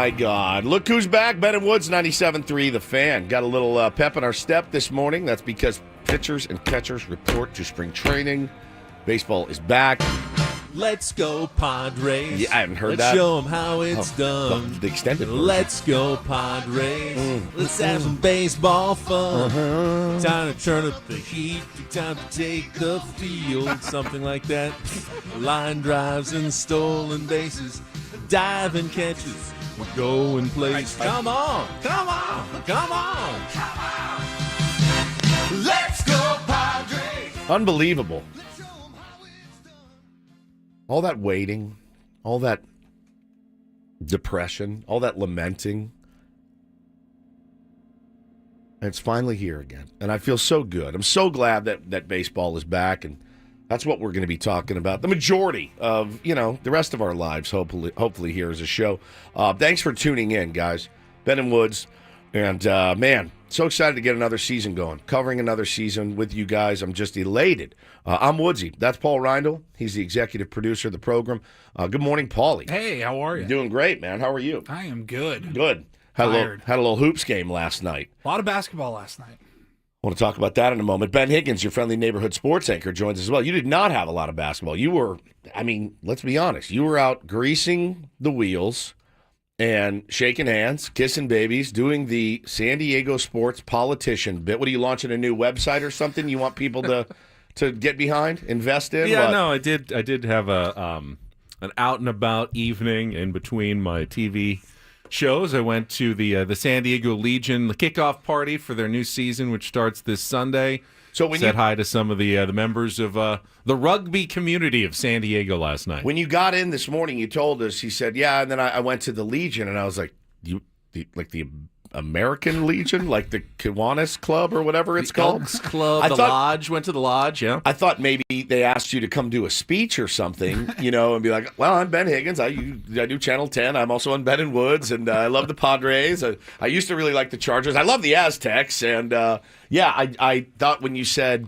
my God. Look who's back. Ben and Woods, 97.3 The Fan. Got a little pep in our step this morning. That's because pitchers and catchers report to spring training. Baseball is back. Let's go, Padres. Yeah, I haven't heard Let's that. Let's show them how it's done. The extended version. Let's go, Padres. Let's have some baseball fun. Time to turn up the heat. Time to take the field. Something like that. Line drives and stolen bases. Diving catches. We're going places. Come on. Come on. Come on. Come on. Let's go, Padres. Unbelievable. All that waiting, all that depression, all that lamenting. And it's finally here again. And I feel so good. I'm so glad that baseball is back. And that's what we're going to be talking about. The majority of, the rest of our lives, hopefully here as a show. Thanks for tuning in, guys. Ben and Woods. And, man, so excited to get another season going. Covering another season with you guys. I'm just elated. I'm Woodsy. That's Paul Rindle. He's the executive producer of the program. Good morning, Paulie. Hey, how are you? Doing great, man. How are you? I am good. Good. Had a little hoops game last night. A lot of basketball last night. I want to talk about that in a moment. Ben Higgins, your friendly neighborhood sports anchor, joins us as well. You did not have a lot of basketball. You were, let's be honest, you were out greasing the wheels and shaking hands, kissing babies, doing the San Diego sports politician bit. What are you launching, a new website or something you want people to get behind, invest in? Yeah, what? no, I did have an out and about evening in between my TV shows. I went to the San Diego Legion kickoff party for their new season, which starts this Sunday. So when said hi to some of the members of the rugby community of San Diego last night. When you got in this morning, you told us, he said, yeah, and then I went to the Legion, and I was like, the American Legion, like the Kiwanis Club or whatever it's called? Elks Club, Lodge, went to the Lodge, yeah. I thought maybe they asked you to come do a speech or something, and be like, well, I'm Ben Higgins. I do Channel 10. I'm also on Ben and Woods, and I love the Padres. I used to really like the Chargers. I love the Aztecs, and I thought when you said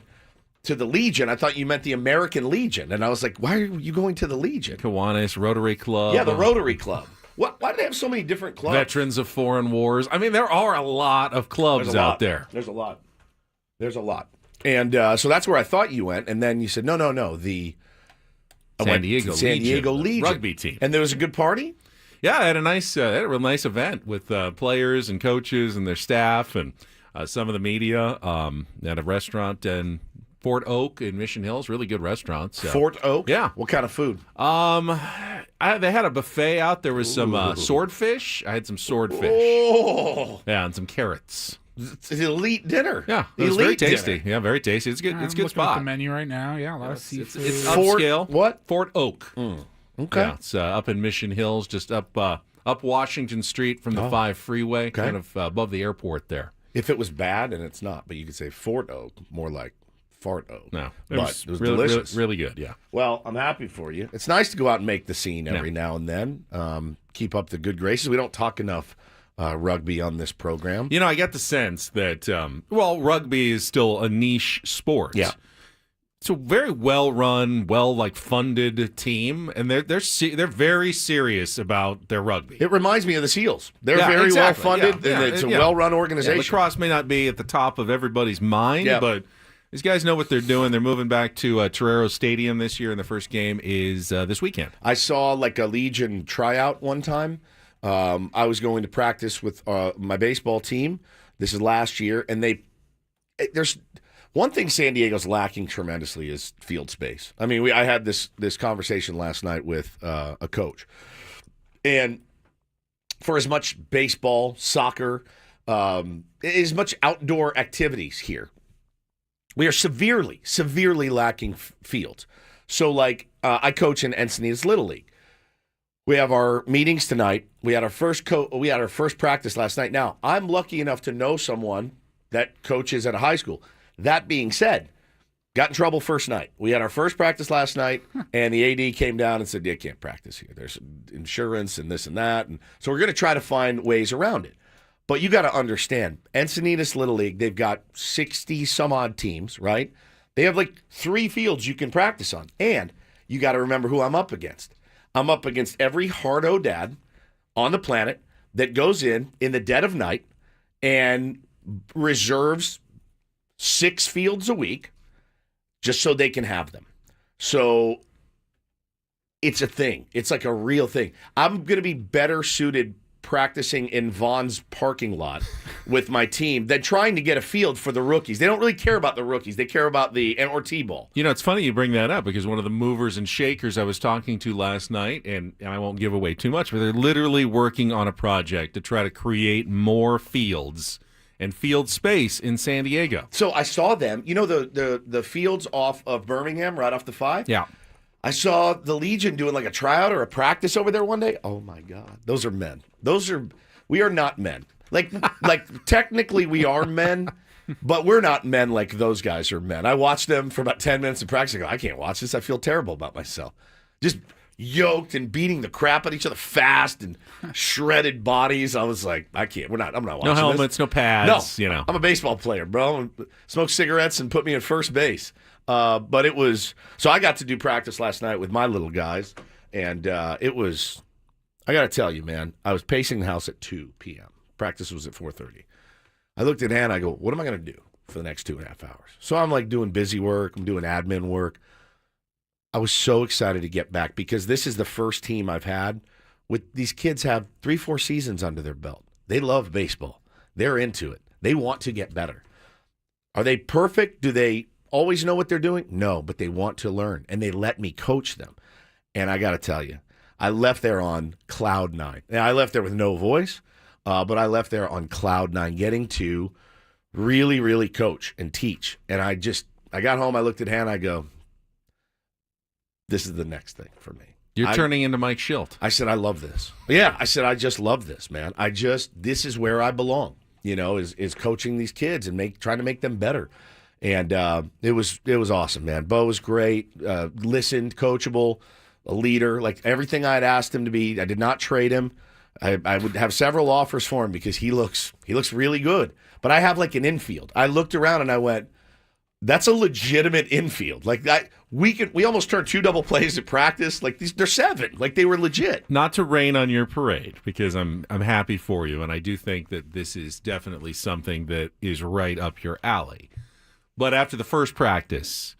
to the Legion, I thought you meant the American Legion, and I was like, why are you going to the Legion? Kiwanis, Rotary Club. Yeah, the Rotary Club. Why do they have so many different clubs? Veterans of Foreign Wars. There are a lot of clubs out there. There's a lot. And so that's where I thought you went. And then you said, no. San Diego Legion rugby team. And there was a good party? Yeah, I had a real nice event with players and coaches and their staff and some of the media at a restaurant in Fort Oak in Mission Hills. Really good restaurant. So. Fort Oak? Yeah. What kind of food? They had a buffet out. There was some swordfish. I had some swordfish. Oh. Yeah, and some carrots. It's an elite dinner. Yeah, it was very tasty. Yeah, very tasty. It's good. It's a good spot. At the menu right now. Yeah, a lot of seafood. It's upscale. What? Fort Oak. Okay. Yeah, it's up in Mission Hills, just up Washington Street from the 5 freeway, kind of above the airport there. If it was bad, and it's not, but you could say Fort Oak, more like Fart Oak. No, it was really, delicious. really good, yeah. Well, I'm happy for you. It's nice to go out and make the scene every now and then. Keep up the good graces. We don't talk enough rugby on this program. I get the sense that, rugby is still a niche sport. Yeah. It's a very well-run, funded team, and they're very serious about their rugby. It reminds me of the SEALs. They're very well-funded, and it's a well-run organization. Lacrosse may not be at the top of everybody's mind, but these guys know what they're doing. They're moving back to Torero Stadium this year, and the first game is this weekend. I saw a Legion tryout one time. I was going to practice with my baseball team. This is last year, and there's one thing San Diego's lacking tremendously is field space. I had this conversation last night with a coach, and for as much baseball, soccer, as much outdoor activities here, we are severely lacking fields. So, I coach in Encinitas Little League. We have our meetings tonight. We had our first practice last night. Now, I'm lucky enough to know someone that coaches at a high school. That being said, got in trouble first night. We had our first practice last night, and the AD came down and said, you can't practice here. There's insurance and this and that. And so we're going to try to find ways around it. But you got to understand, Encinitas Little League, they've got 60-some-odd teams, right? They have 3 fields you can practice on. And you got to remember who I'm up against. I'm up against every hardo dad on the planet that goes in the dead of night and reserves 6 fields a week just so they can have them. So it's a thing. It's like a real thing. I'm going to be better suited practicing in Vaughn's parking lot with my team than trying to get a field for the rookies. They don't really care about the rookies. They care about the or T-ball. You know, it's funny you bring that up because one of the movers and shakers I was talking to last night, and I won't give away too much, but they're literally working on a project to try to create more fields and field space in San Diego. So I saw them. You know the fields off of Birmingham, right off the 5? Yeah. I saw the Legion doing like a tryout or a practice over there one day. Oh my God. Those are men. We are not men. Like technically we are men, but we're not men like those guys are men. I watched them for about 10 minutes in practice. I go, I can't watch this. I feel terrible about myself. Just yoked and beating the crap out of each other, fast and shredded bodies. I was like, I'm not watching No helmets, this. no pads. No, you know. I'm a baseball player, bro. Smoke cigarettes and put me at first base. But it was, so I got to do practice last night with my little guys, and it was, I got to tell you, man, I was pacing the house at 2 p.m. Practice was at 4:30. I looked at Hannah, I go, what am I going to do for the next 2.5 hours? So I'm like doing busy work, I'm doing admin work. I was so excited to get back because this is the first team I've had with these kids have 3-4 seasons under their belt. They love baseball. They're into it. They want to get better. Are they perfect? Do they always know what they're doing? No, but they want to learn, and they let me coach them. And I got to tell you, I left there on cloud 9. Now, I left there with no voice, but I left there on cloud 9, getting to really, really coach and teach. And I got home, I looked at Hannah, I go, this is the next thing for me. You're turning into Mike Schilt. I said, I love this. Yeah, I said, I just love this, man. This is where I belong, is coaching these kids and trying to make them better. And it was awesome, man. Bo was great, listened, coachable, a leader, like everything I had asked him to be. I did not trade him. I would have several offers for him because he looks really good. But I have like an infield. I looked around and I went, that's a legitimate infield. Like that, we almost turned 2 double plays at practice. Like they're 7. Like they were legit. Not to rain on your parade, because I'm happy for you, and I do think that this is definitely something that is right up your alley. But after the first practice,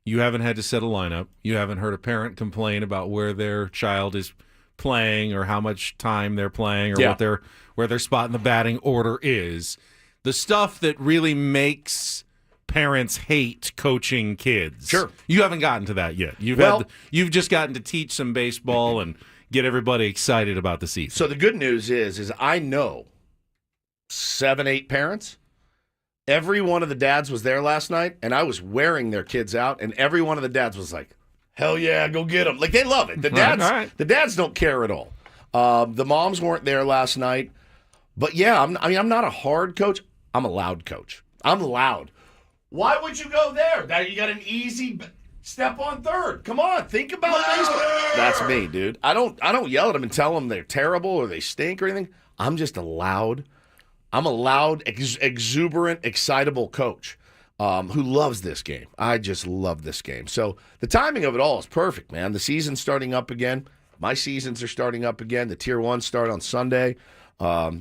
you haven't had to set a lineup. You haven't heard a parent complain about where their child is playing or how much time they're playing or where their spot in the batting order is. The stuff that really makes parents hate coaching kids. Sure. You haven't gotten to that yet. You've just gotten to teach some baseball and get everybody excited about the season. So the good news is I know 7, 8 parents. Every one of the dads was there last night, and I was wearing their kids out, and every one of the dads was like, hell yeah, go get them. Like, they love it. The dads don't care at all. The moms weren't there last night. But, yeah, I'm not a hard coach. I'm a loud coach. I'm loud. Why would you go there? Now you got an easy step on third. Come on, think about baseball. That's me, dude. I don't yell at them and tell them they're terrible or they stink or anything. I'm just a loud exuberant, excitable coach who loves this game. I just love this game. So the timing of it all is perfect, man. The season's starting up again. My seasons are starting up again. The Tier 1 start on Sunday.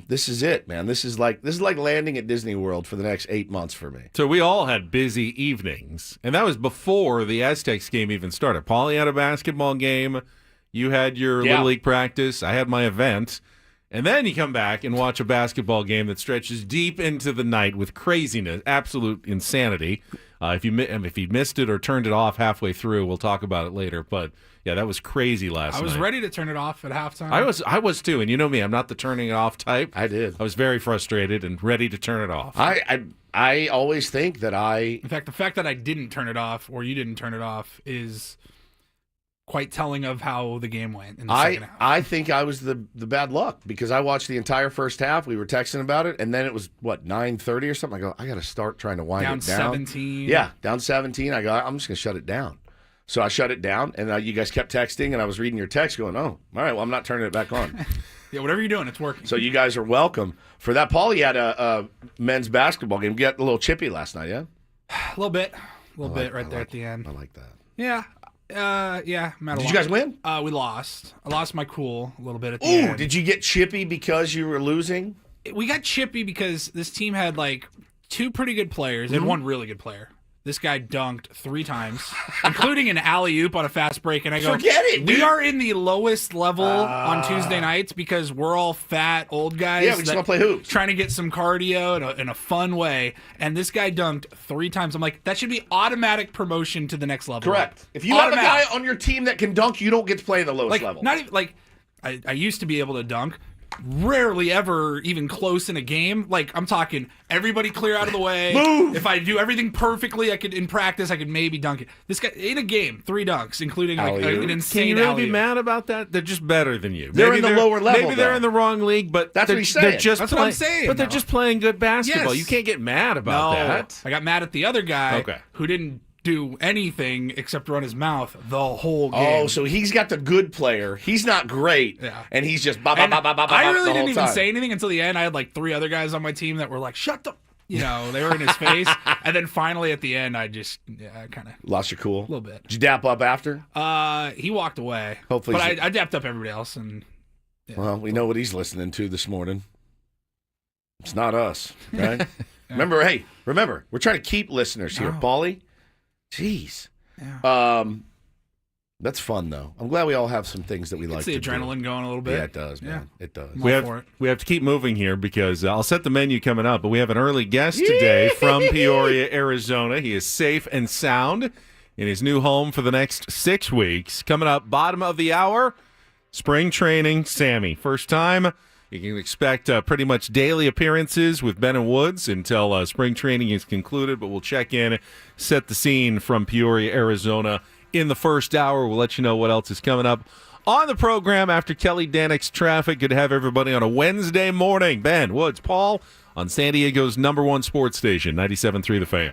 This is it, man. This is like landing at Disney World for the next 8 months for me. So we all had busy evenings, and that was before the Aztecs game even started. Paulie had a basketball game. You had your Little League practice. I had my event. And then you come back and watch a basketball game that stretches deep into the night with craziness, absolute insanity. If you missed it or turned it off halfway through, we'll talk about it later. But yeah, that was crazy last night. I was ready to turn it off at halftime. I was too, and you know me, I'm not the turning it off type. I did. I was very frustrated and ready to turn it off. I always think that In fact, the fact that I didn't turn it off or you didn't turn it off is quite telling of how the game went in the second half. I think I was the bad luck because I watched the entire first half. We were texting about it, and then it was, 9:30 or something? I go, I got to start trying to wind it down. Down 17. Yeah, down 17. I go, I'm just going to shut it down. So I shut it down, and you guys kept texting, and I was reading your text going, oh, all right, well, I'm not turning it back on. Yeah, whatever you're doing, it's working. So you guys are welcome for that. Paulie had a men's basketball game. Got a little chippy last night, yeah? A little bit right there at the end. I like that. Yeah. Yeah. Did you guys win? We lost. I lost my cool a little bit at the Ooh, end. did you get chippy because you were losing? We got chippy because this team had like 2 pretty good players and 1 really good player. This guy dunked 3 times, including an alley-oop on a fast break. And I go, forget it, dude. We are in the lowest level on Tuesday nights because we're all fat old guys. Yeah, we just want to play hoops. Trying to get some cardio in a fun way. And this guy dunked 3 times. I'm like, that should be automatic promotion to the next level. Correct. If you have a guy on your team that can dunk, you don't get to play the lowest level. Not even, I used to be able to dunk. Rarely ever even close in a game. Like, I'm talking everybody clear out of the way. Move. If I do everything perfectly, in practice, I could maybe dunk it. This guy, in a game, 3 dunks, including an insane Can you really alley-oop. be mad about that? They're just better than you. They're in the lower level, Maybe they're though. in the wrong league, but That's what he's saying. That's what I'm saying, But they're just playing good basketball. Yes. You can't get mad about that. I got mad at the other guy Okay. who didn't do anything except run his mouth the whole game. Oh, so he's got the good player. He's not great, and he's just I really the didn't whole even time. say anything until the end. I had like 3 other guys on my team that were like, "Shut the," they were in his face. And then finally at the end, I kind of Lost your cool a little bit. Did you dap up after? He walked away. Hopefully, but I dapped up everybody else, and well, we know what he's listening to this morning. It's not us, right? Remember, we're trying to keep listeners here, Paulie. Jeez. Yeah. That's fun though. I'm glad we all have some things that we like. It's the adrenaline going a little bit. Yeah, it does, man. Yeah. It does. We have to keep moving here because I'll set the menu coming up, but we have an early guest today from Peoria, Arizona. He is safe and sound in his new home for the next 6 weeks. Coming up, bottom of the hour, spring training, Sammy. First time. You can expect pretty much daily appearances with Ben and Woods until spring training is concluded, but we'll check in, set the scene from Peoria, Arizona in the first hour. We'll let you know what else is coming up on the program after Kelly Danick's traffic. Good to have everybody on a Wednesday morning. Ben, Woods, Paul on San Diego's #1 sports station, 97.3 The Fan.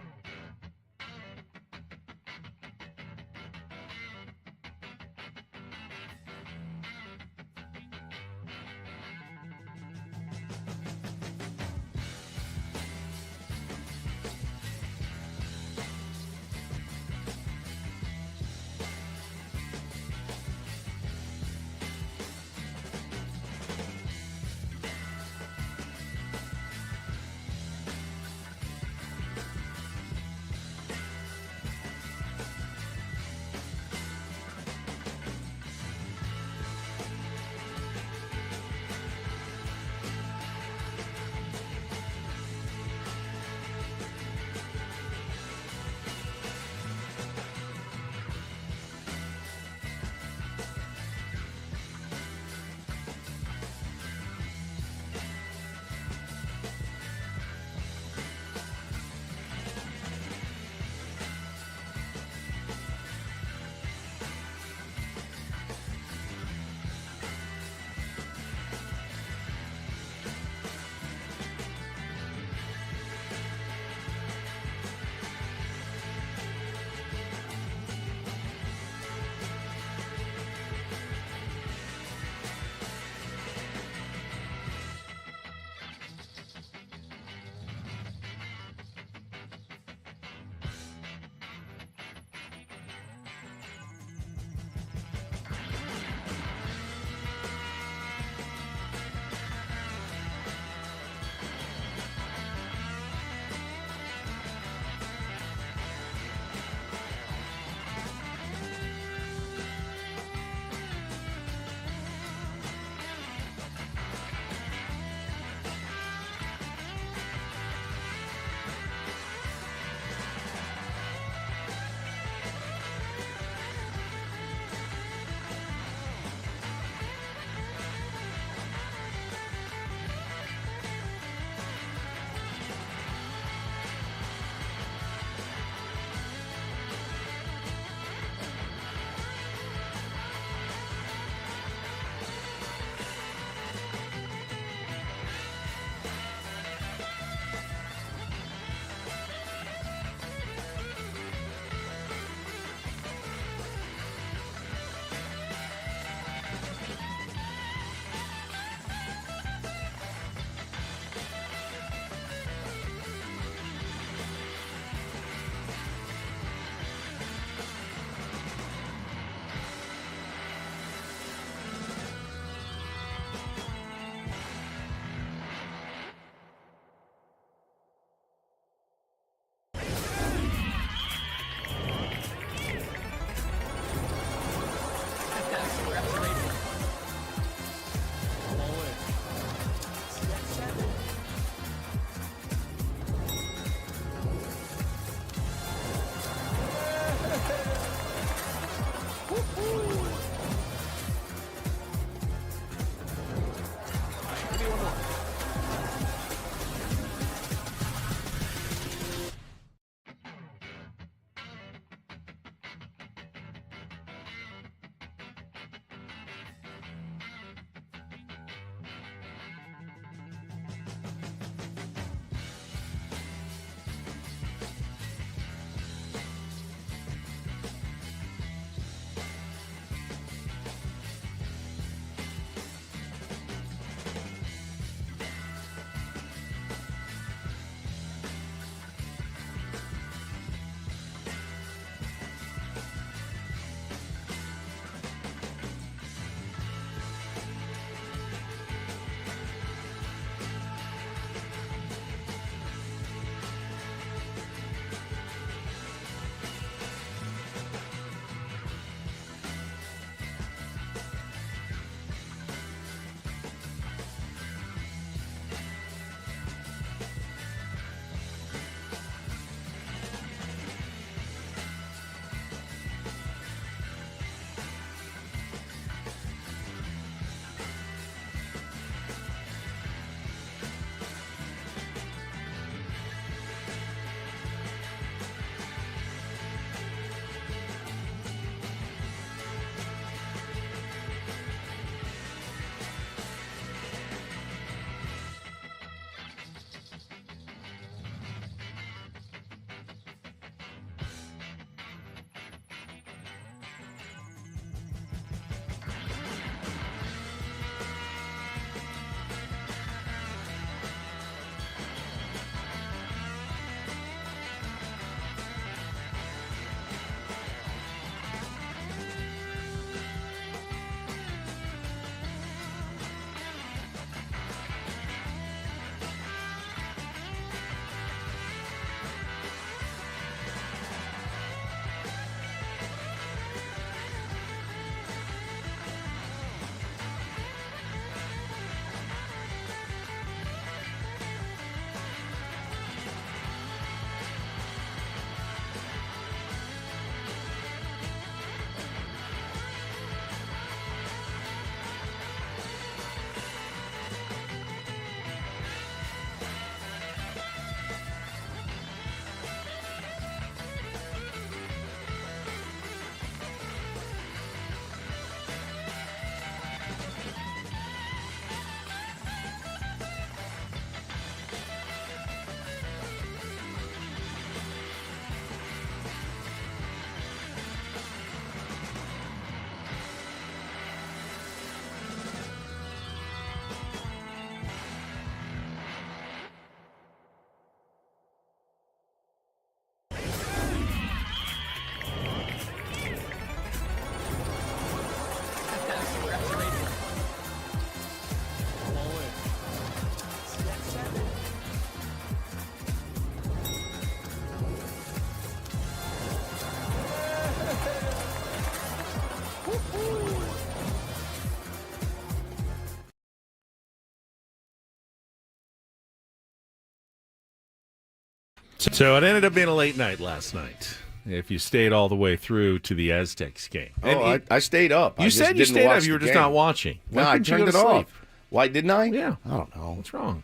So it ended up being a late night last night. If you stayed all the way through to the Aztecs game. I stayed up. You said you stayed up. You were just not watching. No, I turned it off. Why didn't I? Yeah. I don't know. What's wrong?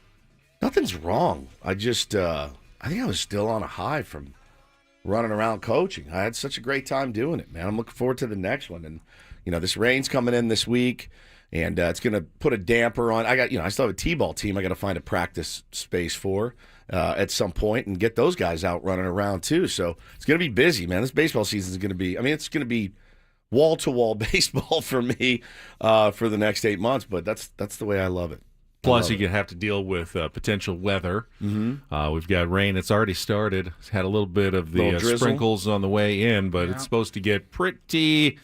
Nothing's wrong. I just, I think I was still on a high from running around coaching. I had such a great time doing it, man. I'm looking forward to the next one. And, this rain's coming in this week, and it's going to put a damper on. I still have a T-ball team I got to find a practice space for at some point and get those guys out running around too. So it's going to be busy, man. This baseball season is going to be, it's going to be wall-to-wall baseball for me for the next 8 months, but that's the way I love it. Plus, you have to deal with potential weather. Mm-hmm. We've got rain. It's already started. It's had a little bit of the sprinkles on the way in, but it's supposed to get pretty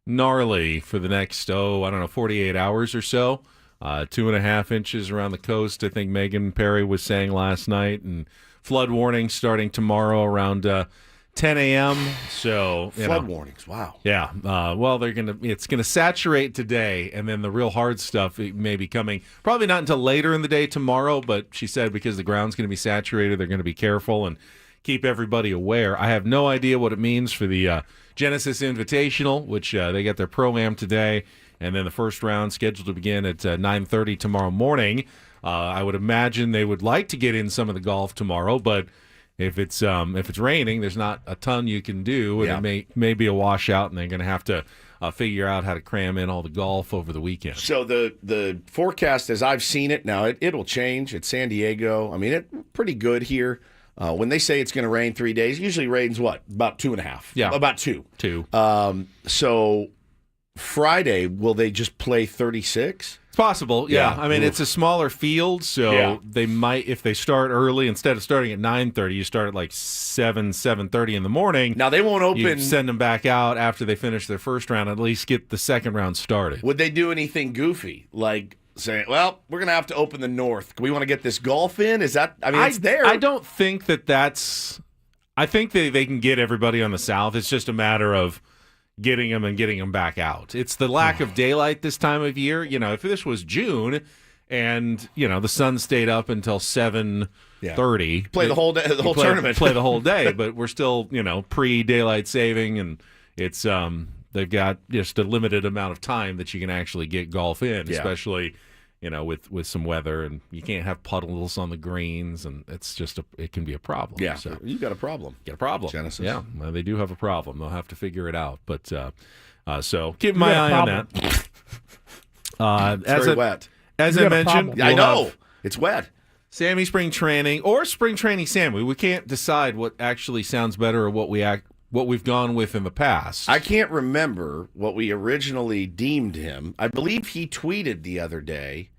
gnarly for the next, 48 hours or so. 2.5 inches around the coast, I think Megan Perry was saying last night, and flood warning starting tomorrow around 10 a.m. So flood warnings, wow. Yeah. Well, it's gonna saturate today, and then the real hard stuff may be coming probably not until later in the day tomorrow. But she said because the ground's gonna be saturated, they're gonna be careful and keep everybody aware. I have no idea what it means for the Genesis Invitational, which they got their pro-am today. And then the first round scheduled to begin at 9:30 tomorrow morning. I would imagine they would like to get in some of the golf tomorrow, but if it's raining, there's not a ton you can do, and it may be a washout, and they're going to have to figure out how to cram in all the golf over the weekend. So the forecast, as I've seen it now, it'll change. It's San Diego. It's pretty good here. When they say it's going to rain 3 days, it usually rains what? About 2.5. Yeah, about 2. 2. So Friday, will they just play 36? It's possible, yeah. It's a smaller field, so they might, if they start early, instead of starting at 9:30, you start at like 7:30 in the morning. Now, they won't open. You send them back out after they finish their first round, at least get the second round started. Would they do anything goofy, like saying, well, we're going to have to open the north. We want to get this golf in? Is that, it's there. I don't think that's, I think they can get everybody on the south. It's just a matter of getting them back out. It's the lack of daylight this time of year. If this was June and, the sun stayed up until 7:30. Play the whole day, the whole tournament. Play the whole day, but we're still, pre-daylight saving, and it's they've got just a limited amount of time that you can actually get golf in, especially with some weather, and you can't have puddles on the greens, and it's just it can be a problem. Yeah, so you got a problem. Get a problem, Genesis. Yeah, well, they do have a problem. They'll have to figure it out. But so keep my eye on that. It's very wet. As I mentioned, I know it's wet. Sammy Spring Training or Spring Training Sammy. We can't decide what actually sounds better or what we've gone with in the past. I can't remember what we originally deemed him. I believe he tweeted the other day,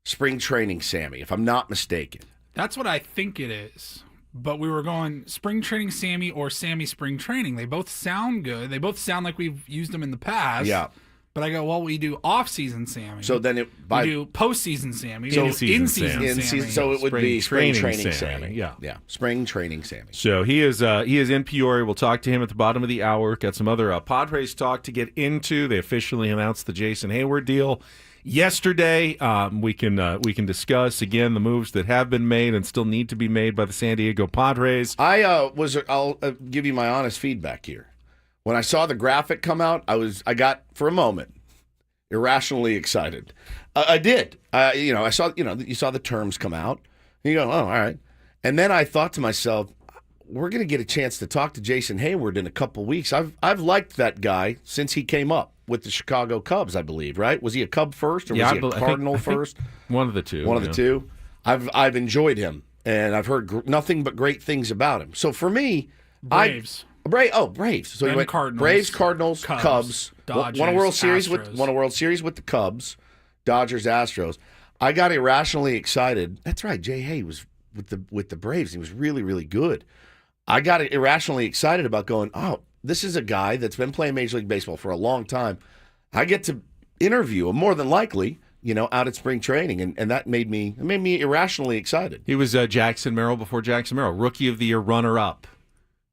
Spring Training Sammy, if I'm not mistaken. That's what I think it is. But we were going Spring Training Sammy or Sammy Spring Training. They both sound good. They both sound like we've used them in the past. Yeah. But I go, well, we do off-season Sammy. So then we do post-season Sammy. So in-season Sammy. So it would be Spring Training Sammy. Yeah. Spring Training Sammy. So he is in Peoria. We'll talk to him at the bottom of the hour. Got some other Padres talk to get into. They officially announced the Jason Hayward deal yesterday. We can discuss again the moves that have been made and still need to be made by the San Diego Padres. I'll give you my honest feedback here. When I saw the graphic come out, I got for a moment irrationally excited. I did. I saw you saw the terms come out. And you go, oh, all right. And then I thought to myself, we're going to get a chance to talk to Jason Hayward in a couple weeks. I've liked that guy since he came up with the Chicago Cubs, I believe. Right? Was he a Cub first or was he a Cardinal first? One of the two. One of the two. I've enjoyed him, and I've heard nothing but great things about him. So for me, Braves. Braves. So you went Cardinals, Braves, Cardinals, Cubs. Dodgers, won a World Series Astros. with the Cubs, Dodgers, Astros. I got irrationally excited. That's right. Jay Hay was with the Braves. He was really, really good. I got irrationally excited about going, oh, this is a guy that's been playing Major League Baseball for a long time. I get to interview him more than likely, out at spring training, and that made me irrationally excited. He was Jackson Merrill before Jackson Merrill, Rookie of the Year runner-up.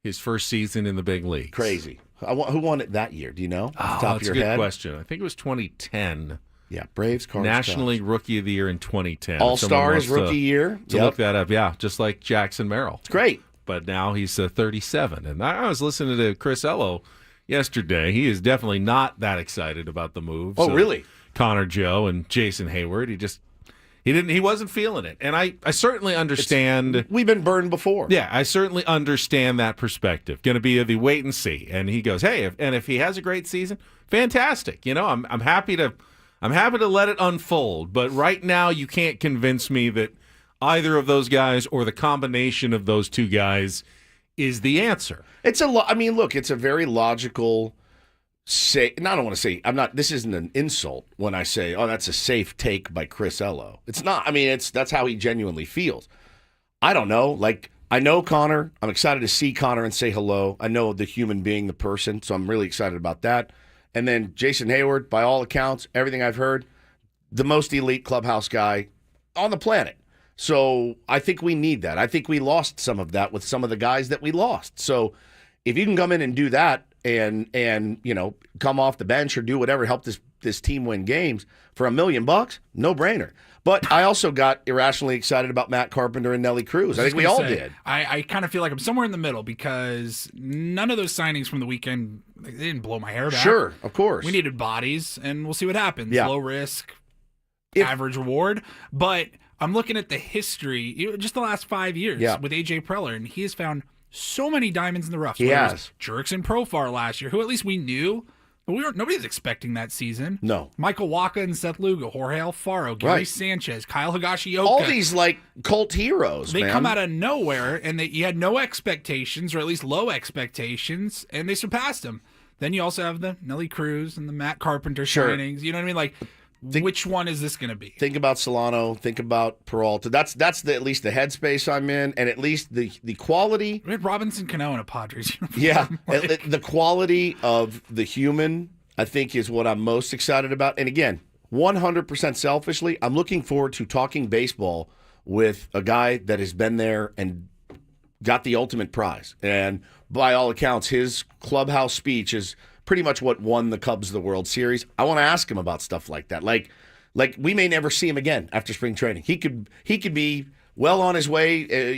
His first season in the big leagues. Crazy. Who won it that year? Do you know? Off the top of your that's a good head? Question. I think it was 2010. Yeah, Braves, Cardinals, National League Rookie of the Year in 2010. All-Stars Rookie Year. To look that up, yeah, just like Jackson Merrill. It's great. but now he's 37. And I was listening to Chris Ello yesterday. He is definitely not that excited about the move. Oh, really? Connor Joe and Jason Hayward. He wasn't feeling it. And I certainly understand. We've been burned before. Yeah, I certainly understand that perspective. Going to be the wait and see. And he goes, hey, if he has a great season, fantastic. I'm happy to let it unfold. But right now, you can't convince me that either of those guys or the combination of those two guys is the answer. It's a very logical say. And I don't want to say this isn't an insult when I say, oh, that's a safe take by Chris Ello. It's not. I mean, that's how he genuinely feels. I don't know. Like, I know Connor. I'm excited to see Connor and say hello. I know the human being, the person, so I'm really excited about that. And then Jason Hayward, by all accounts, everything I've heard, the most elite clubhouse guy on the planet. So I think we need that. I think we lost some of that with some of the guys that we lost. So if you can come in and do that and come off the bench or do whatever, help this team win games for $1 million, no brainer. But I also got irrationally excited about Matt Carpenter and Nelly Cruz. I think we all did. I kind of feel like I'm somewhere in the middle because none of those signings from the weekend, they didn't blow my hair back. Sure, of course. We needed bodies, and we'll see what happens. Yeah. Low risk, average reward. But I'm looking at the history, just the last 5 years with A.J. Preller, and he has found so many diamonds in the rough. He has. Jerks and Profar last year, who at least we knew, but nobody was expecting that season. No. Michael Waka and Seth Lugo, Jorge Alfaro, Gary Sanchez, Kyle Higashioka. All these, cult heroes, They come out of nowhere, and you had no expectations, or at least low expectations, and they surpassed them. Then you also have the Nelly Cruz and the Matt Carpenter signings. You know what I mean? Which one is this going to be? Think about Solano. Think about Peralta. That's at least the headspace I'm in, and at least the quality. We had Robinson Cano in a Padres uniform. Yeah, the quality of the human, I think, is what I'm most excited about. And again, 100% selfishly, I'm looking forward to talking baseball with a guy that has been there and got the ultimate prize. And by all accounts, his clubhouse speech is pretty much what won the Cubs the World Series. I want to ask him about stuff like that. Like we may never see him again after spring training. He could be well on his way,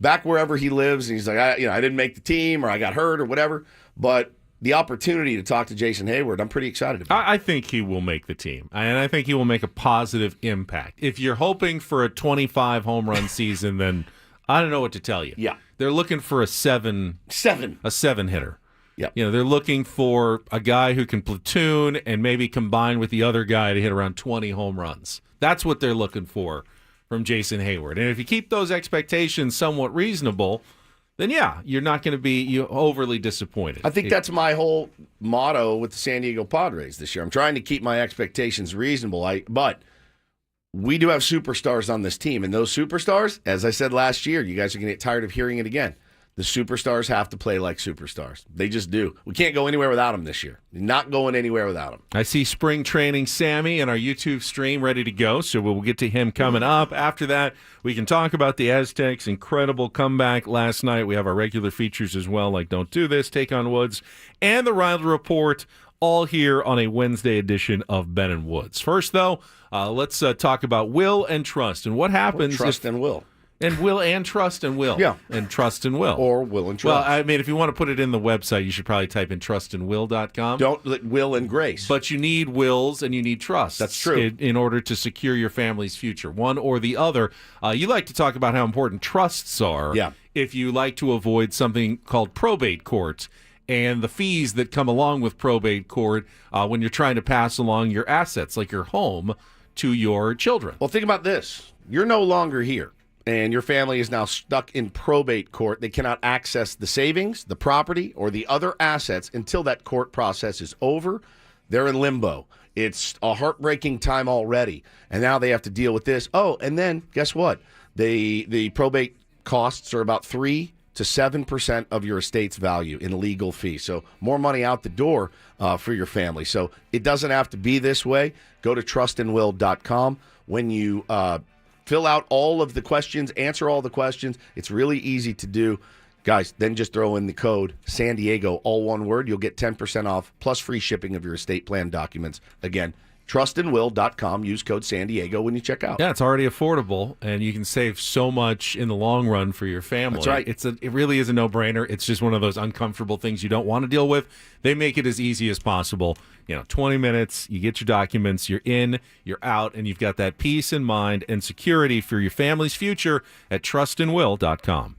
back wherever he lives, and he's like, I didn't make the team, or I got hurt, or whatever. But the opportunity to talk to Jason Hayward, I'm pretty excited about. I think he will make the team, and I think he will make a positive impact. If you're hoping for a 25 home run season, then I don't know what to tell you. Yeah, they're looking for a seven hitter. Yeah, they're looking for a guy who can platoon and maybe combine with the other guy to hit around 20 home runs. That's what they're looking for from Jason Hayward. And if you keep those expectations somewhat reasonable, then you're not going to be overly disappointed. I think that's my whole motto with the San Diego Padres this year. I'm trying to keep my expectations reasonable. But we do have superstars on this team, and those superstars, as I said last year, you guys are going to get tired of hearing it again. The superstars have to play like superstars. They just do. We can't go anywhere without them this year. Not going anywhere without them. I see Spring Training Sammy in our YouTube stream ready to go, so we'll get to him coming up. After that, we can talk about the Aztecs' incredible comeback last night. We have our regular features as well, like Don't Do This, Take on Woods, and the Ryle Report, all here on a Wednesday edition of Ben and Woods. First, though, let's talk about will and trust, and what happens Trust and will. And will and trust and will. Yeah. And trust and will. Or will and trust. Well, I mean, if you want to put it in the website, you should probably type in trustandwill.com. Don't will and grace. But you need wills and you need trusts. That's true. In order to secure your family's future, one or the other. You like to talk about how important trusts are. Yeah. If you like to avoid something called probate court and the fees that come along with probate court when you're trying to pass along your assets, like your home, to your children. Well, think about this. You're no longer here, and your family is now stuck in probate court. They cannot access the savings, the property, or the other assets until that court process is over. They're in limbo. It's a heartbreaking time already, and now they have to deal with this. Oh, and then guess what? The probate costs are about 3 to 7% of your estate's value in legal fees. So more money out the door for your family. So it doesn't have to be this way. Go to trustandwill.com. When you fill out all of the questions, answer all the questions, it's really easy to do. Guys, then just throw in the code San Diego, all one word. You'll get 10% off plus free shipping of your estate plan documents. Again, trustandwill.com. Use code San Diego when you check out. Yeah, it's already affordable, and you can save so much in the long run for your family. That's right. It really is a no-brainer. It's just one of those uncomfortable things you don't want to deal with. They make it as easy as possible. 20 minutes, you get your documents, you're in, you're out, and you've got that peace in mind and security for your family's future at trustandwill.com.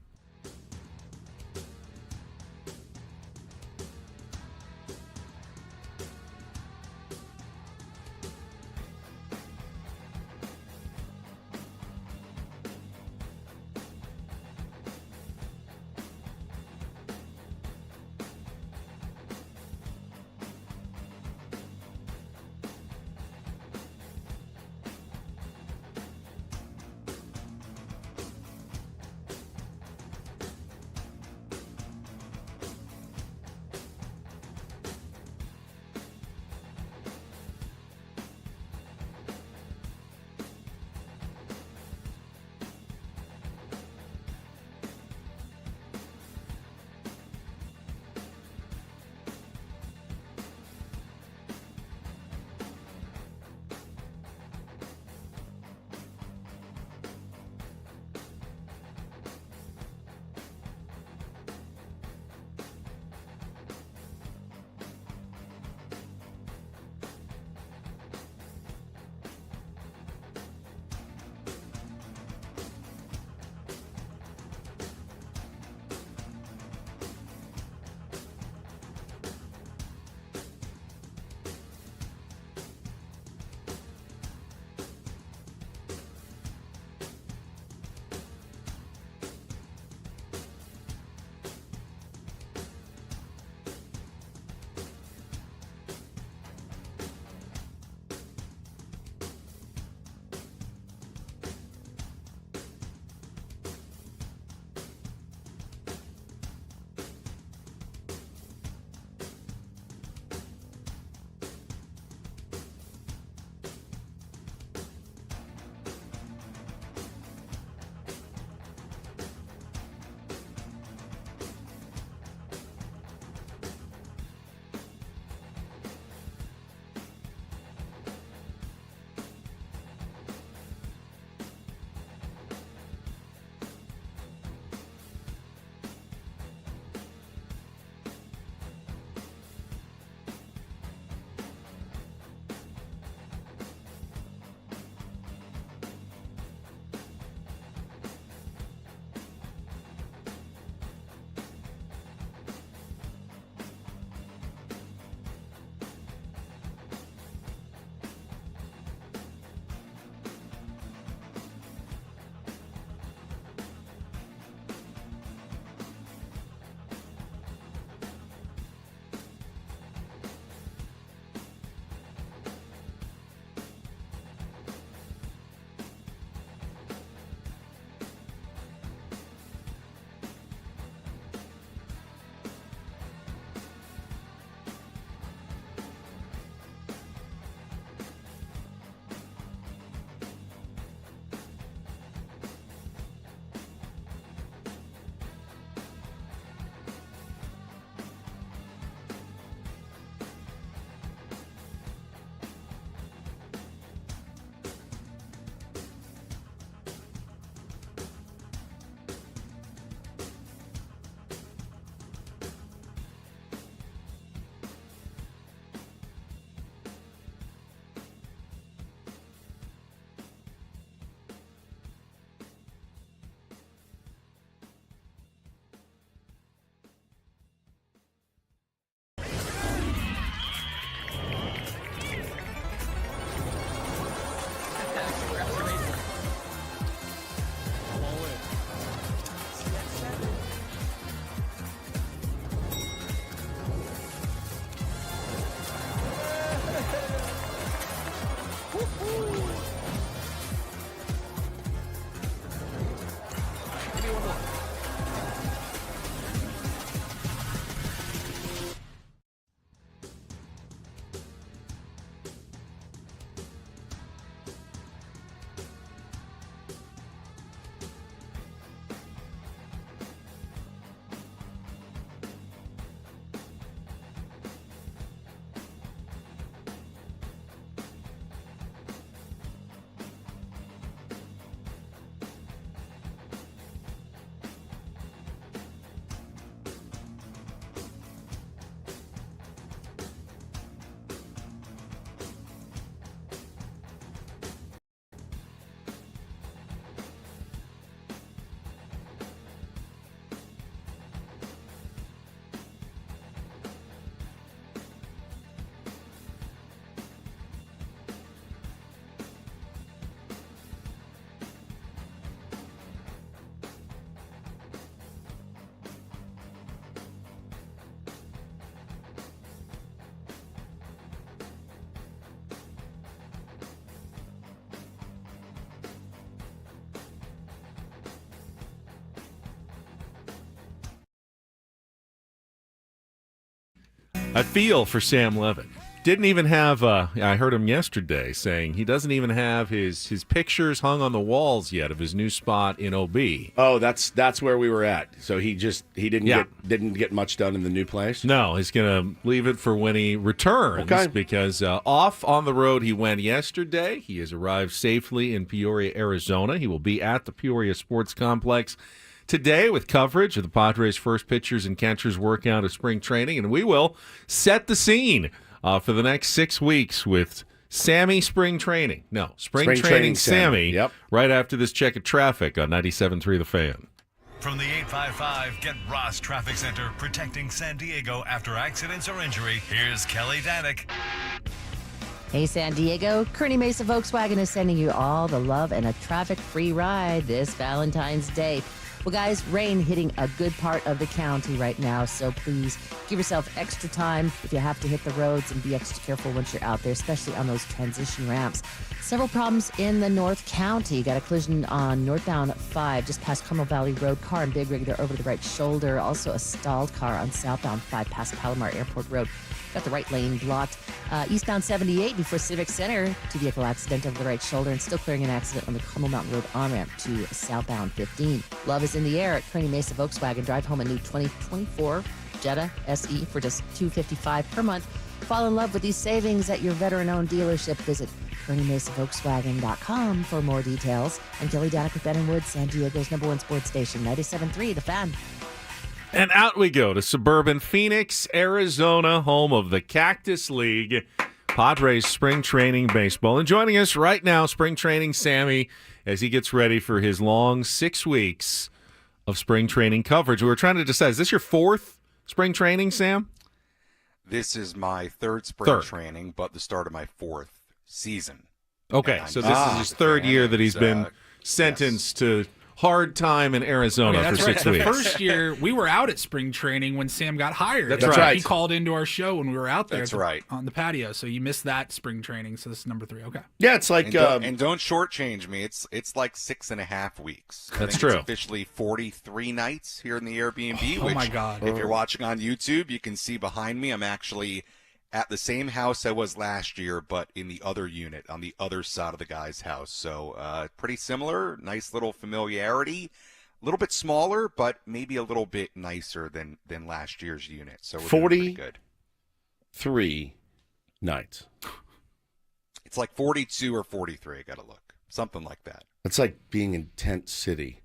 I feel for Sam Levitt. Didn't even have, I heard him yesterday saying he doesn't even have his pictures hung on the walls yet of his new spot in OB. Oh, that's where we were at. So he didn't get much done in the new place? No, he's going to leave it for when he returns because off on the road he went yesterday. He has arrived safely in Peoria, Arizona. He will be at the Peoria Sports Complex today with coverage of the Padres' first pitchers and catchers workout of spring training, and we will set the scene for the next 6 weeks with Sammy Spring Training. No, Spring Training Sammy. Yep. Right after this check of traffic on 97.3 The Fan. From the 855 Get Ross Traffic Center, protecting San Diego after accidents or injury, here's Kelly Danick. Hey, San Diego, Kearney Mesa Volkswagen is sending you all the love and a traffic-free ride this Valentine's Day. Well, guys, rain hitting a good part of the county right now, so please give yourself extra time if you have to hit the roads and be extra careful once you're out there, especially on those transition ramps. Several problems in the North County. Got a collision on northbound 5 just past Carmel Valley Road. Car and Big Rig, they're over the right shoulder. Also a stalled car on southbound 5 past Palomar Airport Road. Got the right lane blocked. Eastbound 78 before Civic Center. Two-vehicle accident over the right shoulder and still clearing an accident on the Carmel Mountain Road on-ramp to southbound 15. Love is in the air at Kearney Mesa Volkswagen. Drive home a new 2024 Jetta SE for just $255 per month. Fall in love with these savings at your veteran-owned dealership. Visit KearneyMesaVolkswagen.com for more details. I'm Kelly Danick with Ben & Wood, San Diego's #1 sports station, 97.3 The Fan. And out we go to suburban Phoenix, Arizona, home of the Cactus League, Padres Spring Training Baseball. And joining us right now, Spring Training Sammy, as he gets ready for his long 6 weeks of spring training coverage. We were trying to decide, is this your 4th spring training, Sam? This is my 3rd spring training, but the start of my 4th season. Okay, so this is his 3rd year that he's been sentenced to hard time in Arizona for 6 weeks. The first year, we were out at spring training when Sam got hired. That's right. He called into our show when we were out there on the patio, so you missed that spring training, so this is number 3. Okay. Yeah, it's like... And don't shortchange me. It's like 6.5 weeks. That's true. It's officially 43 nights here in the Airbnb, which, my God. If you're watching on YouTube, you can see behind me, I'm actually at the same house I was last year, but in the other unit, on the other side of the guy's house. So pretty similar, nice little familiarity. A little bit smaller, but maybe a little bit nicer than last year's unit. So we're doing pretty good. 43 nights. It's like 42 or 43, I got to look. Something like that. It's like being in Tent City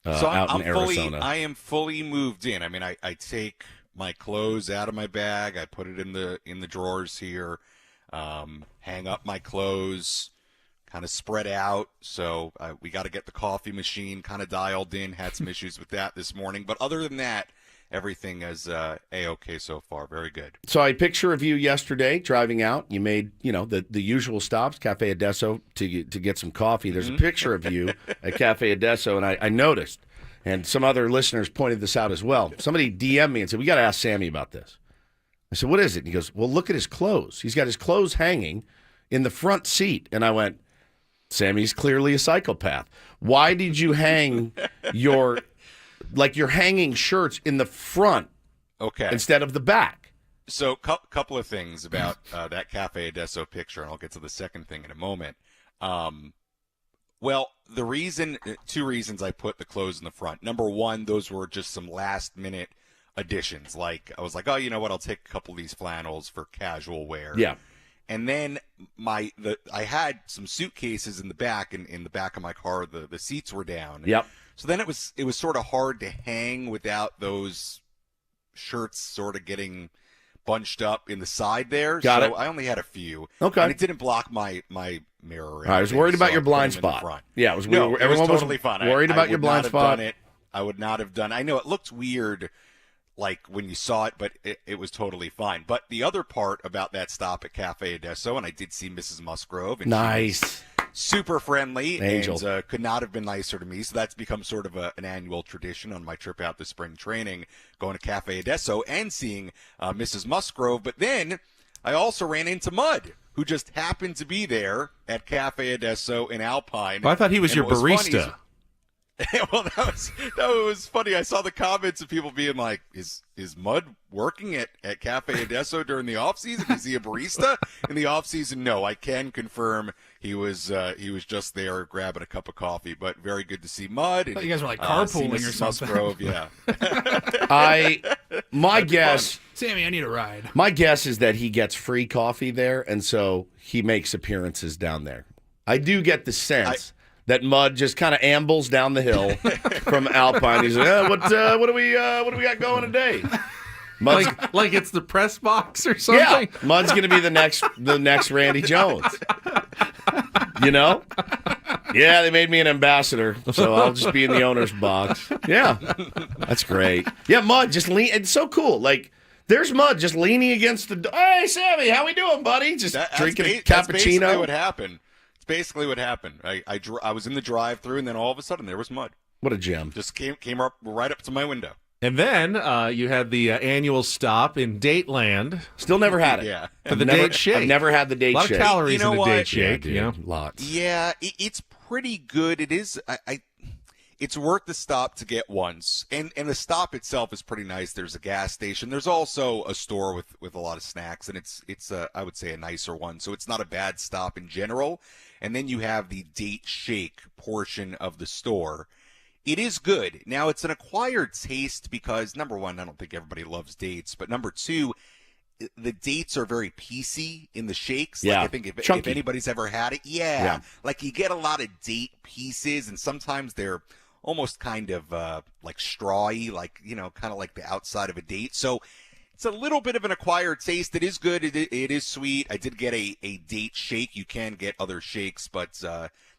so out in Arizona. I am fully moved in. I mean, I take my clothes out of my bag. I put it in the drawers here. Hang up my clothes, kind of spread out. So we got to get the coffee machine kind of dialed in. Had some issues with that this morning, but other than that, everything is A-okay so far. Very good. So I picture of you yesterday driving out. You made the usual stops, Cafe Adesso, to get some coffee. There's a picture of you at Cafe Adesso, and I noticed. And some other listeners pointed this out as well. Somebody DM'd me and said, we got to ask Sammy about this. I said, what is it? And he goes, well, look at his clothes. He's got his clothes hanging in the front seat. And I went, Sammy's clearly a psychopath. Why did you hang your hanging shirts in the front instead of the back? So couple of things about that Cafe Adesso picture, and I'll get to the second thing in a moment. Well, two reasons I put the clothes in the front. Number one, those were just some last-minute additions. Like, I was like, oh, you know what, I'll take a couple of these flannels for casual wear. Yeah. And then I had some suitcases in the back, and in the back of my car, the seats were down. Yep. So then it was sort of hard to hang without those shirts sort of getting bunched up in the side there. Got it. I only had a few. Okay. And it didn't block my mirror. I was worried about your blind spot. Yeah, everyone was totally fun. Worried about your blind spot. I would not have done it. I know it looked weird, like when you saw it, but it was totally fine. But the other part about that stop at Cafe Adesso, and I did see Mrs. Musgrove. And nice. Super friendly. Angel. And could not have been nicer to me. So that's become sort of an annual tradition on my trip out to spring training, going to Cafe Adesso and seeing Mrs. Musgrove. But then I also ran into Mud, who just happened to be there at Cafe Adesso in Alpine. Well, I thought he was your barista. Well, that was funny. I saw the comments of people being like, "Is Mud working at Cafe Adesso during the off season? Is he a barista in the off season?" No, I can confirm he was just there grabbing a cup of coffee. But very good to see Mud. And, you guys were like carpooling or something. Musgrove, yeah. My guess, Sammy, I need a ride. My guess is that he gets free coffee there, and so he makes appearances down there. I do get the sense that Mud just kind of ambles down the hill from Alpine. He's like, what do we got going today? Mud's, like it's the press box or something. Yeah, Mud's going to be the next Randy Jones. You know? Yeah, they made me an ambassador, so I'll just be in the owner's box. Yeah, that's great. Yeah, Mud just lean. It's so cool. Like, there's Mud just leaning against the. Hey, Sammy, how we doing, buddy? Just drinking a cappuccino. That's basically what happened. Basically what happened. I was in the drive-through, and then all of a sudden there was Mud. What a gem. Just came up right up to my window. And then you had the annual stop in Dateland. Still never had it. Yeah. For the date shake. I've never had the date shake. A lot of calories in the what? date shake. Yeah, lots. Yeah, it's pretty good. It is. It's worth the stop to get once. And the stop itself is pretty nice. There's a gas station. There's also a store with a lot of snacks, and it's I would say a nicer one. So it's not a bad stop in general. And then you have the date shake portion of the store. It is good. Now, it's an acquired taste because, number one, I don't think everybody loves dates. But number two, the dates are very piecey in the shakes. Yeah. Like, I think if anybody's ever had it, yeah. Like, you get a lot of date pieces, and sometimes they're almost kind of like strawy, like, kind of like the outside of a date. So it's a little bit of an acquired taste. It is good. It is sweet. I did get a date shake. You can get other shakes, but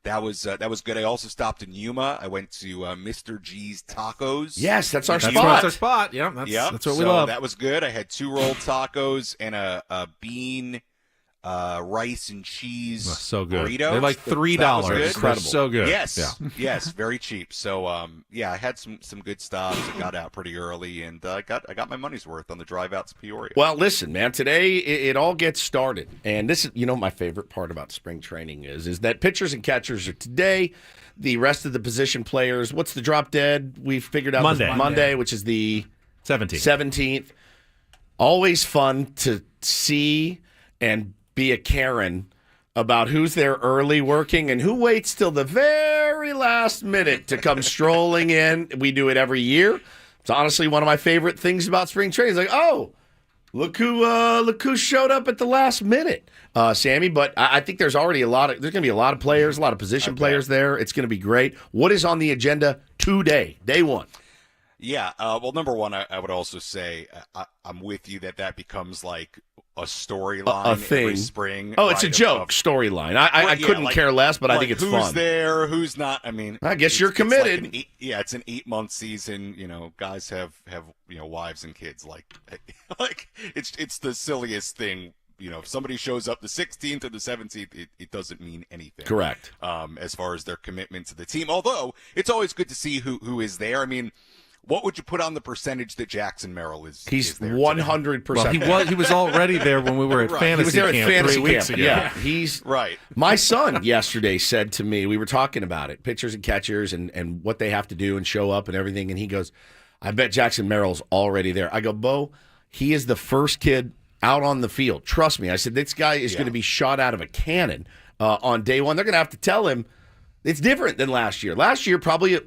that was good. I also stopped in Yuma. I went to Mr. G's Tacos. Yes, that's our spot. That's our spot. Yeah, that's what we love. That was good. I had 2 rolled tacos and a bean rice and cheese so good. burrito. They're like $3. Incredible. So good. Yes, yes, very cheap. So I had some good stops. I got out pretty early, and I got my money's worth on the drive out to Peoria. Well, listen, man. Today it all gets started, and this is my favorite part about spring training is that pitchers and catchers are today. The rest of the position players. What's the drop dead? We figured out Monday, which is the 17th. Always fun to see and be a Karen about who's there early working and who waits till the very last minute to come strolling in. We do it every year. It's honestly one of my favorite things about spring training. It's like, oh, look who showed up at the last minute, Sammy. But I think there's already there's going to be a lot of players, a lot of position players there. It's going to be great. What is on the agenda today, day one? Yeah, well, number one, I would also say I'm with you that becomes like a storyline every spring. Oh, it's a joke storyline. I couldn't care less, but I think it's who's fun. Who's there? Who's not? I mean, I guess you're committed. It's an 8-month season. Guys have wives and kids. Like it's the silliest thing. If somebody shows up the 16th or the 17th, it doesn't mean anything. Correct. As far as their commitment to the team, although it's always good to see who is there. I mean, what would you put on the percentage that Jackson Merrill is? He's 100%. Well, he was already there when we were at fantasy camp 3 weeks ago. Yeah, he's right. My son yesterday said to me, we were talking about it, pitchers and catchers and what they have to do and show up and everything, and he goes, "I bet Jackson Merrill's already there." I go, "Bo, he is the first kid out on the field. Trust me." I said, "This guy is going to be shot out of a cannon on day one." They're going to have to tell him it's different than last year. Last year, probably.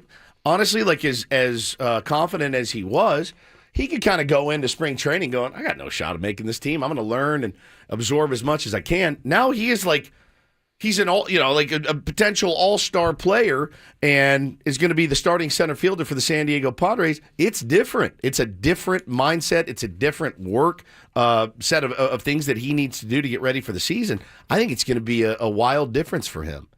Honestly, like as confident as he was, he could kind of go into spring training going, "I got no shot of making this team. I'm going to learn and absorb as much as I can." Now he is like, he's a potential all-star player and is going to be the starting center fielder for the San Diego Padres. It's different. It's a different mindset. It's a different work set of things that he needs to do to get ready for the season. I think it's going to be a wild difference for him.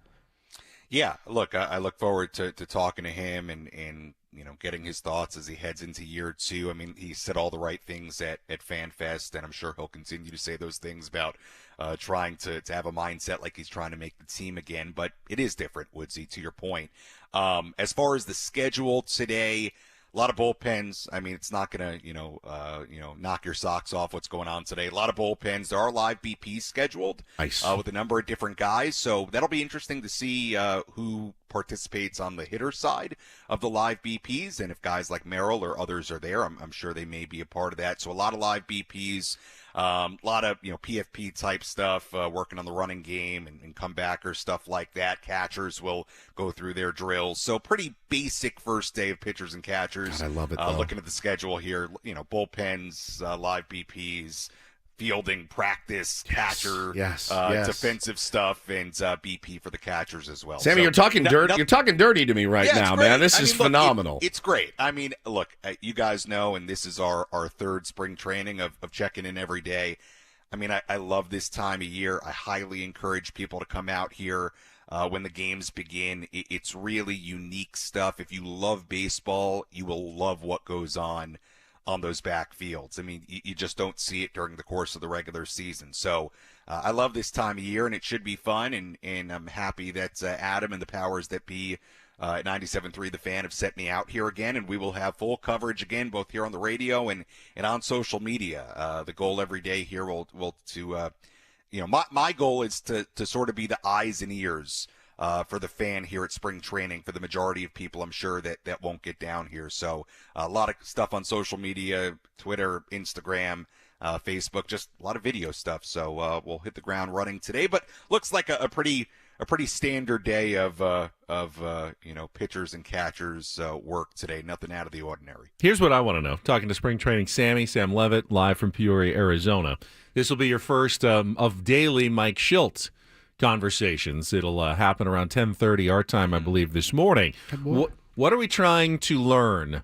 Yeah, look, I look forward to talking to him and getting his thoughts as he heads into year 2. I mean, he said all the right things at FanFest, and I'm sure he'll continue to say those things about trying to have a mindset like he's trying to make the team again. But it is different, Woodsy, to your point. As far as the schedule today, a lot of bullpens. I mean, it's not going to, knock your socks off what's going on today. A lot of bullpens. There are live BPs scheduled with a number of different guys. So that'll be interesting to see who participates on the hitter side of the live BPs, and if guys like Merrill or others are there, I'm sure they may be a part of that. So a lot of live BPs, a lot of PFP type stuff, working on the running game and comebacker stuff like that. Catchers will go through their drills. So pretty basic first day of pitchers and catchers. God, I love it. Though. Looking at the schedule here, bullpens, live BPs, fielding, practice, catcher, defensive stuff, and BP for the catchers as well. Sammy, you're talking dirty. You're talking dirty to me right now, man. This is phenomenal. It's great. I mean, look, you guys know, and this is our third spring training of checking in every day. I mean, I love this time of year. I highly encourage people to come out here when the games begin. It's really unique stuff. If you love baseball, you will love what goes on those backfields. I mean, you just don't see it during the course of the regular season. So I love this time of year, and it should be fun, and I'm happy that Adam and the powers that be at 97.3 The Fan have set me out here again, and we will have full coverage again, both here on the radio and on social media. The goal every day here my goal is to sort of be the eyes and ears for the fan here at spring training for the majority of people, I'm sure, that won't get down here. So a lot of stuff on social media, Twitter, Instagram, Facebook, just a lot of video stuff. So we'll hit the ground running today. But looks like a pretty standard day of pitchers and catchers work today. Nothing out of the ordinary. Here's what I want to know. Talking to spring training Sammy, Sam Levitt, live from Peoria, Arizona. This will be your first of daily Mike Schilt conversations. It'll happen around 10:30 our time, I believe, this morning. What are we trying to learn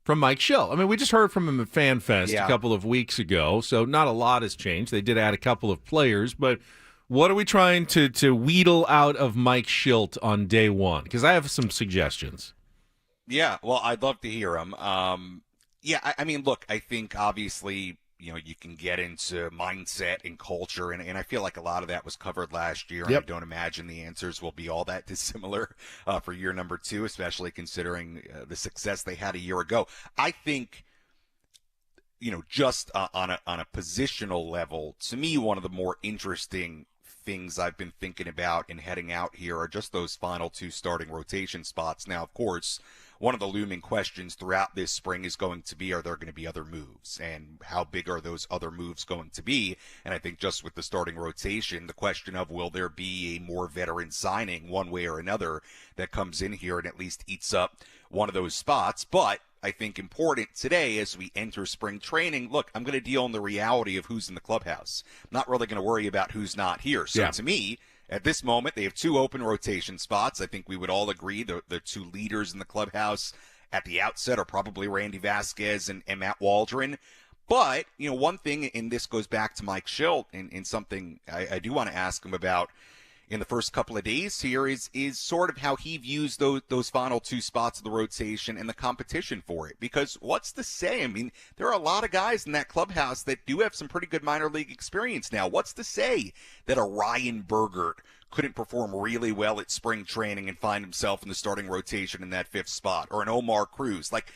from Mike Schilt? I mean, we just heard from him at FanFest a couple of weeks ago, so not a lot has changed. They did add a couple of players, but what are we trying to wheedle out of Mike Schilt on day one? Because I have some suggestions. Yeah, well, I'd love to hear them. I mean, look, I think obviously you can get into mindset and culture, and I feel like a lot of that was covered last year, and I don't imagine the answers will be all that dissimilar for year number 2, especially considering the success they had a year ago. I think, just on a positional level, to me, one of the more interesting things I've been thinking about in heading out here are just those final 2 starting rotation spots. Now, of course, one of the looming questions throughout this spring is going to be, are there going to be other moves? And how big are those other moves going to be? And I think just with the starting rotation, the question of will there be a more veteran signing one way or another that comes in here and at least eats up one of those spots. But I think important today as we enter spring training, look, I'm going to deal in the reality of who's in the clubhouse. I'm not really going to worry about who's not here. So to me, at this moment, they have 2 open rotation spots. I think we would all agree the 2 leaders in the clubhouse at the outset are probably Randy Vasquez and Matt Waldron. But, one thing, and this goes back to Mike Schilt, and something I do want to ask him about in the first couple of days here is sort of how he views those final 2 spots of the rotation and the competition for it. Because what's to say? I mean, there are a lot of guys in that clubhouse that do have some pretty good minor league experience now. What's to say that a Ryan Bergert couldn't perform really well at spring training and find himself in the starting rotation in that 5th spot, or an Omar Cruz? Like,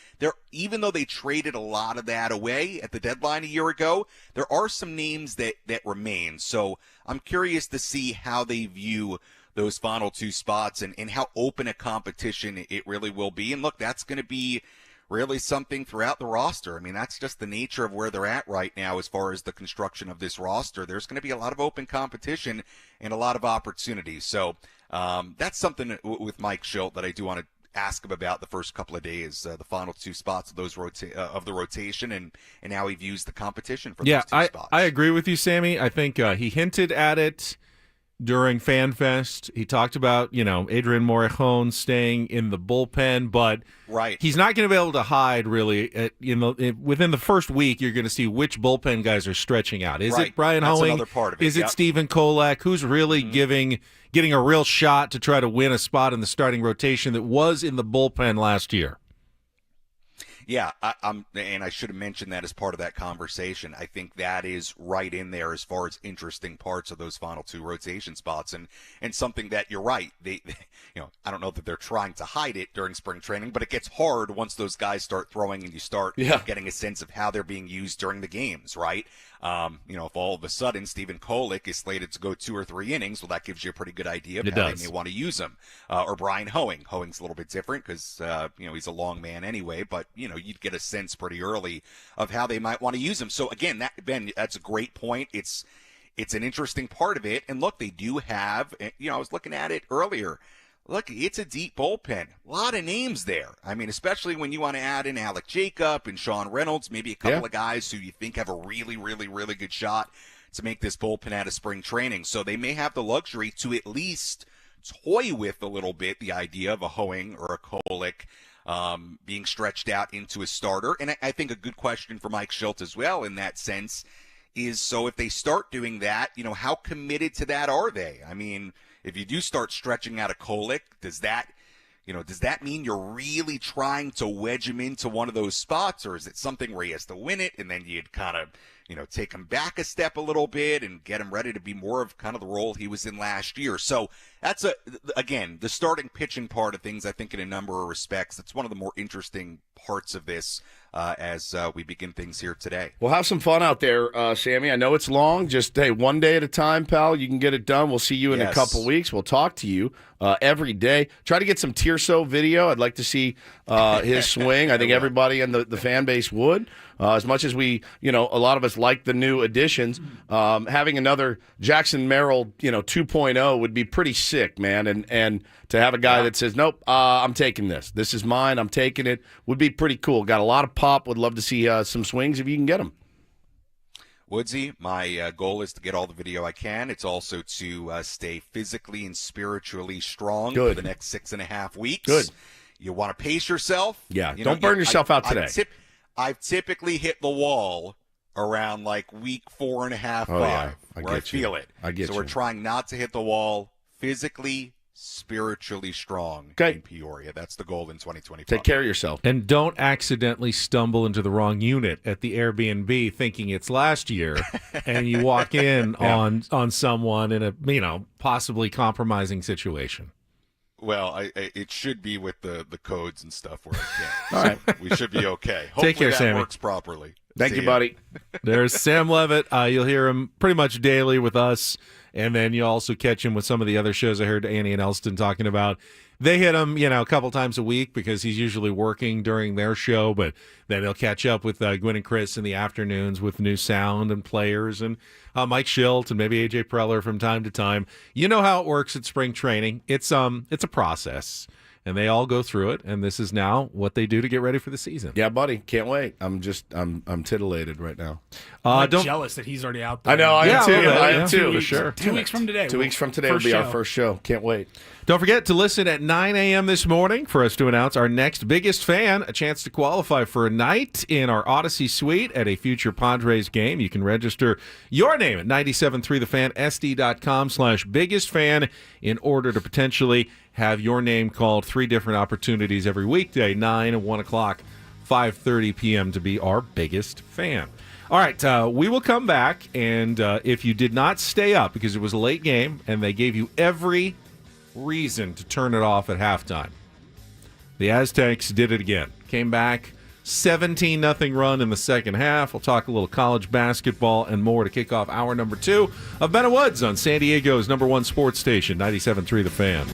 even though they traded a lot of that away at the deadline a year ago, there are some names that remain. So I'm curious to see how they view those final 2 spots and how open a competition it really will be. And look, that's going to be really something throughout the roster. I mean, that's just the nature of where they're at right now as far as the construction of this roster. There's going to be a lot of open competition and a lot of opportunities. So that's something with Mike Schilt that I do want to ask him about the first couple of days, the final 2 spots of those of the rotation, and how he views the competition for those 2 spots. I agree with you, Sammy. I think he hinted at it during FanFest. He talked about, Adrian Morejon staying in the bullpen, but he's not going to be able to hide really. Within the first week, you're going to see which bullpen guys are stretching out. Is it Brian Hoeing? Is it Stephen Kolak? Who's really getting a real shot to try to win a spot in the starting rotation that was in the bullpen last year? Yeah, and I should have mentioned that as part of that conversation. I think that is right in there as far as interesting parts of those final 2 rotation spots, and something that you're right. They I don't know that they're trying to hide it during spring training, but it gets hard once those guys start throwing and you start getting a sense of how they're being used during the games, right? If all of a sudden Stephen Kolek is slated to go 2 or 3 innings, well, that gives you a pretty good idea of how they may want to use him. Or Brian Hoeing. Hoeing's a little bit different because, he's a long man anyway, but, you'd get a sense pretty early of how they might want to use him. So, again, Ben, that's a great point. It's an interesting part of it. And, look, they do have, I was looking at it earlier. Look, it's a deep bullpen. A lot of names there. I mean, especially when you want to add in Alec Jacob and Sean Reynolds, maybe a couple of guys who you think have a really, really, really good shot to make this bullpen out of spring training. So they may have the luxury to at least toy with a little bit the idea of a Hoeing or a Kolek being stretched out into a starter. And I think a good question for Mike Schilt as well in that sense is, so if they start doing that, how committed to that are they? I mean, if you do start stretching out a Kolek, does that mean you're really trying to wedge him into one of those spots, or is it something where he has to win it and then you'd kind of, take him back a step a little bit and get him ready to be more of kind of the role he was in last year? So that's again, the starting pitching part of things, I think in a number of respects, that's one of the more interesting parts of this as we begin things here today. We'll have some fun out there, Sammy. I know it's long. Just, one day at a time, pal. You can get it done. We'll see you in a couple weeks. We'll talk to you every day. Try to get some Tirso video. I'd like to see his swing. I think everybody in the fan base would. As much as we, a lot of us like the new additions, having another Jackson Merrill, 2.0 would be pretty sick, man. And to have a guy that says, nope, I'm taking this. This is mine. I'm taking it would be pretty cool. Got a lot of pop. Would love to see some swings if you can get them. Woodsy, my goal is to get all the video I can. It's also to stay physically and spiritually strong for the next 6.5 weeks. Good. You want to pace yourself. Yeah, don't burn yourself out today. I've typically hit the wall around like week 4.5, 5, where I feel it. I get so you. We're trying not to hit the wall physically, spiritually strong in Peoria. That's the goal in 2025. Take care of yourself. And don't accidentally stumble into the wrong unit at the Airbnb thinking it's last year and you walk in on someone in a, possibly compromising situation. Well, it should be with the codes and stuff where I can. All right. We should be okay. Hopefully Take care, that Sammy. works properly. Thank you, buddy. There's Sam Levitt. You'll hear him pretty much daily with us, and then you'll also catch him with some of the other shows I heard Annie and Elston talking about. They hit him, a couple times a week because he's usually working during their show, but then he'll catch up with Gwen and Chris in the afternoons with new sound and players, and Mike Schilt and maybe AJ Preller from time to time. You know how it works at spring training. It's a process, and they all go through it, and this is now what they do to get ready for the season. Yeah, buddy, can't wait. I'm titillated right now. I'm jealous that he's already out there. I know, I am too. I am too, for sure. 2 weeks from today. 2 weeks from today will be our first show. Can't wait. Don't forget to listen at 9 a.m. this morning for us to announce our next biggest fan, a chance to qualify for a night in our Odyssey Suite at a future Padres game. You can register your name at 973thefansd.com/biggest-fan in order to potentially have your name called 3 different opportunities every weekday, 9 and 1 o'clock, 5:30 p.m. to be our biggest fan. All right, we will come back, and if you did not stay up because it was a late game and they gave you every reason to turn it off at halftime, the Aztecs did it again. Came back, 17-0 run in the second half. We'll talk a little college basketball and more to kick off hour number 2 of Ben and Woods on San Diego's #1 sports station, 97.3 The Fan.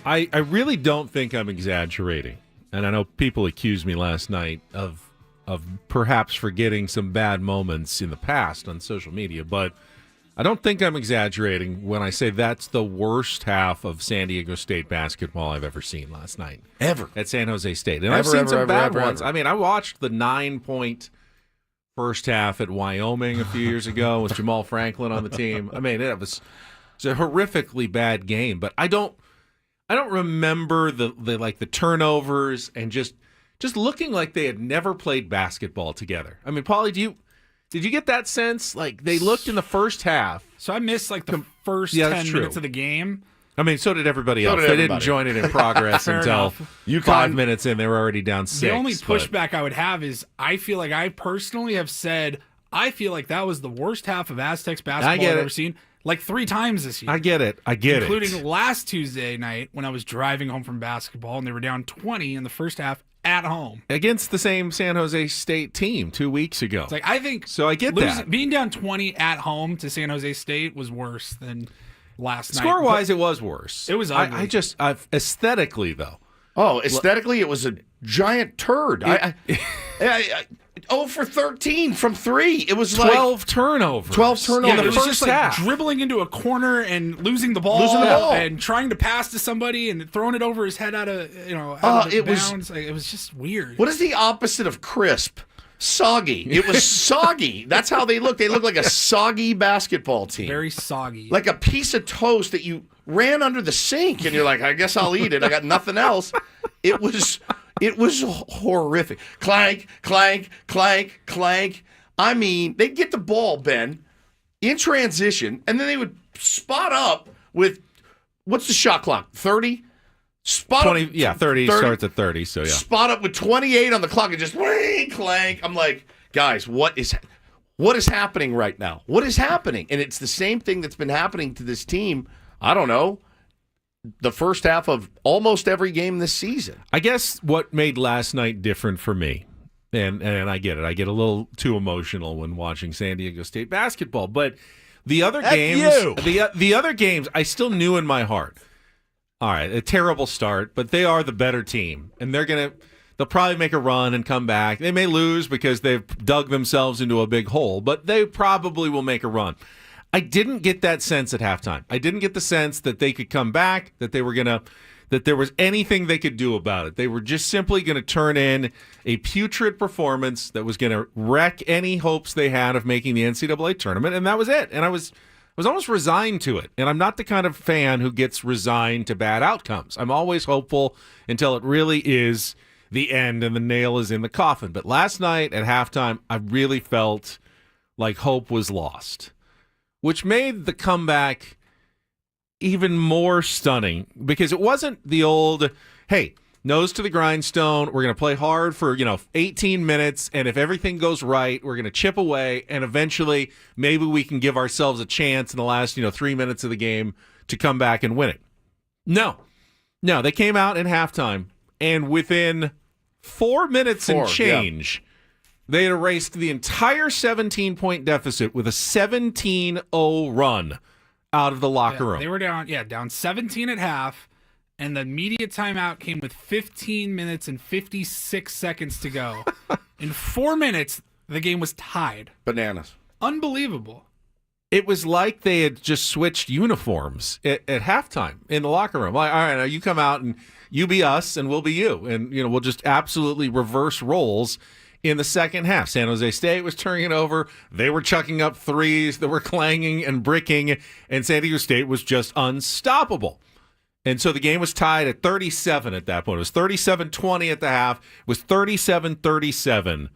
I really don't think I'm exaggerating. And I know people accused me last night of perhaps forgetting some bad moments in the past on social media, but I don't think I'm exaggerating when I say that's the worst half of San Diego State basketball I've ever seen last night. Ever. At San Jose State. And I've seen some bad ones. I mean, I watched the 9-point first half at Wyoming a few years ago with Jamal Franklin on the team. I mean, it was a horrifically bad game, but I don't remember the turnovers and just looking like they had never played basketball together. I mean, Paulie, did you get that sense? Like they looked in the first half. So I missed like the first 10 minutes of the game. I mean, so did everybody else. They didn't join it in progress until 5 minutes in. They were already down 6. The only pushback I would have is I feel like I personally have said I feel like that was the worst half of Aztecs basketball I've ever seen. Like 3 times this year. I get it. Including last Tuesday night when I was driving home from basketball and they were down 20 in the first half at home. Against the same San Jose State team 2 weeks ago. It's like, I think so I get that. Being down 20 at home to San Jose State was worse than last night. Score-wise, it was worse. It was ugly. Aesthetically, though. Oh, aesthetically, it was a giant turd. 0 for 13 from 3. It was 12 turnovers. 12 turnovers. Yeah, it was just like dribbling into a corner and losing the ball. And trying to pass to somebody and throwing it over his head out of bounds. It was just weird. What is the opposite of crisp? Soggy. It was soggy. That's how they look. They look like a soggy basketball team. Very soggy. Like a piece of toast that you ran under the sink and you're like, I guess I'll eat it. I got nothing else. It was horrific. Clank, clank, clank, clank. I mean, they'd get the ball, Ben, in transition, and then they would spot up with, what's the shot clock? 30? 20, 30 starts at 30, so yeah. Spot up with 28 on the clock and just clank. I'm like, guys, what is happening right now? What is happening? And it's the same thing that's been happening to this team, I don't know, the first half of almost every game this season. I guess what made last night different for me, and I get it, I get a little too emotional when watching San Diego State basketball, but the other games, I still knew in my heart, all right, a terrible start, but they are the better team, and they'll probably make a run and come back. They may lose because they've dug themselves into a big hole, but they probably will make a run. I didn't get that sense at halftime. I didn't get the sense that they could come back, that there was anything they could do about it. They were just simply going to turn in a putrid performance that was going to wreck any hopes they had of making the NCAA tournament, and that was it. And I was almost resigned to it. And I'm not the kind of fan who gets resigned to bad outcomes. I'm always hopeful until it really is the end and the nail is in the coffin. But last night at halftime, I really felt like hope was lost, which made the comeback even more stunning because it wasn't the old, hey, nose to the grindstone, we're going to play hard for 18 minutes, and if everything goes right, we're going to chip away, and eventually maybe we can give ourselves a chance in the last 3 minutes of the game to come back and win it. No, they came out in halftime, and within 4 minutes and change, they had erased the entire 17-point deficit with a 17-0 run out of the locker room. They were down 17 at half, and the media timeout came with 15 minutes and 56 seconds to go. In 4 minutes, the game was tied. Bananas. Unbelievable. It was like they had just switched uniforms at halftime in the locker room. Like, all right, now you come out and you be us and we'll be you. And, we'll just absolutely reverse roles in the second half. San Jose State was turning it over. They were chucking up threes that were clanging and bricking, and San Diego State was just unstoppable. And so the game was tied at 37 at that point. It was 37-20 at the half. It was 37-37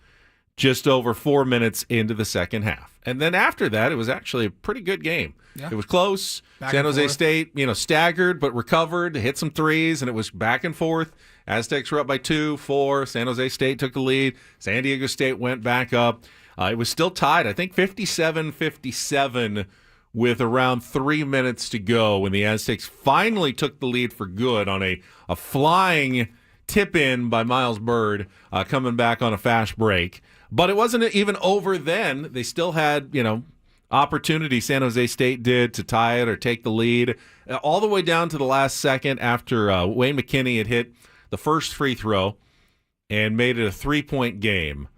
just over 4 minutes into the second half. And then after that, it was actually a pretty good game. Yeah. It was close. San Jose State, staggered but recovered, hit some threes, and it was back and forth. Aztecs were up by 2, 4. San Jose State took the lead. San Diego State went back up. It was still tied, I think 57-57 with around 3 minutes to go when the Aztecs finally took the lead for good on a flying tip-in by Miles Bird coming back on a fast break. But it wasn't even over then. They still had, opportunity San Jose State did to tie it or take the lead, all the way down to the last second after Wayne McKinney had hit the first free throw and made it a 3-point game.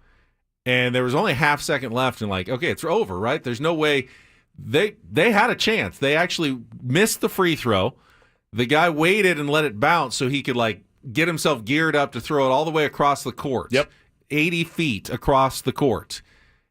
And there was only a half second left, and okay, it's over, right? There's no way. They had a chance. They actually missed the free throw. The guy waited and let it bounce so he could get himself geared up to throw it all the way across the court. Yep. 80 feet across the court.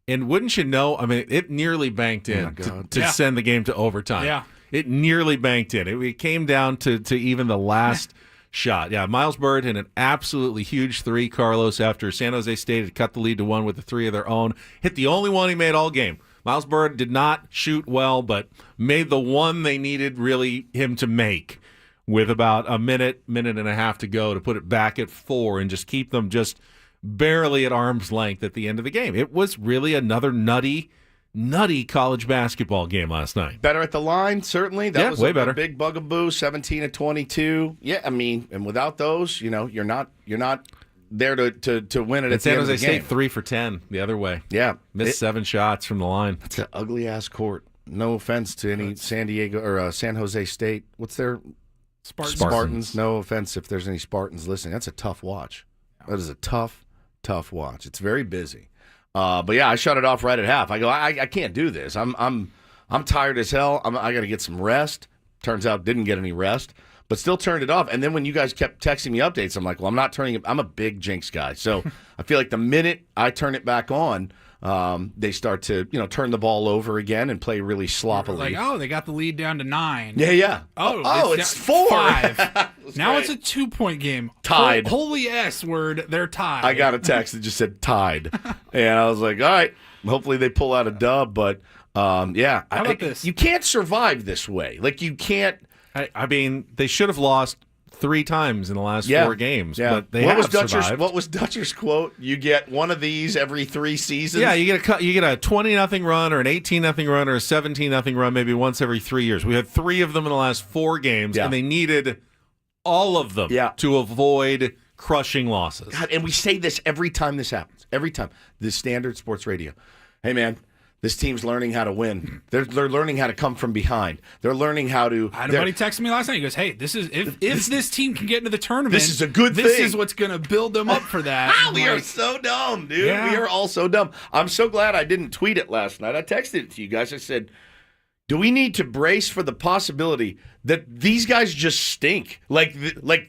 And wouldn't you know, it nearly banked in to send the game to overtime. Yeah. It nearly banked in. It came down to even the last shot. Yeah, Miles Bird hit an absolutely huge three, Carlos, after San Jose State had cut the lead to 1 with a three of their own. Hit the only one he made all game. Miles Bird did not shoot well, but made the one they needed really him to make with about a minute and a half to go to put it back at 4 and just keep them just barely at arm's length at the end of the game. It was really another nutty college basketball game last night. Better at the line, certainly. That was way better. A big bugaboo, 17 of 22. Yeah, and without those, you're not there to win it at the end of the game. San Jose State 3 for 10 the other way. Yeah. Missed 7 shots from the line. It's an ugly-ass court. No offense to any San Diego or San Jose State. What's their Spartans? No offense if there's any Spartans listening. That's a tough watch. That is a tough watch. It's very busy. But yeah, I shut it off right at half. I go, I can't do this. I'm tired as hell. I got to get some rest. Turns out didn't get any rest, but still turned it off. And then when you guys kept texting me updates, I'm like, well, I'm not turning it. I'm a big Jinx guy, so I feel like the minute I turn it back on, they start to turn the ball over again and play really sloppily. They got the lead down to 9. Yeah. It's 4. 5. Now it's a 2-point game. Tied. Holy S word, they're tied. I got a text that just said tied, and I was like, all right, hopefully they pull out a dub. But yeah, how about this? You can't survive this way. You can't. They should have lost 3 times in the last 4 games, but they survived. What was Dutcher's quote? You get one of these every 3 seasons. Yeah, you get a 20-0 run or an 18-0 run or a 17-0 run maybe once every 3 years. We had 3 of them in the last 4 games, and they needed all of them to avoid crushing losses. God, and we say this every time this happens. Every time. The Standard Sports Radio. Hey, man. This team's learning how to win. They're learning how to come from behind. They're learning how to. I had a buddy text me last night. He goes, "Hey, this is if this team can get into the tournament, this is a good thing. This is what's going to build them up for that." We are so dumb, dude. Yeah. We are all so dumb. I'm so glad I didn't tweet it last night. I texted it to you guys. I said, "Do we need to brace for the possibility that these guys just stink? Like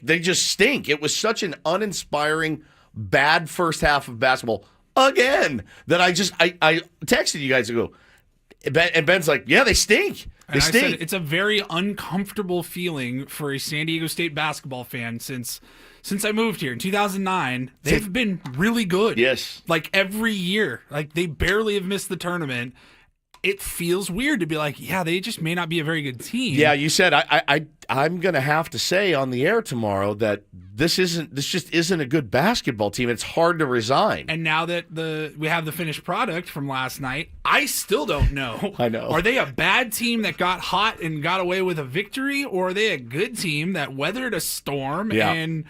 they just stink." It was such an uninspiring, bad first half of basketball. Again, that I texted you guys to go, and Ben's like, yeah, they stink. They stink. I said, it's a very uncomfortable feeling for a San Diego State basketball fan since I moved here in 2009. They've been really good. Yes. Every year. They barely have missed the tournament. It feels weird to be like, yeah, they just may not be a very good team. Yeah, you said I'm going to have to say on the air tomorrow that this just isn't a good basketball team. It's hard to resign. And now that we have the finished product from last night, I still don't know. I know. Are they a bad team that got hot and got away with a victory, or are they a good team that weathered a storm and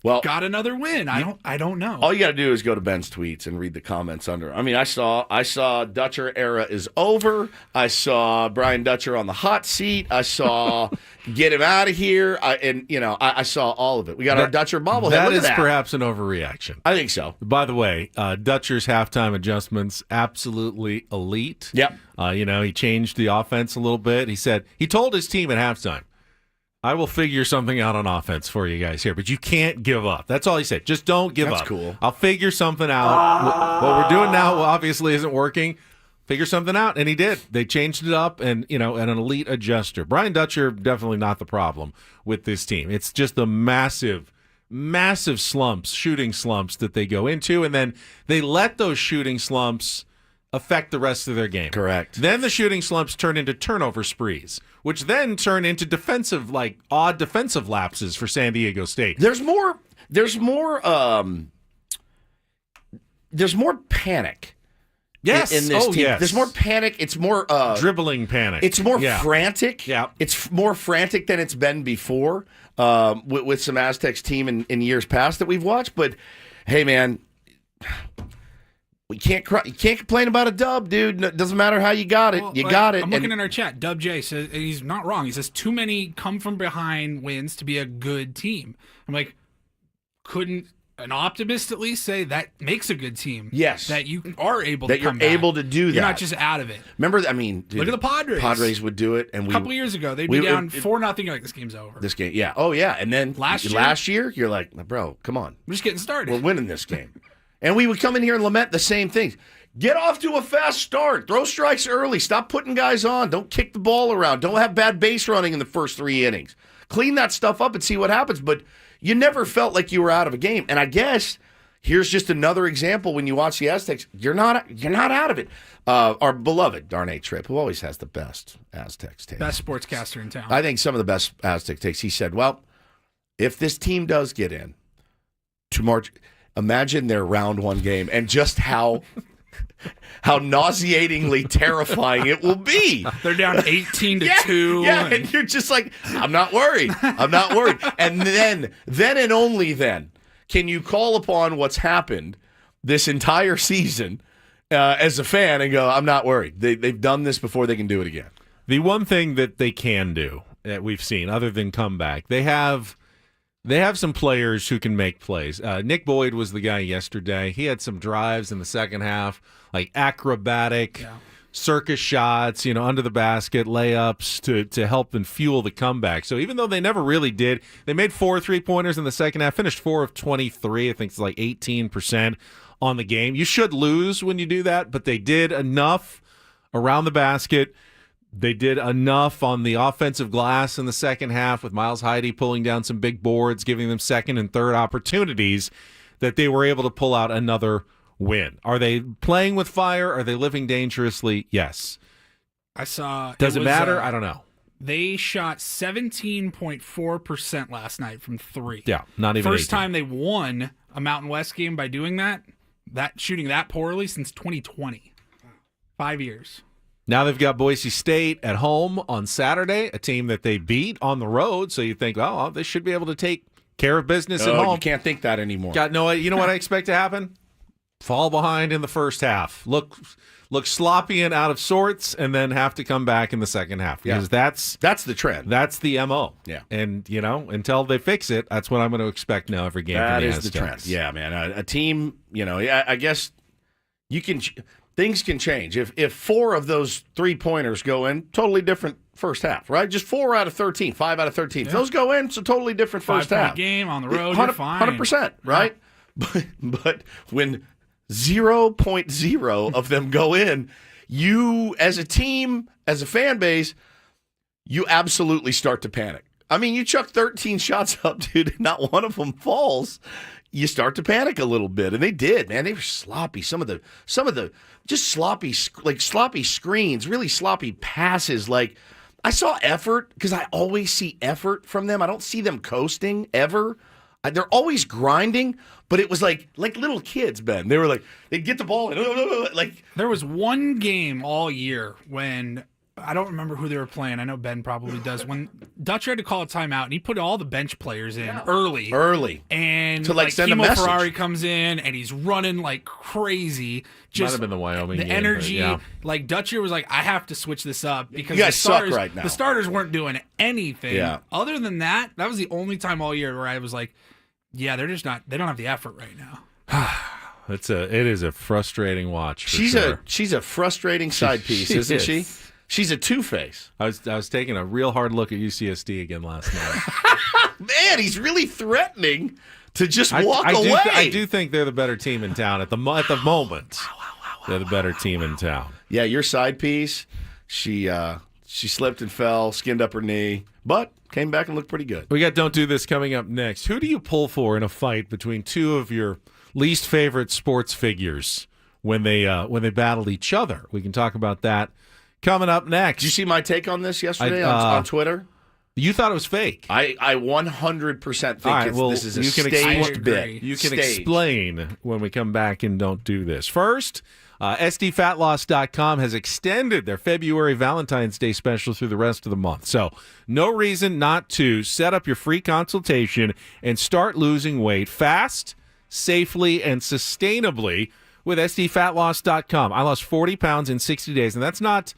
got another win? I don't know. All you got to do is go to Ben's tweets and read the comments under. I mean, I saw Dutcher era is over. I saw Brian Dutcher on the hot seat. I saw get him out of here. I saw all of it. We got our Dutcher bobblehead. That is perhaps an overreaction. I think so. By the way, Dutcher's halftime adjustments absolutely elite. Yep. He changed the offense a little bit. He told his team at halftime, I will figure something out on offense for you guys here, but you can't give up. That's all he said. Just don't give up. That's cool. I'll figure something out. What we're doing now obviously isn't working. Figure something out, and he did. They changed it up, and an elite adjuster. Brian Dutcher, definitely not the problem with this team. It's just the massive slumps, shooting slumps that they go into, and then they let those shooting slumps affect the rest of their game. Correct. Then the shooting slumps turn into turnover sprees, which then turn into odd defensive lapses for San Diego State. There's more panic. Yes. In this team. Yes. There's more panic. It's more dribbling panic. It's more frantic. Yeah. It's more frantic than it's been before with some Aztecs team in years past that we've watched. But hey, man, You can't complain about a dub, dude. It doesn't matter how you got it. You got it. I'm looking in our chat. Dub J says, and he's not wrong. He says too many come from behind wins to be a good team. I'm like, couldn't an optimist at least say that makes a good team? Yes, that you are able to come back. Able to do that. You're not just out of it. Remember, I mean, dude, look at the Padres. Padres would do it, and a couple years ago they'd be down 4-0. You're like, this game's over. This game, yeah, oh yeah, and then last year, you're like, bro, come on, we're just getting started. We're winning this game, and we would come in here and lament the same things. Get off to a fast start. Throw strikes early. Stop putting guys on. Don't kick the ball around. Don't have bad base running in the first 3 innings. Clean that stuff up and see what happens. But you never felt like you were out of a game. And I guess here's just another example when you watch the Aztecs. You're not out of it. Our beloved Darnay Tripp, who always has the best Aztecs takes. Best sportscaster in town. I think some of the best Aztec takes. He said, well, if this team does get in to March, imagine their round 1 game and just how nauseatingly terrifying it will be. They're down 18-2. Yeah, and you're just like, I'm not worried. And then and only then can you call upon what's happened this entire season as a fan and go, I'm not worried. They've done this before. They can do it again. The one thing that they can do that we've seen, other than come back, they have some players who can make plays. Nick Boyd was the guy yesterday. He had some drives in the second half, like acrobatic circus shots, under the basket, layups to help and fuel the comeback. So even though they never really did, they made 4 3-pointers in the second half, finished 4 of 23. I think it's like 18% on the game. You should lose when you do that, but they did enough around the basket. They did enough on the offensive glass in the second half with Miles Heide pulling down some big boards, giving them second and third opportunities that they were able to pull out another win. Are they playing with fire? Are they living dangerously? Yes. I saw. Does it matter? I don't know. They shot 17.4% last night from 3. Yeah, not even First 18. time they won a Mountain West game by doing that shooting that poorly since 2020. 5 years. Now they've got Boise State at home on Saturday, a team that they beat on the road. So you think, oh, they should be able to take care of business at home. You can't think that anymore. You know what I expect to happen? Fall behind in the first half. Look sloppy and out of sorts, and then have to come back in the second half. Because that's the trend. That's the MO. Yeah. And, until they fix it, that's what I'm going to expect now every game that from the is Aztecs. The trend. Yeah, man. A team, I guess you can things can change. If 4 of those 3-pointers go in, totally different first half, right? Just 4 out of 13, 5 out of 13. If those go in, it's a totally different first half. Game on the road, you're fine. 100%, right? Yeah. But when 0.0 of them go in, you as a team, as a fan base, you absolutely start to panic. I mean, you chuck 13 shots up, dude, and not one of them falls. You start to panic a little bit, and they did, man. They were sloppy. Some of the just sloppy screens, really sloppy passes. Like, I saw effort because I always see effort from them. I don't see them coasting ever. They're always grinding, but it was like little kids, Ben. They were like, they'd get the ball and like. There was one game all year when I don't remember who they were playing. I know Ben probably does. When Dutcher had to call a timeout, and he put all the bench players in early, and to send a Kimo message. Ferrari comes in and he's running like crazy. Just might have been the Wyoming the game, energy. yeah. Like Dutcher was like, I have to switch this up because you guys suck right now. The starters weren't doing anything. Yeah. Other than that, that was the only time all year where I was like, yeah, they're just not. They don't have the effort right now. It is a frustrating watch. She's a frustrating side piece, isn't she? She's a two-face. I was taking a real hard look at UCSD again last night. Man, he's really threatening to just walk away. I do think they're the better team in town at the moment. Wow. They're the better team in town. Yeah, your side piece. She slipped and fell, skinned up her knee, but came back and looked pretty good. We got Don't Do This coming up next. Who do you pull for in a fight between two of your least favorite sports figures when they battle each other? We can talk about that coming up next. Did you see my take on this yesterday on Twitter? You thought it was fake. I 100% think this is a staged bit. You can explain when we come back and Don't Do This. First, SDFatLoss.com has extended their February Valentine's Day special through the rest of the month. So no reason not to set up your free consultation and start losing weight fast, safely, and sustainably with SDFatLoss.com. I lost 40 pounds in 60 days, and that's not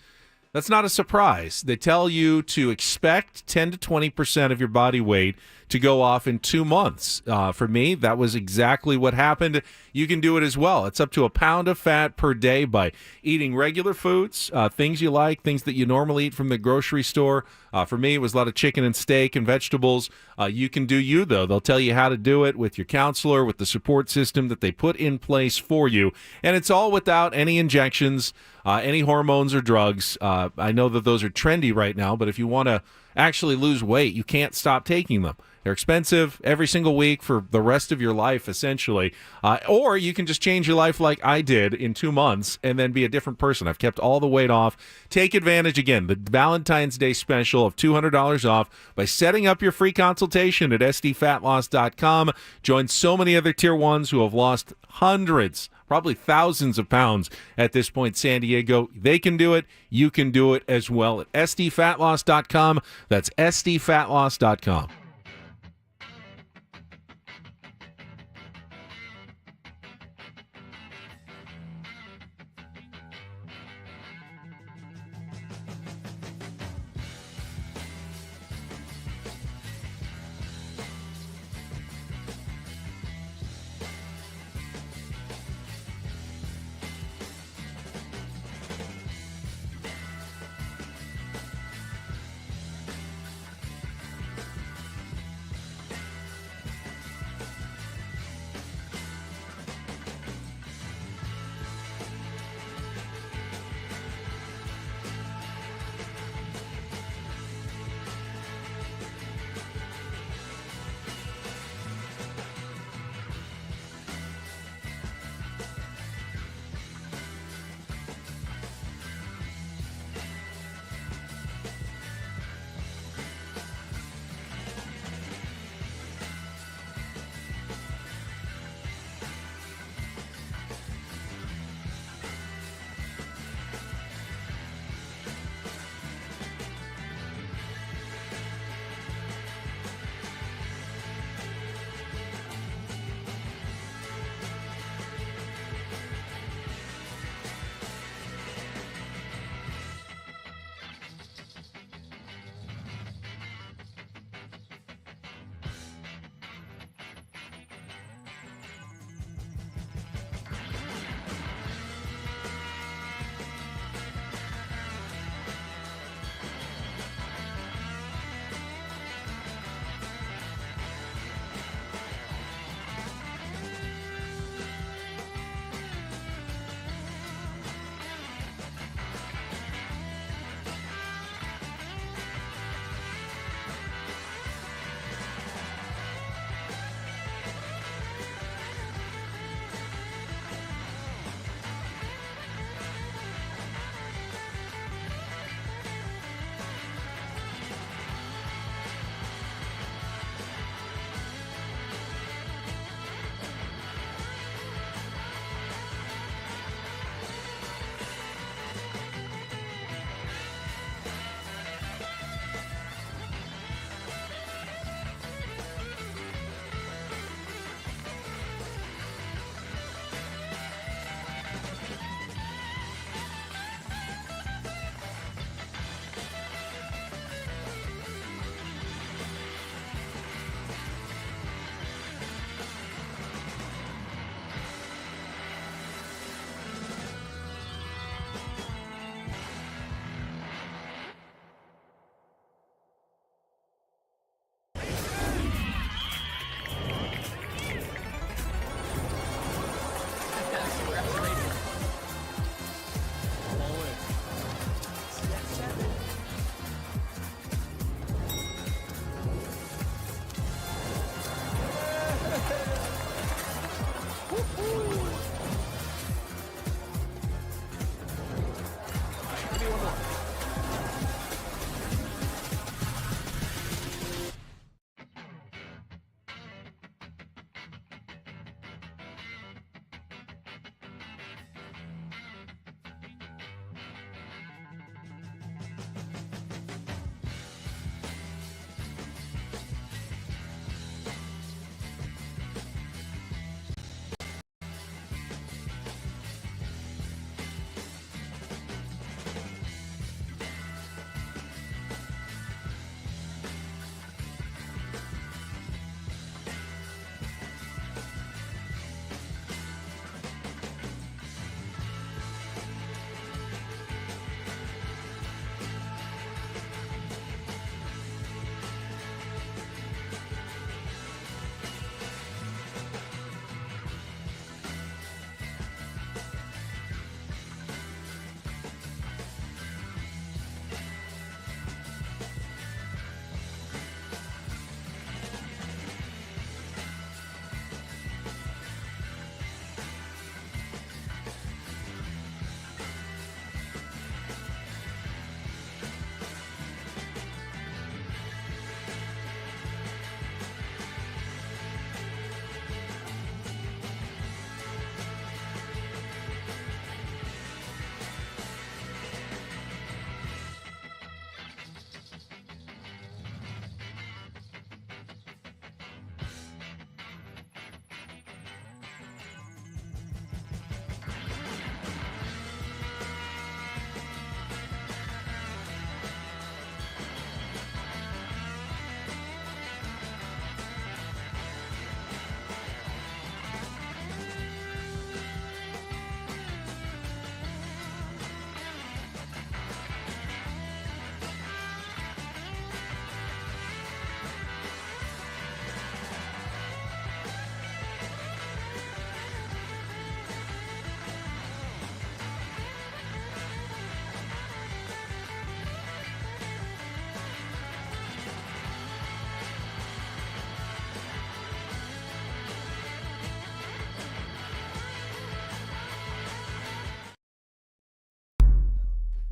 a surprise. They tell you to expect 10 to 20% of your body weight to go off in 2 months. For me, that was exactly what happened. You can do it as well. It's up to a pound of fat per day by eating regular foods, things you like, things that you normally eat from the grocery store. For me, it was a lot of chicken and steak and vegetables. You can do you, though. They'll tell you how to do it with your counselor, with the support system that they put in place for you. And it's all without any injections, any hormones or drugs. I know that those are trendy right now, but if you want to actually lose weight, you can't stop taking them. They're expensive every single week for the rest of your life, essentially. Or you can just change your life like I did in 2 months and then be a different person. I've kept all the weight off. Take advantage, again, the Valentine's Day special of $200 off by setting up your free consultation at SDFatLoss.com. Join so many other Tier 1s who have lost hundreds, probably thousands of pounds at this point, San Diego. They can do it. You can do it as well at SDFatLoss.com. That's SDFatLoss.com.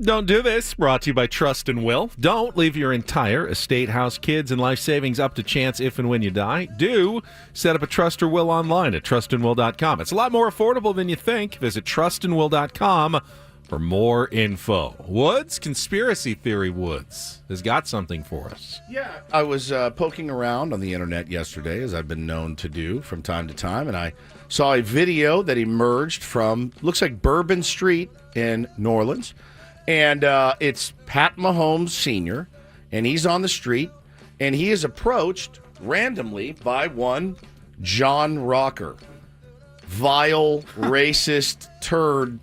Don't do this. Brought to you by Trust and Will. Don't leave your entire estate, house, kids, and life savings up to chance if and when you die. Do set up a trust or will online at trustandwill.com. It's a lot more affordable than you think. Visit trustandwill.com for more info. Woods, Conspiracy Theory Woods, has got something for us. Yeah. I was poking around on the internet yesterday, as I've been known to do from time to time, and I saw a video that emerged from, looks like Bourbon Street in New Orleans. And it's Pat Mahomes Sr., and he's on the street, and he is approached randomly by one John Rocker. Vile, racist turd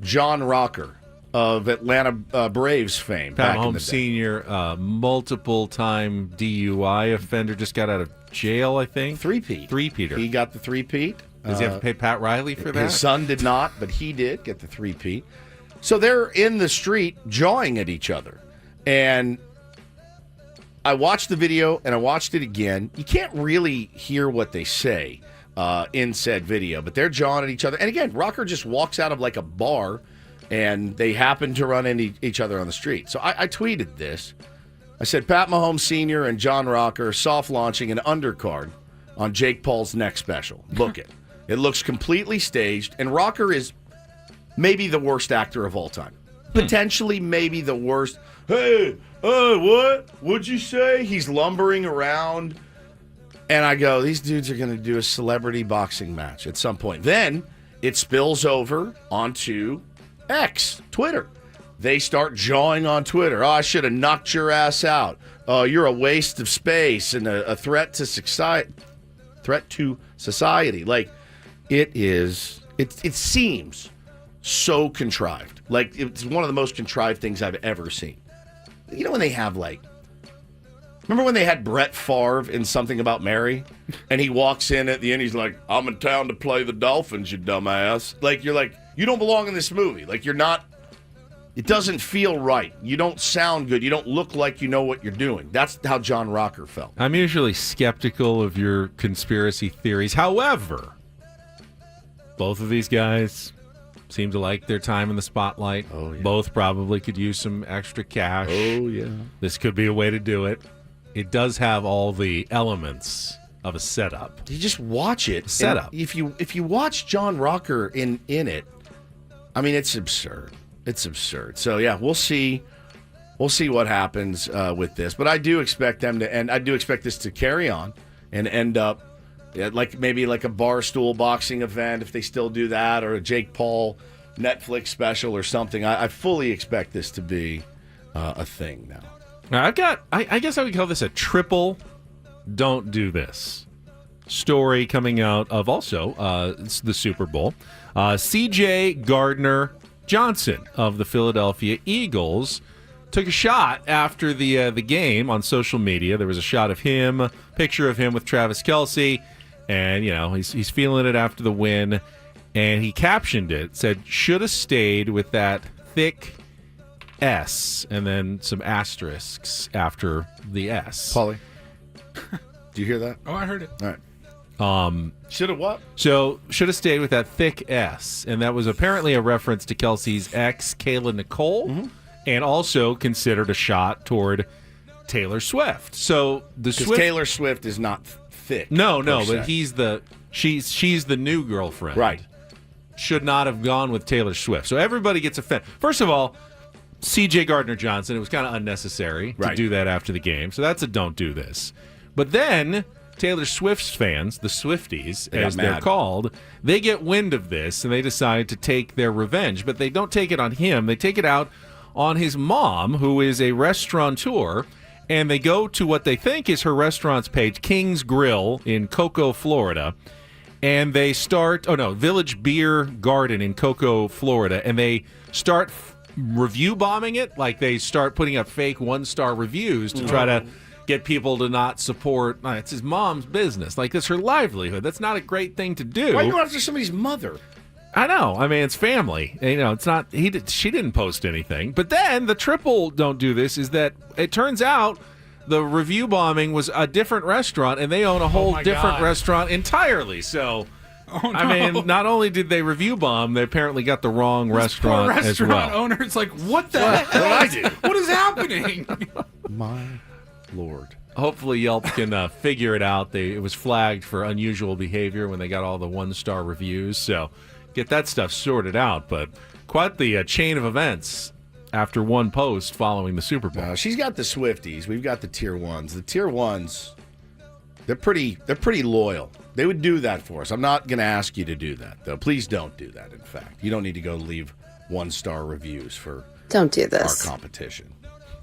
John Rocker of Atlanta Braves fame. Pat back in the Mahomes day. Sr., multiple-time DUI offender, just got out of jail, I think. Three-peater. He got the three-peat. Does he have to pay Pat Riley for that? His son did not, but he did get the three-peat. So they're in the street jawing at each other. And I watched the video and I watched it again. You can't really hear what they say in said video, but they're jawing at each other. And again, Rocker just walks out of like a bar and they happen to run into each other on the street. So I tweeted this. I said, Pat Mahomes Sr. and John Rocker soft launching an undercard on Jake Paul's next special. Book it. It looks completely staged, and Rocker is maybe the worst actor of all time. Potentially maybe the worst. Hey, what? What'd you say? He's lumbering around. And I go, these dudes are going to do a celebrity boxing match at some point. Then it spills over onto X, Twitter. They start jawing on Twitter. Oh, I should have knocked your ass out. Oh, you're a waste of space and a threat to society. Like, it seems so contrived. Like, it's one of the most contrived things I've ever seen. You know when they have, like, remember when they had Brett Favre in Something About Mary? And he walks in at the end, he's like, I'm in town to play the Dolphins, you dumbass. Like, you're like, you don't belong in this movie. Like, you're not, it doesn't feel right. You don't sound good. You don't look like you know what you're doing. That's how John Rocker felt. I'm usually skeptical of your conspiracy theories. However, both of these guys seem to like their time in the spotlight. Oh, yeah. Both probably could use some extra cash. Oh, yeah. This could be a way to do it. It does have all the elements of a setup. You just watch it. Setup. If you watch John Rocker in it, I mean, it's absurd. It's absurd. So yeah, we'll see what happens with this. But I do expect them to, and I do expect this to carry on and end up like maybe like a Barstool boxing event if they still do that, or a Jake Paul Netflix special or something. I fully expect this to be a thing now. Now, I guess I would call this a triple don't do this story coming out of also the Super Bowl. C.J. Gardner-Johnson of the Philadelphia Eagles took a shot after the game on social media. There was a shot of him, picture of him with Travis Kelce, and he's feeling it after the win, and he captioned it, said, should have stayed with that thick S, and then some asterisks after the S. Paulie, do you hear that? Oh, I heard it. All right. Should have what? So, should have stayed with that thick S, and that was apparently a reference to Kelsey's ex, Kayla Nicole, and also considered a shot toward Taylor Swift. So because Taylor Swift is not thick. No, but she's the new girlfriend. Right. Should not have gone with Taylor Swift. So everybody gets offended. First of all, C.J. Gardner-Johnson, it was kind of unnecessary to do that after the game. So that's a don't do this. But then Taylor Swift's fans, the Swifties, as they're called, they get wind of this and they decide to take their revenge. But they don't take it on him. They take it out on his mom, who is a restaurateur, and they go to what they think is her restaurant's page, King's Grill in Cocoa, Florida, and they start, Village Beer Garden in Cocoa, Florida, and they start review bombing it. Like, they start putting up fake one-star reviews to try to get people to not support. It's his mom's business. Like, it's her livelihood. That's not a great thing to do. Why are you going after somebody's mother? I know. I mean, it's family. It's not. She didn't post anything. But then the triple don't do this is that it turns out the review bombing was a different restaurant, and they own a whole different restaurant entirely. So Oh, no. I mean, not only did they review bomb, they apparently got the wrong restaurant as well. Restaurant owner, it's like, what the hell? I do? What is happening? My Lord. Hopefully Yelp can figure it out. It was flagged for unusual behavior when they got all the one-star reviews, so get that stuff sorted out. But quite the chain of events after one post following the Super Bowl. She's got the Swifties. We've got the Tier 1s. The Tier 1s, they're pretty loyal. They would do that for us. I'm not going to ask you to do that, though. Please don't do that, in fact. You don't need to go leave one-star reviews for Don't do this. our competition.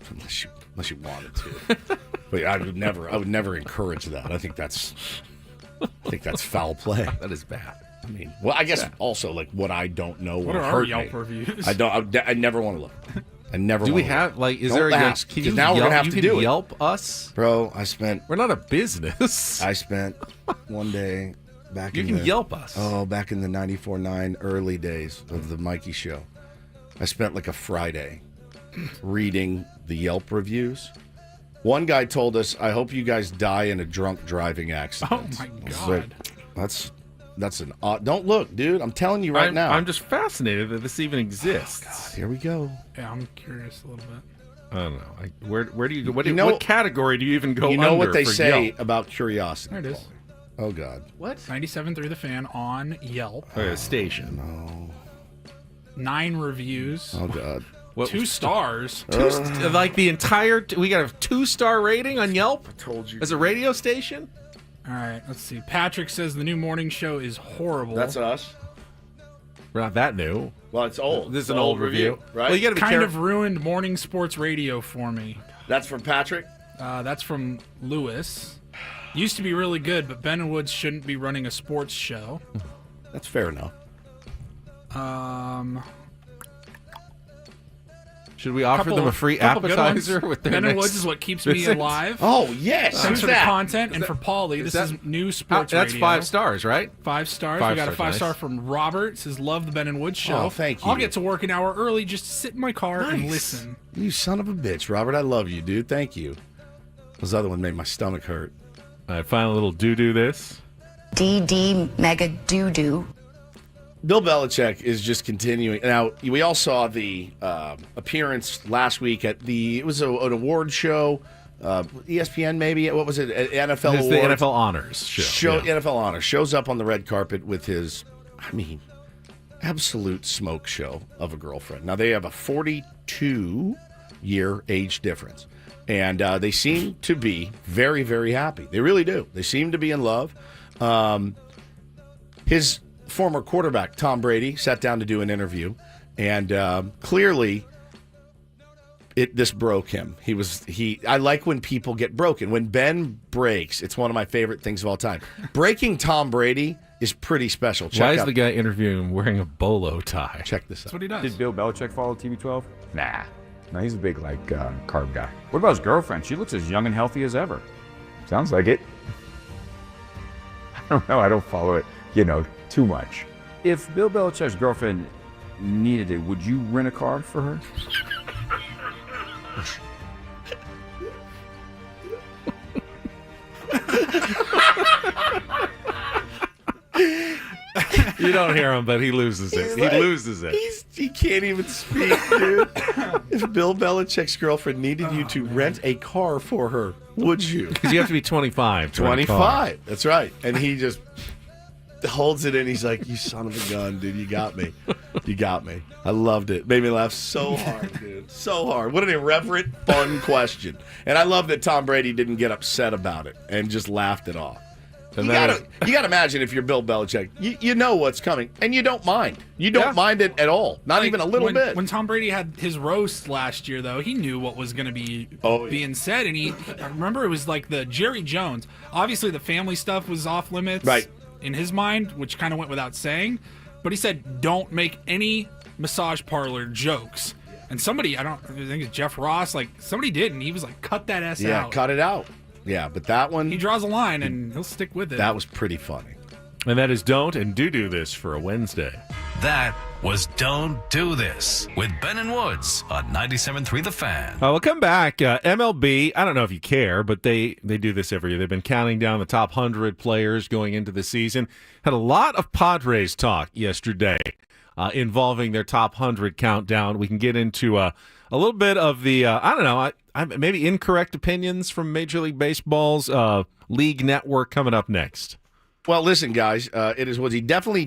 Unless you wanted to. But I would never encourage that. I think that's foul play. That is bad. I mean, well, I guess also like what I don't know What will are our hurt Yelp me. reviews? I never want to look. I never. Do we wanna have look. is Don't there ask, can 'cause you now we're Yelp, gonna have you to can do it. Yelp us? Bro, I spent We're not a business. I spent one day back You in can the, Yelp us. Oh, back in the 94.9 early days of the Mikey show. I spent like a Friday reading the Yelp reviews. One guy told us, "I hope you guys die in a drunk driving accident." Oh, my I was God. like, that's an odd. Don't look, dude. I'm telling you right now. I'm just fascinated that this even exists. Oh, God, here we go. Yeah, I'm curious a little bit. I don't know. Where do you go? What category do you even go You know under what they for say Yelp? about curiosity. There it is. Oh God. What? 97 through the fan on Yelp. Station. No. 9 reviews. Oh God. What, 2 stars. like the entire. We got a 2-star rating on Yelp. I told you. As a radio station. All right, let's see. Patrick says the new morning show is horrible. That's us. We're not that new. Well, it's old. This is an old review, right? Well, you got to be kind careful. of ruined morning sports radio for me. That's from Patrick. That's from Lewis. Used to be really good, but Ben and Woods shouldn't be running a sports show. That's fair enough. Should we offer them a free appetizer with their Ben and next Woods is what keeps me visit? alive. Oh yes. Thanks Who's for that? the content, and for Paulie, this is new sports That's radio. 5 stars, right? 5 stars. 5 We got a stars, 5-star nice. from Robert. Says love the Ben and Woods show. Oh, thank you. I'll get to work an hour early just to sit in my car and listen. You son of a bitch, Robert. I love you, dude. Thank you. Those other one made my stomach hurt. All right, final little do this. DD mega doo-doo. Bill Belichick is just continuing. Now, we all saw the appearance last week at it was an award show, ESPN maybe. What was it? NFL It's the Awards. NFL Honors show. Yeah. NFL Honors. Shows up on the red carpet with his, absolute smoke show of a girlfriend. Now, they have a 42-year age difference. And they seem to be very, very happy. They really do. They seem to be in love. His former quarterback, Tom Brady, sat down to do an interview. And clearly, this broke him. I like when people get broken. When Ben breaks, it's one of my favorite things of all time. Breaking Tom Brady is pretty special. Why is the guy interviewing him wearing a bolo tie? Check this out. That's what he does. Did Bill Belichick follow TB12? Nah. No, he's a big, carb guy. What about his girlfriend? She looks as young and healthy as ever. Sounds like it. I don't know. I don't follow it, too much. If Bill Belichick's girlfriend needed it, would you rent a car for her? You don't hear him, but he loses it. He loses it. He can't even speak, dude. If Bill Belichick's girlfriend needed you to rent a car for her, would you? Because you have to be 25. to rent a car. 25. That's right. And he just holds it in. He's like, "You son of a gun, dude. You got me. You got me." I loved it. Made me laugh so hard, dude. So hard. What an irreverent, fun question. And I love that Tom Brady didn't get upset about it and just laughed it off. You gotta imagine if you're Bill Belichick, you know what's coming, and you don't mind. You don't mind it at all, not even a little bit. When Tom Brady had his roast last year, though, he knew what was going to be being said, and I remember it was like the Jerry Jones. Obviously, the family stuff was off limits, right, in his mind, which kind of went without saying. But he said, "Don't make any massage parlor jokes." And somebody, I think it's Jeff Ross, somebody did, and he was like, "Cut that out." Yeah, cut it out. Yeah, but that one... He draws a line, and he'll stick with it. That was pretty funny. And that is don't and do this for a Wednesday. That was Don't Do This with Ben and Woods on 97.3 The Fan. We'll come back. MLB, I don't know if you care, but they do this every year. They've been counting down the top 100 players going into the season. Had a lot of Padres talk yesterday involving their top 100 countdown. We can get into a little bit of the, maybe incorrect opinions from Major League Baseball's League Network coming up next. Well, listen, guys, it is Woodsy. Definitely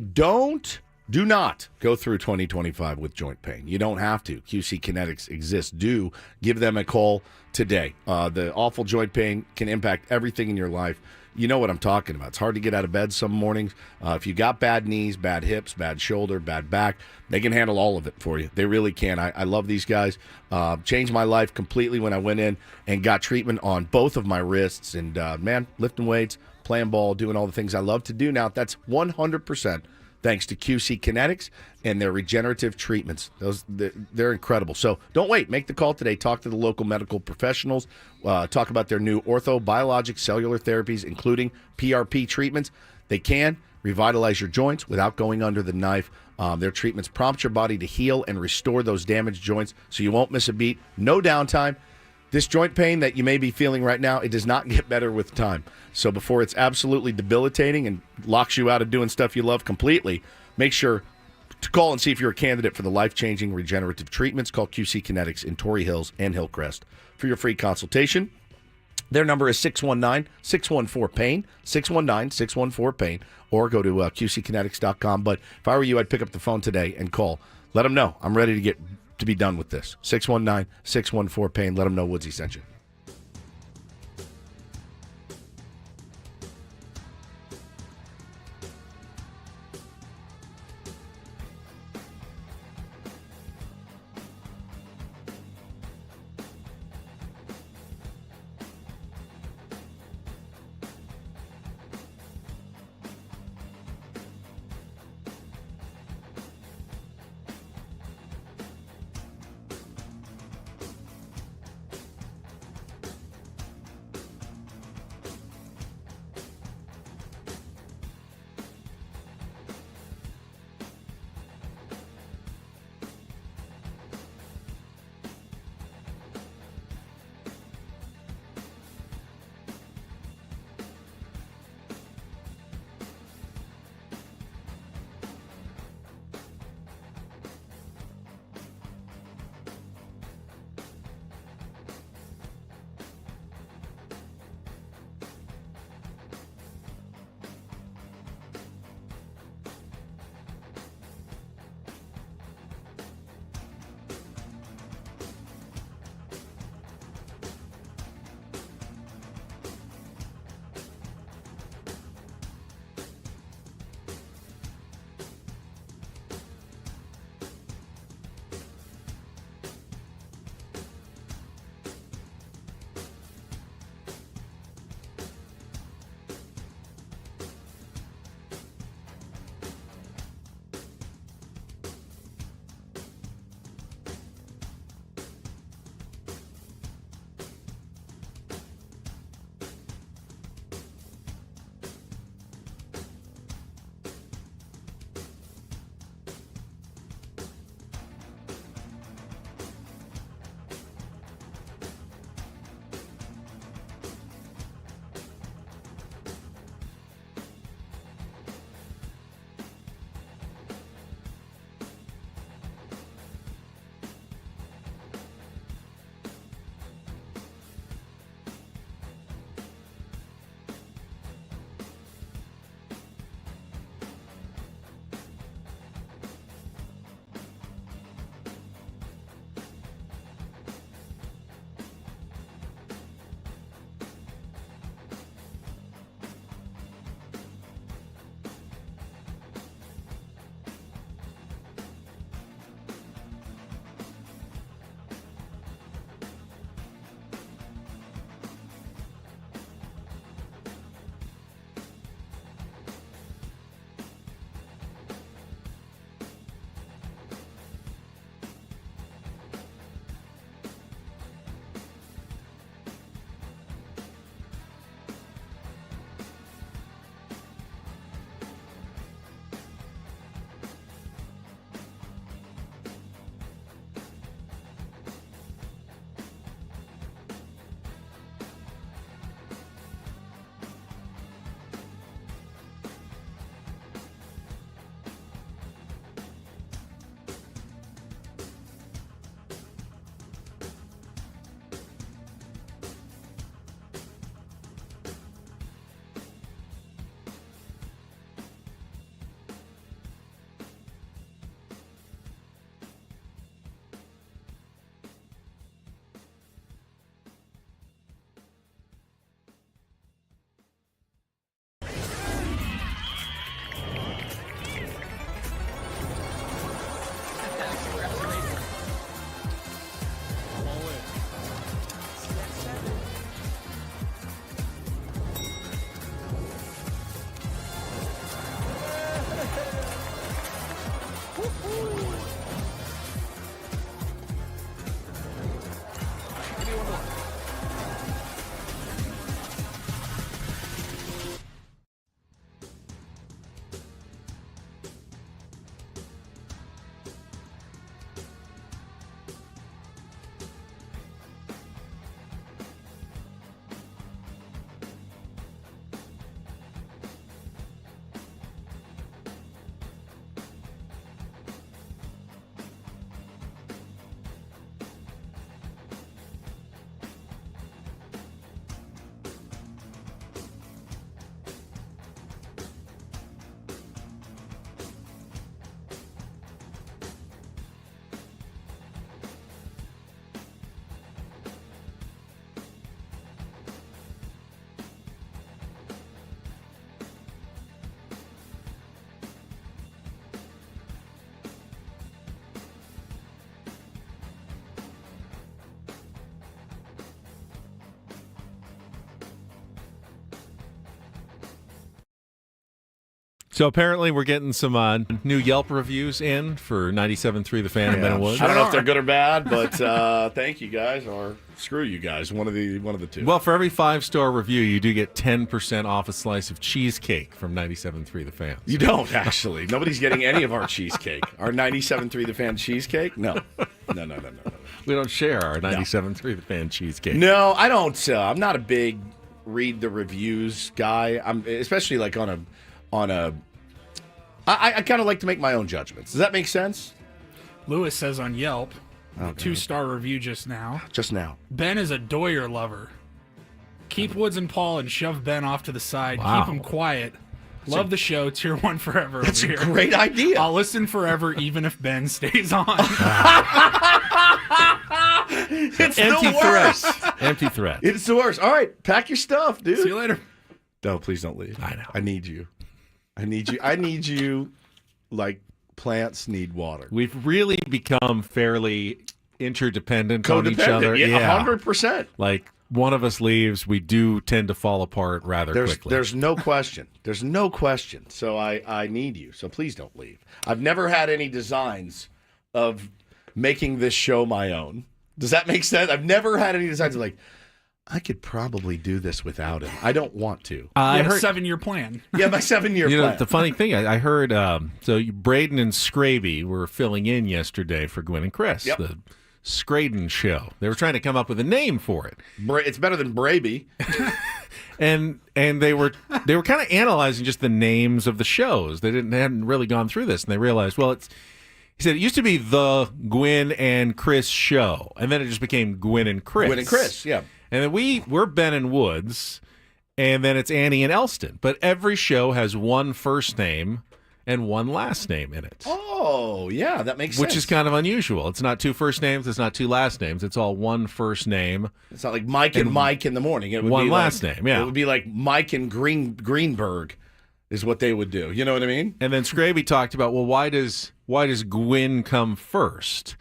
do not go through 2025 with joint pain. You don't have to. QC Kinetics exists. Do give them a call today. The awful joint pain can impact everything in your life. You know what I'm talking about. It's hard to get out of bed some mornings. If you got bad knees, bad hips, bad shoulder, bad back, they can handle all of it for you. They really can. I love these guys. Changed my life completely when I went in and got treatment on both of my wrists. And, lifting weights, playing ball, doing all the things I love to do now. That's 100% thanks to QC Kinetics and their regenerative treatments. They're incredible. So don't wait. Make the call today. Talk to the local medical professionals. Talk about their new orthobiologic cellular therapies, including PRP treatments. They can revitalize your joints without going under the knife. Their treatments prompt your body to heal and restore those damaged joints so you won't miss a beat. No downtime. This joint pain that you may be feeling right now, it does not get better with time. So before it's absolutely debilitating and locks you out of doing stuff you love completely, make sure to call and see if you're a candidate for the life-changing regenerative treatments. Call QC Kinetics in Torrey Hills and Hillcrest for your free consultation. Their number is 619-614-PAIN, 619-614-PAIN, or go to QCkinetics.com. But if I were you, I'd pick up the phone today and call. Let them know I'm ready to be done with this. 619-614-PAIN. Let them know Woodsy sent you. So apparently we're getting some new Yelp reviews in for 97.3 The Fan and Ben and Woods. I don't know if they're good or bad, but thank you guys, or screw you guys. One of the two. Well, for every 5-star review, you do get 10% off a slice of cheesecake from 97.3 The Fan. You don't, actually. Nobody's getting any of our cheesecake. Our 97.3 The Fan cheesecake? No. No. We don't share our 97.3 The Fan cheesecake. No, I don't. I'm not a big read the reviews guy. I'm especially like on a. I kind of like to make my own judgments. Does that make sense? Lewis says on Yelp, a 2-star review just now. Ben is a Doyer lover. Keep Woods and Paul and shove Ben off to the side. Wow. Keep him quiet. Love the show. Tier 1 forever. That's over a here. great idea. I'll listen forever, even if Ben stays on. It's Empty the worst. Empty threat. It's the worst. All right, pack your stuff, dude. See you later. No, please don't leave. I know. I need you. I need you like plants need water. We've really become fairly interdependent on each other. Yeah, 100%. Like, one of us leaves, we do tend to fall apart rather quickly. There's no question. There's no question. So I need you. So please don't leave. I've never had any designs of making this show my own. Does that make sense? I've never had any designs of like, I could probably do this without him. I don't want to. I heard a 7-year plan. Yeah, my 7-year plan. You know, the funny thing, I heard, Braden and Scraby were filling in yesterday for Gwen and Chris, the Scraden show. They were trying to come up with a name for it. It's better than Braby. and they were kind of analyzing just the names of the shows. They hadn't really gone through this, and they realized, well, he said it used to be the Gwen and Chris show, and then it just became Gwen and Chris. Gwen and Chris, yeah. And then we're Ben and Woods, and then it's Annie and Elston. But every show has one first name and one last name in it. Oh, yeah, that makes sense. Which is kind of unusual. It's not 2 first names. It's not 2 last names. It's all one first name. It's not like Mike and Mike in the morning. It would one be last like, name, yeah. It would be like Mike and Greenberg is what they would do. You know what I mean? And then Scraby talked about, well, why does Gwen come first?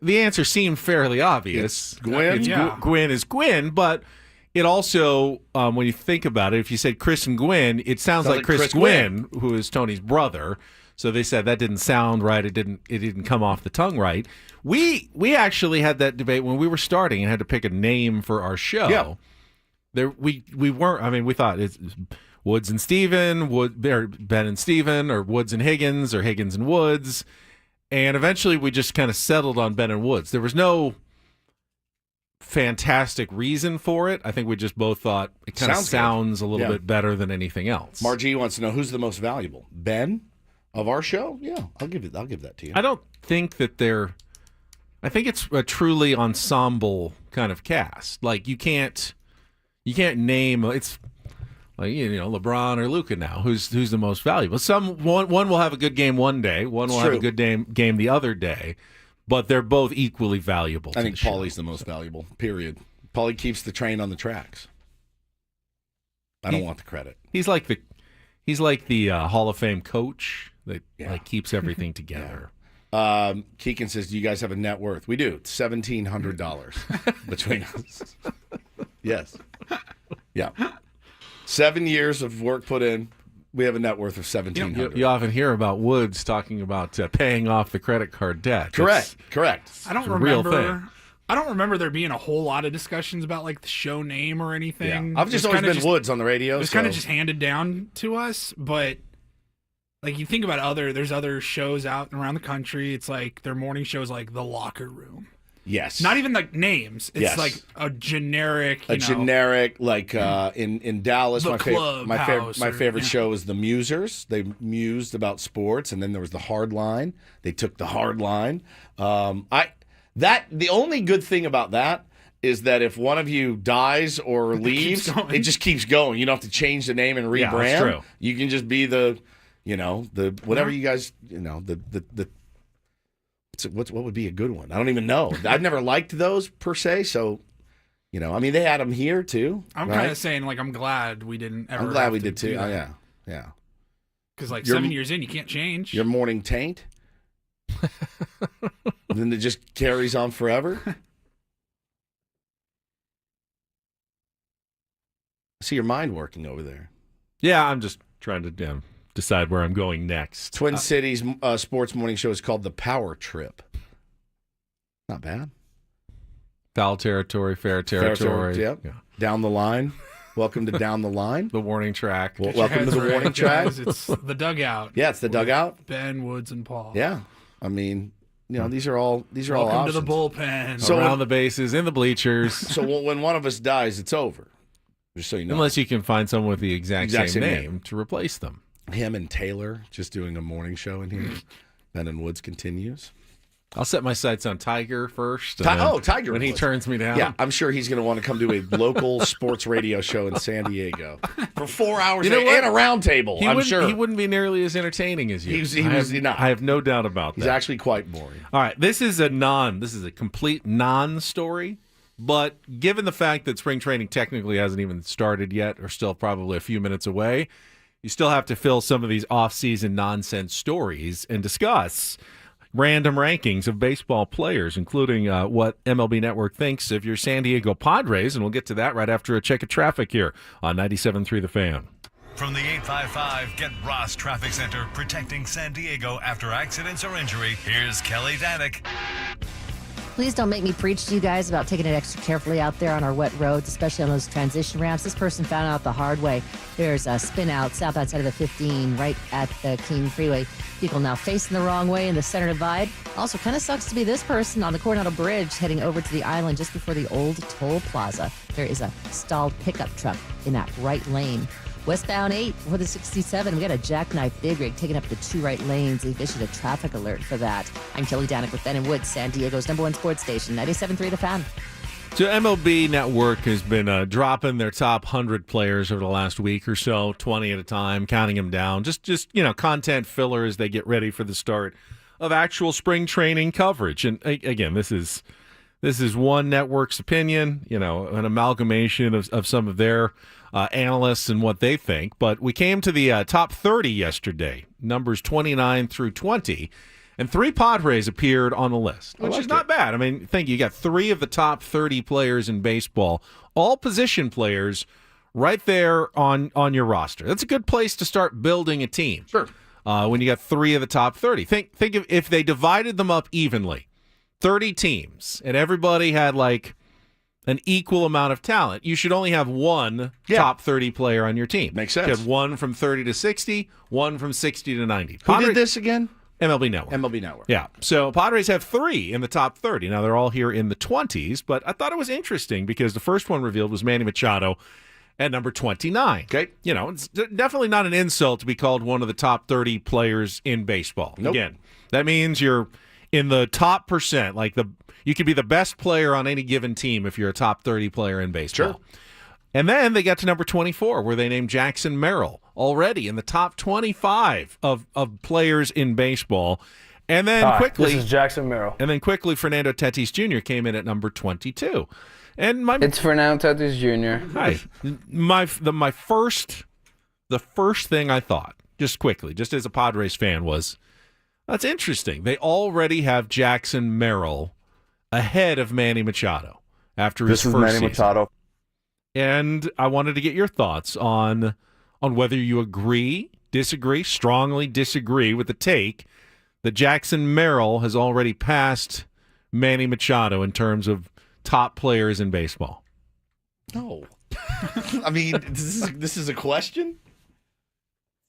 The answer seemed fairly obvious. It's Gwen? Gwen is Gwen, but it also, when you think about it, if you said Chris and Gwen, it sounds like Chris Gwynn, who is Tony's brother. So they said that didn't sound right. It didn't come off the tongue right. We actually had that debate when we were starting and had to pick a name for our show. Yeah. We weren't. I mean, we thought it's Woods and Steven, Ben and Steven, or Woods and Higgins, or Higgins and Woods. And eventually we just kind of settled on Ben and Woods. There was no fantastic reason for it. I think we just both thought it kind of sounds a little bit better than anything else. Margie wants to know who's the most valuable. Ben of our show? Yeah, I'll give that to you. I don't think that I think it's a truly ensemble kind of cast. Like you can't name it's like, you know, LeBron or Luka now. Who's the most valuable? One will have a good game one day. One will have a good game the other day. But they're both equally valuable. I think Paulie's the most valuable. Period. Paulie keeps the train on the tracks. I don't want the credit. He's like the Hall of Fame coach that like keeps everything together. Keegan says, "Do you guys have a net worth?" We do. It's $1,700 between us. Yes. Yeah. 7 years of work put in. We have a net worth of $1,700. You often hear about Woods talking about paying off the credit card debt. Correct. I don't remember. I don't remember there being a whole lot of discussions about like the show name or anything. I've just always been Woods on the radio. It's kind of just handed down to us, but like you think about there's other shows out and around the country. It's like their morning shows, like The Locker Room. Yes. Not even like names. It's like a generic. Generic, like in Dallas. My favorite show is The Musers. They mused about sports, and then there was The Hard Line. They took The Hard Line. The only good thing about that is that if one of you dies or leaves, it just keeps going. You don't have to change the name and rebrand. Yeah, that's true. You can just be the whatever you guys what would be a good one? I don't even know. I've never liked those per se, so I mean they had them here too. I'm kind of saying like I'm glad we didn't ever. I'm glad we did too. Oh, yeah. Because like 7 years in, you can't change. Your morning taint. Then it just carries on forever. I see your mind working over there. Yeah, I'm just trying to decide where I'm going next. Twin Cities sports morning show is called The Power Trip. Not bad. Foul territory, fair territory. Yep. Yeah. Down the line. Welcome to Down the Line. The warning track. Well, welcome to the warning track. Guys, it's the dugout. Yeah, it's the dugout. Ben, Woods, and Paul. Yeah. I mean, these are all Welcome options. to the bullpen. So around the bases, in the bleachers. So when one of us dies, it's over. Just so you know. Unless you can find someone with the exact same name to replace them. Him and Taylor just doing a morning show in here. Ben and Woods continues. I'll set my sights on Tiger first. Tiger. When he turns me down. Yeah, I'm sure he's going to want to come do a local sports radio show in San Diego for 4 hours and a round table. I'm sure. He wouldn't be nearly as entertaining as you. He was not. I have no doubt about that. He's actually quite boring. All right, this is a complete non-story, but given the fact that spring training technically hasn't even started yet, or still probably a few minutes away, you still have to fill some of these off-season nonsense stories and discuss random rankings of baseball players, including what MLB Network thinks of your San Diego Padres, and we'll get to that right after a check of traffic here on 97.3 The Fan. From the 855 Get Ross Traffic Center, protecting San Diego after accidents or injury, here's Kelly Danick. Please don't make me preach to you guys about taking it extra carefully out there on our wet roads, especially on those transition ramps. This person found out the hard way. There's a spin out south outside of the 15 right at the King Freeway. People now facing the wrong way in the center divide. Also, kind of sucks to be this person on the Coronado Bridge heading over to the island just before the old toll plaza. There is a stalled pickup truck in that right lane. Westbound 8 for the 67. We got a jackknife big rig taking up the 2 right lanes. They've issued a traffic alert for that. I'm Kelly Danick with Ben and Woods, San Diego's #1 sports station, 97.3 The Fan. So MLB Network has been dropping their top 100 players over the last week or so, 20 at a time, counting them down. Just content filler as they get ready for the start of actual spring training coverage. And again, this is one network's opinion, an amalgamation of some of their analysts and what they think. But we came to the top 30 yesterday, numbers 29 through 20. And 3 Padres appeared on the list, which is not bad. I mean, you got 3 of the top 30 players in baseball, all position players, right there on your roster. That's a good place to start building a team. Sure. When you got 3 of the top 30. Think of if they divided them up evenly, 30 teams, and everybody had like an equal amount of talent. You should only have one top 30 player on your team. Makes sense. You had one from 30 to 60, one from 60 to 90. Who did this again? MLB Network. MLB Network. Yeah. So Padres have 3 in the top 30. Now, they're all here in the 20s, but I thought it was interesting because the first one revealed was Manny Machado at number 29. Okay. It's definitely not an insult to be called one of the top 30 players in baseball. Nope. Again, that means you're in the top percent. You could be the best player on any given team if you're a top 30 player in baseball. Sure. And then they got to number 24, where they named Jackson Merrill, already in the top 25 of players in baseball. And then quickly, this is Jackson Merrill. And then quickly, Fernando Tatis Jr. came in at number 22. And it's Fernando Tatis Jr. Hi, the first thing I thought, just quickly, just as a Padres fan, was that's interesting. They already have Jackson Merrill ahead of Manny Machado after his first season. This is Manny Machado. And I wanted to get your thoughts on whether you agree, disagree, strongly disagree with the take that Jackson Merrill has already passed Manny Machado in terms of top players in baseball. No. I mean, this is a question?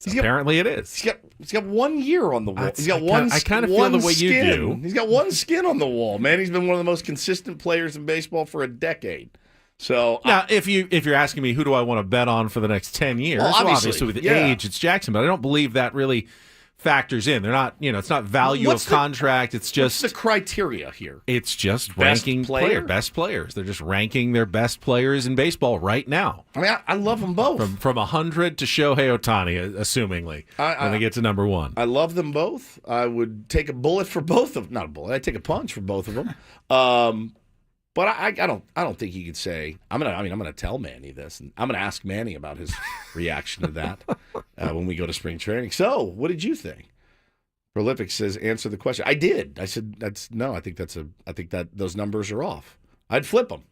Apparently it is. He's got 1 year on the wall. I kind of feel the way you do. He's got one skin on the wall, man. He's been one of the most consistent players in baseball for a decade. So now, if you're asking me who do I want to bet on for the next 10 years, well, obviously with age, it's Jackson, but I don't believe that really factors in. They're not, it's not value of contract. It's just what's the criteria here. It's just ranking best players. They're just ranking their best players in baseball right now. I mean, I love them both. From 100 to Shohei Ohtani, assumingly, when they get to number 1. I love them both. I would take a bullet for both of them. Not a bullet. I'd take a punch for both of them. But I don't think you could say I'm gonna tell Manny this, and I'm gonna ask Manny about his reaction to that when we go to spring training. So, what did you think? Prolific says answer the question. I did. I said I think that those numbers are off. I'd flip them.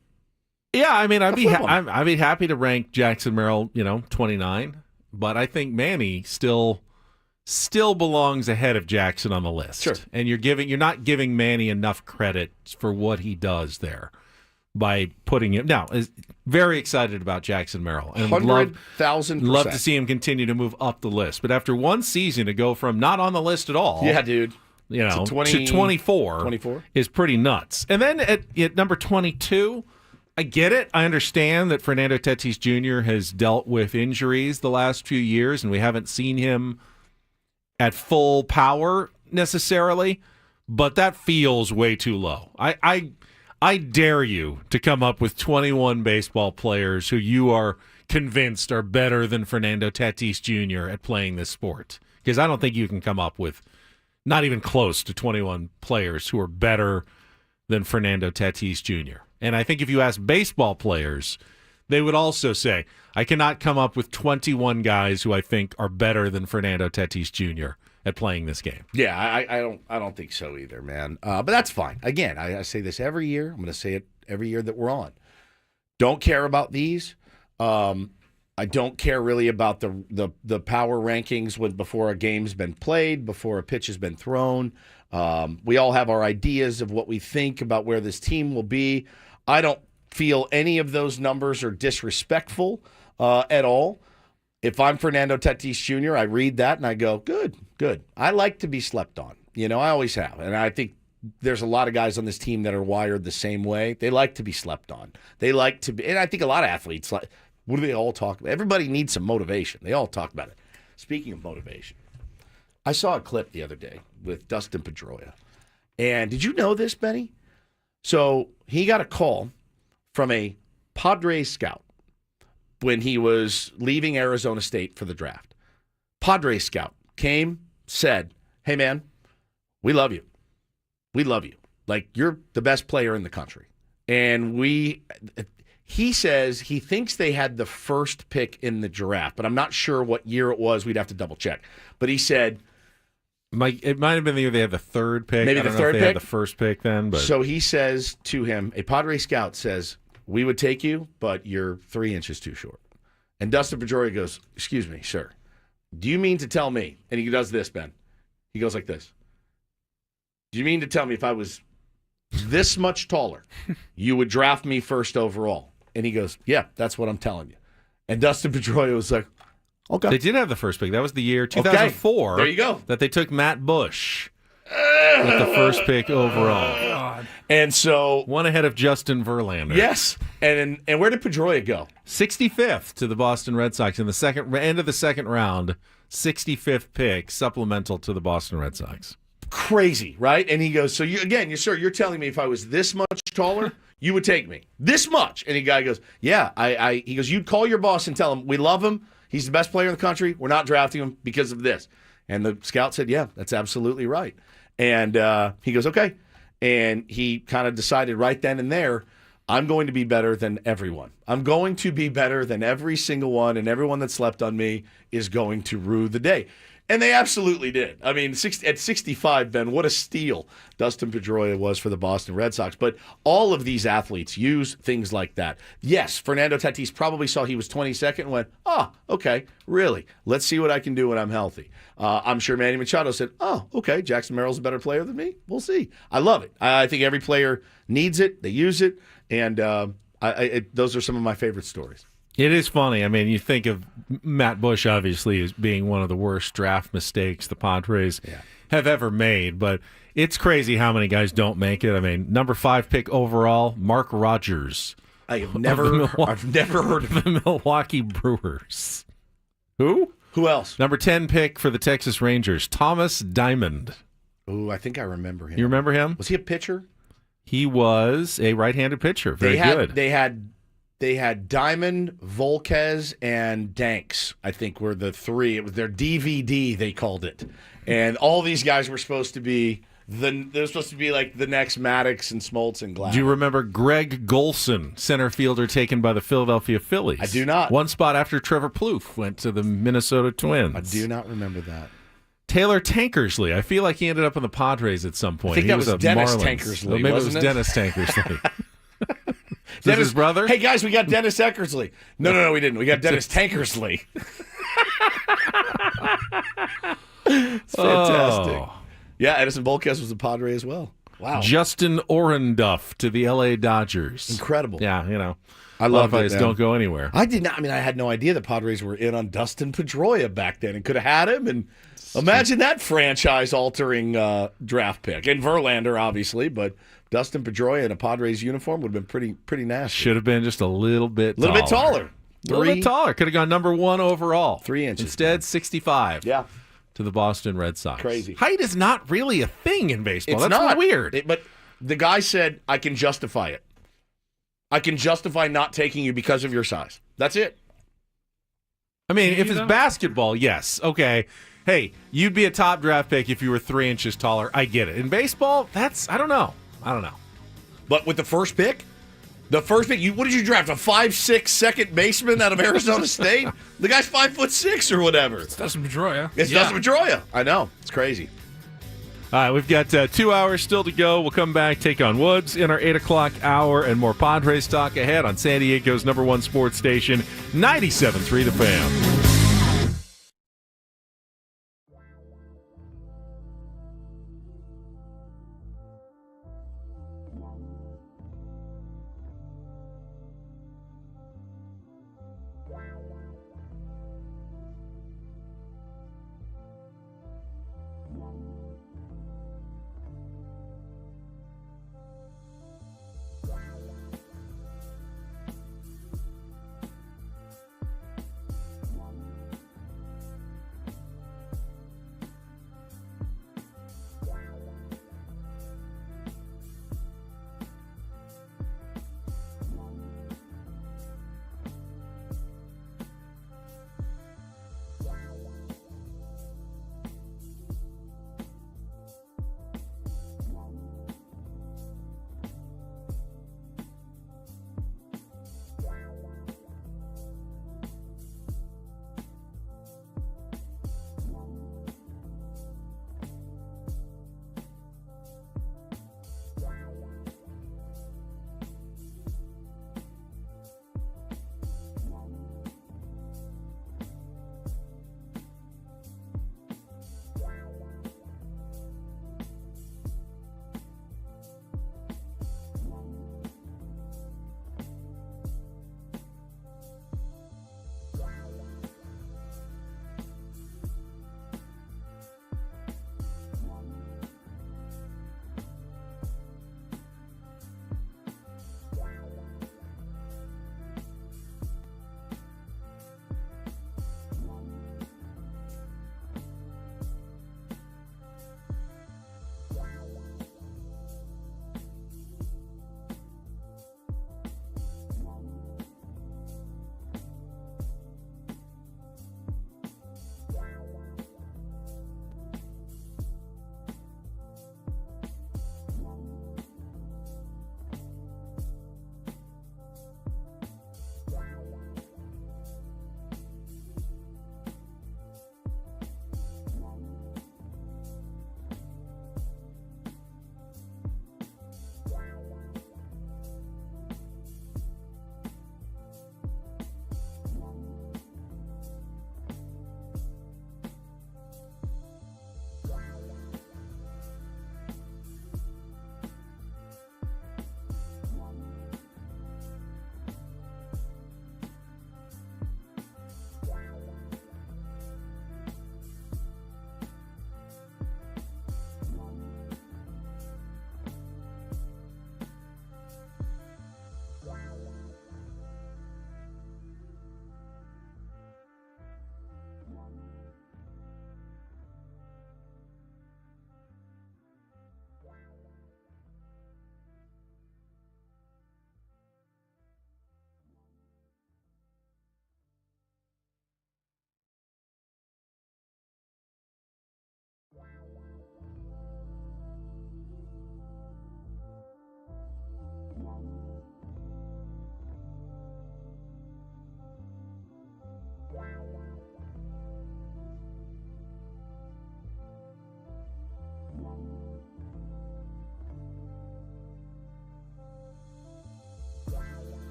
Yeah, I mean I'd be happy to rank Jackson Merrill 29, but I think Manny still still belongs ahead of Jackson on the list. Sure. And you're not giving Manny enough credit for what he does there by putting him. Now, is very excited about Jackson Merrill. And 100,000%. Love to see him continue to move up the list. But after one season to go from not on the list at all. Yeah, dude. To 24 is pretty nuts. And then at number 22, I get it. I understand that Fernando Tatis Jr. has dealt with injuries the last few years, and we haven't seen him at full power necessarily, but that feels way too low. I dare you to come up with 21 baseball players who you are convinced are better than Fernando Tatis Jr. at playing this sport, because I don't think you can come up with not even close to 21 players who are better than Fernando Tatis Jr. And I think if you ask baseball players, they would also say, I cannot come up with 21 guys who I think are better than Fernando Tatis Jr. at playing this game. Yeah, I don't think so either, man. But that's fine. Again, I say this every year. I'm going to say it every year that we're on. Don't care about these. I don't care really about the power rankings before a game's been played, before a pitch has been thrown. We all have our ideas of what we think about where this team will be. I don't feel any of those numbers are disrespectful at all. If I'm Fernando Tatis Jr., I read that and I go, good. I like to be slept on. I always have. And I think there's a lot of guys on this team that are wired the same way. They like to be slept on. They like to be, and I think a lot of athletes, what do they all talk about? Everybody needs some motivation. They all talk about it. Speaking of motivation, I saw a clip the other day with Dustin Pedroia. And did you know this, Benny? So he got a call from a Padres scout when he was leaving Arizona State for the draft. Padres scout came, said, hey, man, we love you. We love you. Like, you're the best player in the country. And he says he thinks they had the first pick in the draft, but I'm not sure what year it was. We'd have to double check. But he said, it might have been the year they had the third pick. Maybe I don't the know third if they pick? had the first pick then. But So he says to him, a Padre scout says, we would take you, but you're 3 inches too short. And Dustin Pedroia goes, excuse me, sir, do you mean to tell me, and he does this, Ben, he goes like this, do you mean to tell me if I was this much taller, you would draft me first overall? And he goes, yeah, that's what I'm telling you. And Dustin Pedroia was like, okay. They did have the first pick. That was the year 2004. There you go. That they took Matt Bush with the first pick overall. God. And so one ahead of Justin Verlander. Yes. And where did Pedroia go? 65th to the Boston Red Sox in the end of the second round. 65th pick, supplemental to the Boston Red Sox. Crazy, right? And he goes, so you're telling me if I was this much taller, you would take me this much? And the guy goes, yeah. He goes, you'd call your boss and tell him we love him. He's the best player in the country. We're not drafting him because of this. And the scout said, yeah, that's absolutely right. And he goes, okay. And he kind of decided right then and there, I'm going to be better than everyone. I'm going to be better than every single one, and everyone that slept on me is going to rue the day. And they absolutely did. I mean, at 65, Ben, what a steal Dustin Pedroia was for the Boston Red Sox. But all of these athletes use things like that. Yes, Fernando Tatis probably saw he was 22nd and went, okay, really? Let's see what I can do when I'm healthy. I'm sure Manny Machado said, okay, Jackson Merrill's a better player than me. We'll see. I love it. I think every player needs it. They use it. And those are some of my favorite stories. It is funny. I mean, you think of Matt Bush, obviously, as being one of the worst draft mistakes the Padres have ever made, but it's crazy how many guys don't make it. I mean, number 5 pick overall, Mark Rogers. I've never heard of the Milwaukee Brewers. Who? Who else? Number 10 pick for the Texas Rangers, Thomas Diamond. Oh, I think I remember him. You remember him? Was he a pitcher? He was a right-handed pitcher. Very good. They had Diamond, Volquez, and Danks, I think, were the three. It was their DVD, they called it. And all these guys were supposed to be like the next Maddox and Smoltz and Glass. Do you remember Greg Golson, center fielder taken by the Philadelphia Phillies? I do not. One spot after Trevor Plouffe went to the Minnesota Twins. I do not remember that. Taylor Tankersley. I feel like he ended up in the Padres at some point. I think that was Dennis Marlins. Tankersley, Maybe wasn't it was Dennis Tankersley. Is Dennis, his brother? Hey, guys, we got Dennis Eckersley. No, we didn't. We got Dennis Tankersley. It's fantastic. Oh. Yeah, Edison Volquez was a Padre as well. Wow. Justin Orenduff to the L.A. Dodgers. Incredible. Yeah, you know. I love it. it. Don't go anywhere. I did not. I mean, I had no idea the Padres were in on Dustin Pedroia back then and could have had him. And imagine that franchise-altering draft pick. And Verlander, obviously, but Dustin Pedroia in a Padres uniform would have been pretty nasty. Should have been just a little bit taller. A little bit taller. A little bit taller. Could have gone number 1 overall. 3 inches. Instead, 65. Yeah. To the Boston Red Sox. Crazy. Height is not really a thing in baseball. It's That's not weird. But the guy said, I can justify it. I can justify not taking you because of your size. That's it. I mean, if it's basketball, yes. Okay. Hey, you'd be a top draft pick if you were 3 inches taller. I get it. In baseball, I don't know. But with the first pick, what did you draft? A 5'6" second baseman out of Arizona State? The guy's 5'6" or whatever. It's Dustin Pedroia. Dustin Pedroia. I know. It's crazy. All right, we've got 2 hours still to go. We'll come back, take on Woods in our 8 o'clock hour, and more Padres talk ahead on San Diego's #1 sports station, 97.3 The Fan.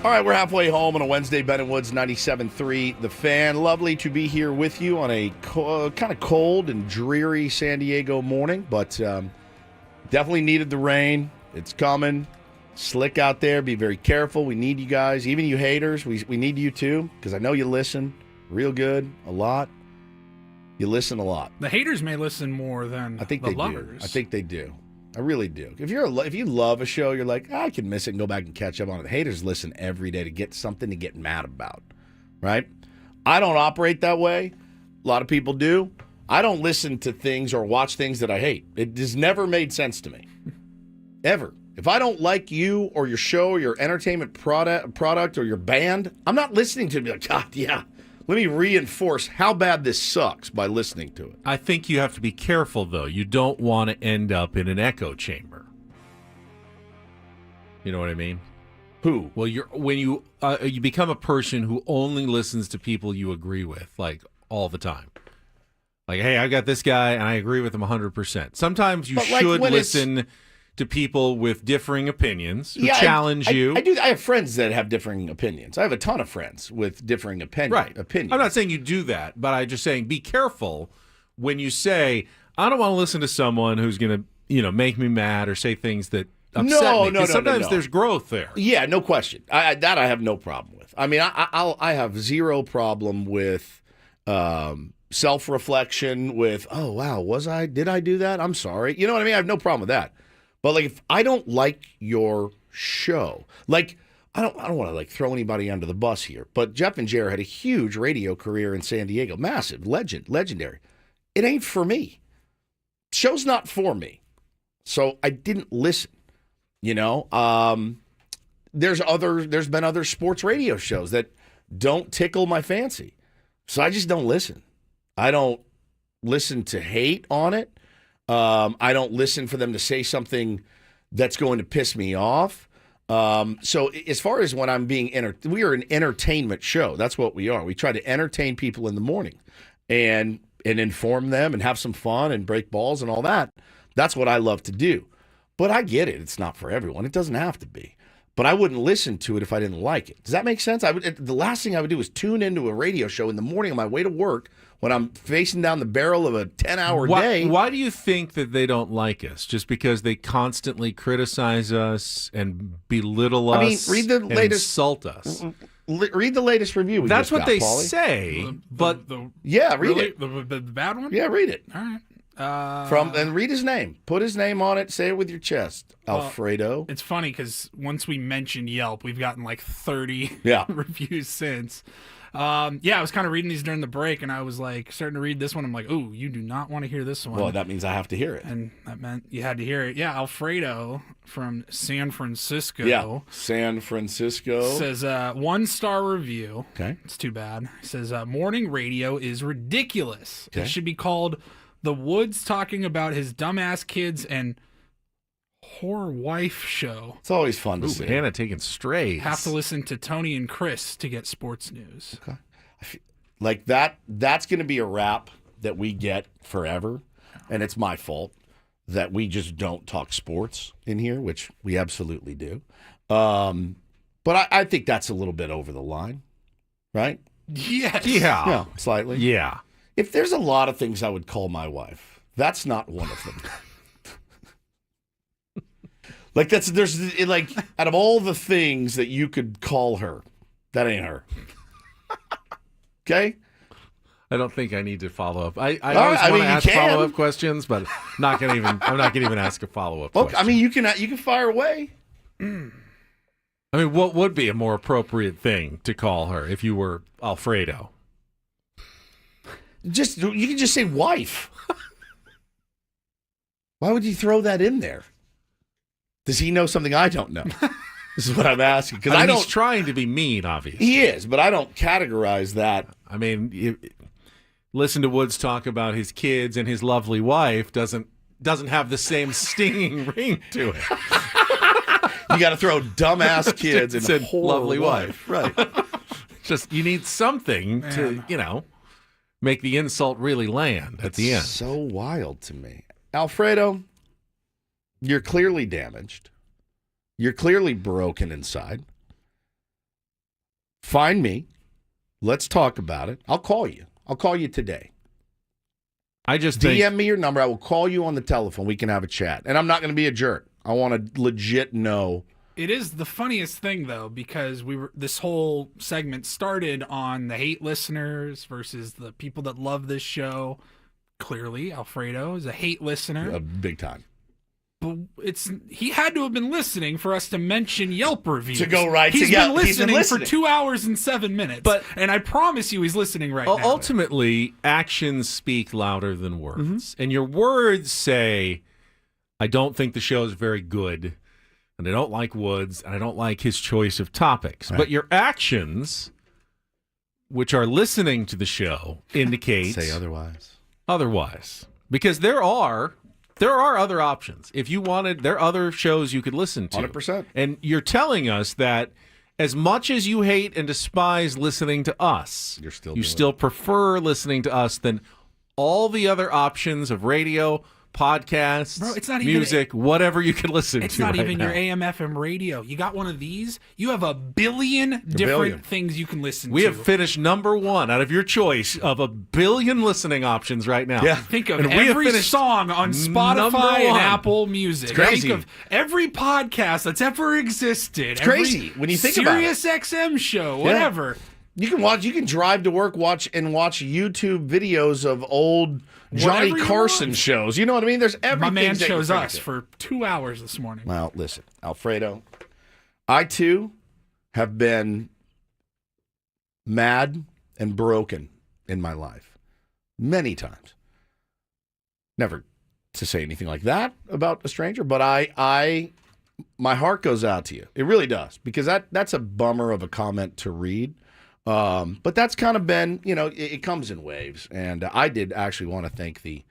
All right, we're halfway home on a Wednesday. Ben and Woods 97.3 The Fan. Lovely to be here with you on a kind of cold and dreary San Diego morning, but definitely needed the rain. It's coming. Slick out there. Be very careful. We need you guys. Even you haters, we need you too, because I know you listen real good, a lot. You listen a lot. The haters may listen more than I think the they lovers. do. I think they do. I really do. If you love a show, you're like, I can miss it and go back and catch up on it. The haters listen every day to get something to get mad about, right? I don't operate that way. A lot of people do. I don't listen to things or watch things that I hate. It has never made sense to me, ever. If I don't like you or your show or your entertainment product or your band, I'm not listening to it and be like, God, yeah. Let me reinforce how bad this sucks by listening to it. I think you have to be careful, though. You don't want to end up in an echo chamber. You know what I mean? Who? Well, when you become a person who only listens to people you agree with, like all the time. Like, hey, I got this guy and I agree with him 100%. Sometimes you should listen to people with differing opinions who challenge you. I do. I have friends that have differing opinions. I have a ton of friends with differing opinions. I'm not saying you do that, but I'm just saying be careful when you say, I don't want to listen to someone who's going to, make me mad or say things that upset me. No. Sometimes there's growth there. Yeah, no question. I have no problem with. I mean, I have zero problem with self-reflection, with, oh, wow, did I do that? I'm sorry. You know what I mean? I have no problem with that. But like, if I don't like your show, like, I don't want to like throw anybody under the bus here, but Jeff and Jared had a huge radio career in San Diego, massive, legendary. It ain't for me. Show's not for me, so I didn't listen. There's been other sports radio shows that don't tickle my fancy, so I just don't listen. I don't listen to hate on it. I don't listen for them to say something that's going to piss me off. So as far as when I'm being we are an entertainment show. That's what we are. We try to entertain people in the morning and inform them and have some fun and break balls and all that. That's what I love to do. But I get it. It's not for everyone. It doesn't have to be. But I wouldn't listen to it if I didn't like it. Does that make sense? The last thing I would do is tune into a radio show in the morning on my way to work when I'm facing down the barrel of a 10-hour day. Why do you think that they don't like us? Just because they constantly criticize us and belittle us read the latest, insult us? Read the latest review. That's what they say. But read it. The bad one? Yeah, read it. All right. And read his name. Put his name on it. Say it with your chest. Alfredo. It's funny because once we mentioned Yelp, we've gotten like 30 reviews since. I was kind of reading these during the break, and I was like starting to read this one. I'm like, ooh, you do not want to hear this one. Well, that means I have to hear it. And that meant you had to hear it. Yeah, Alfredo from San Francisco. Yeah, San Francisco. Says 1-star review. Okay. It's too bad. He says, morning radio is ridiculous. Okay. It should be called The Woods talking about his dumbass kids and whore wife show. It's always fun to see. Hannah taking strays. Have to listen to Tony and Chris to get sports news. Okay. I feel like that's going to be a rap that we get forever, and it's my fault that we just don't talk sports in here, which we absolutely do. But I think that's a little bit over the line, right? Yes. Yeah. Slightly. Yeah. If there's a lot of things I would call my wife, that's not one of them. There's out of all the things that you could call her, that ain't her. Okay? I don't think I need to follow up. I always want to ask follow-up questions, but I'm not gonna even ask a follow-up question. I mean, you can fire away. I mean, what would be a more appropriate thing to call her if you were Alfredo? You can just say wife. Why would you throw that in there? Does he know something I don't know? This is what I'm asking. Because he's trying to be mean, obviously. He is, but I don't categorize that. I mean, listen to Woods talk about his kids and his lovely wife doesn't have the same stinging ring to it. You got to throw dumbass kids and lovely wife. Right. Just you need something to, make the insult really land at the end. So wild to me. Alfredo, you're clearly damaged. You're clearly broken inside. Find me. Let's talk about it. I'll call you. I'll call you today. I just DM me your number. I will call you on the telephone. We can have a chat. And I'm not going to be a jerk. I want to legit know. It is the funniest thing, though, because this whole segment started on the hate listeners versus the people that love this show. Clearly, Alfredo is a hate listener. Big time. But he had to have been listening for us to mention Yelp reviews. To go right He's to Yelp. been He's been listening for listening. 2 hours and 7 minutes. And I promise you he's listening right now. Ultimately, actions speak louder than words. And your words say, I don't think the show is very good, and I don't like Woods, and I don't like his choice of topics. Right. But your actions, which are listening to the show, indicate... Say otherwise. Otherwise. Because there are other options. If you wanted, there are other shows you could listen to. 100%. And you're telling us that as much as you hate and despise listening to us, you still prefer listening to us than all the other options of radio, podcasts, Bro, it's not music, whatever you can listen to. It's not right even now. your AM/FM radio. You got one of these, you have a billion different things you can listen to. We have finished number one out of your choice of a billion listening options right now. Yeah. Think of every song on Spotify and Apple Music. It's crazy. Think of every podcast that's ever existed. It's crazy when you think about it. Sirius XM show, whatever. You can drive to work, watch YouTube videos of old Johnny Carson shows. You know what I mean? There's everything. My man chose us for 2 hours this morning. Well, listen, Alfredo, I too have been mad and broken in my life many times. Never to say anything like that about a stranger, but my heart goes out to you. It really does, because that's a bummer of a comment to read. But that's kind of been, it comes in waves. And I did actually want to thank the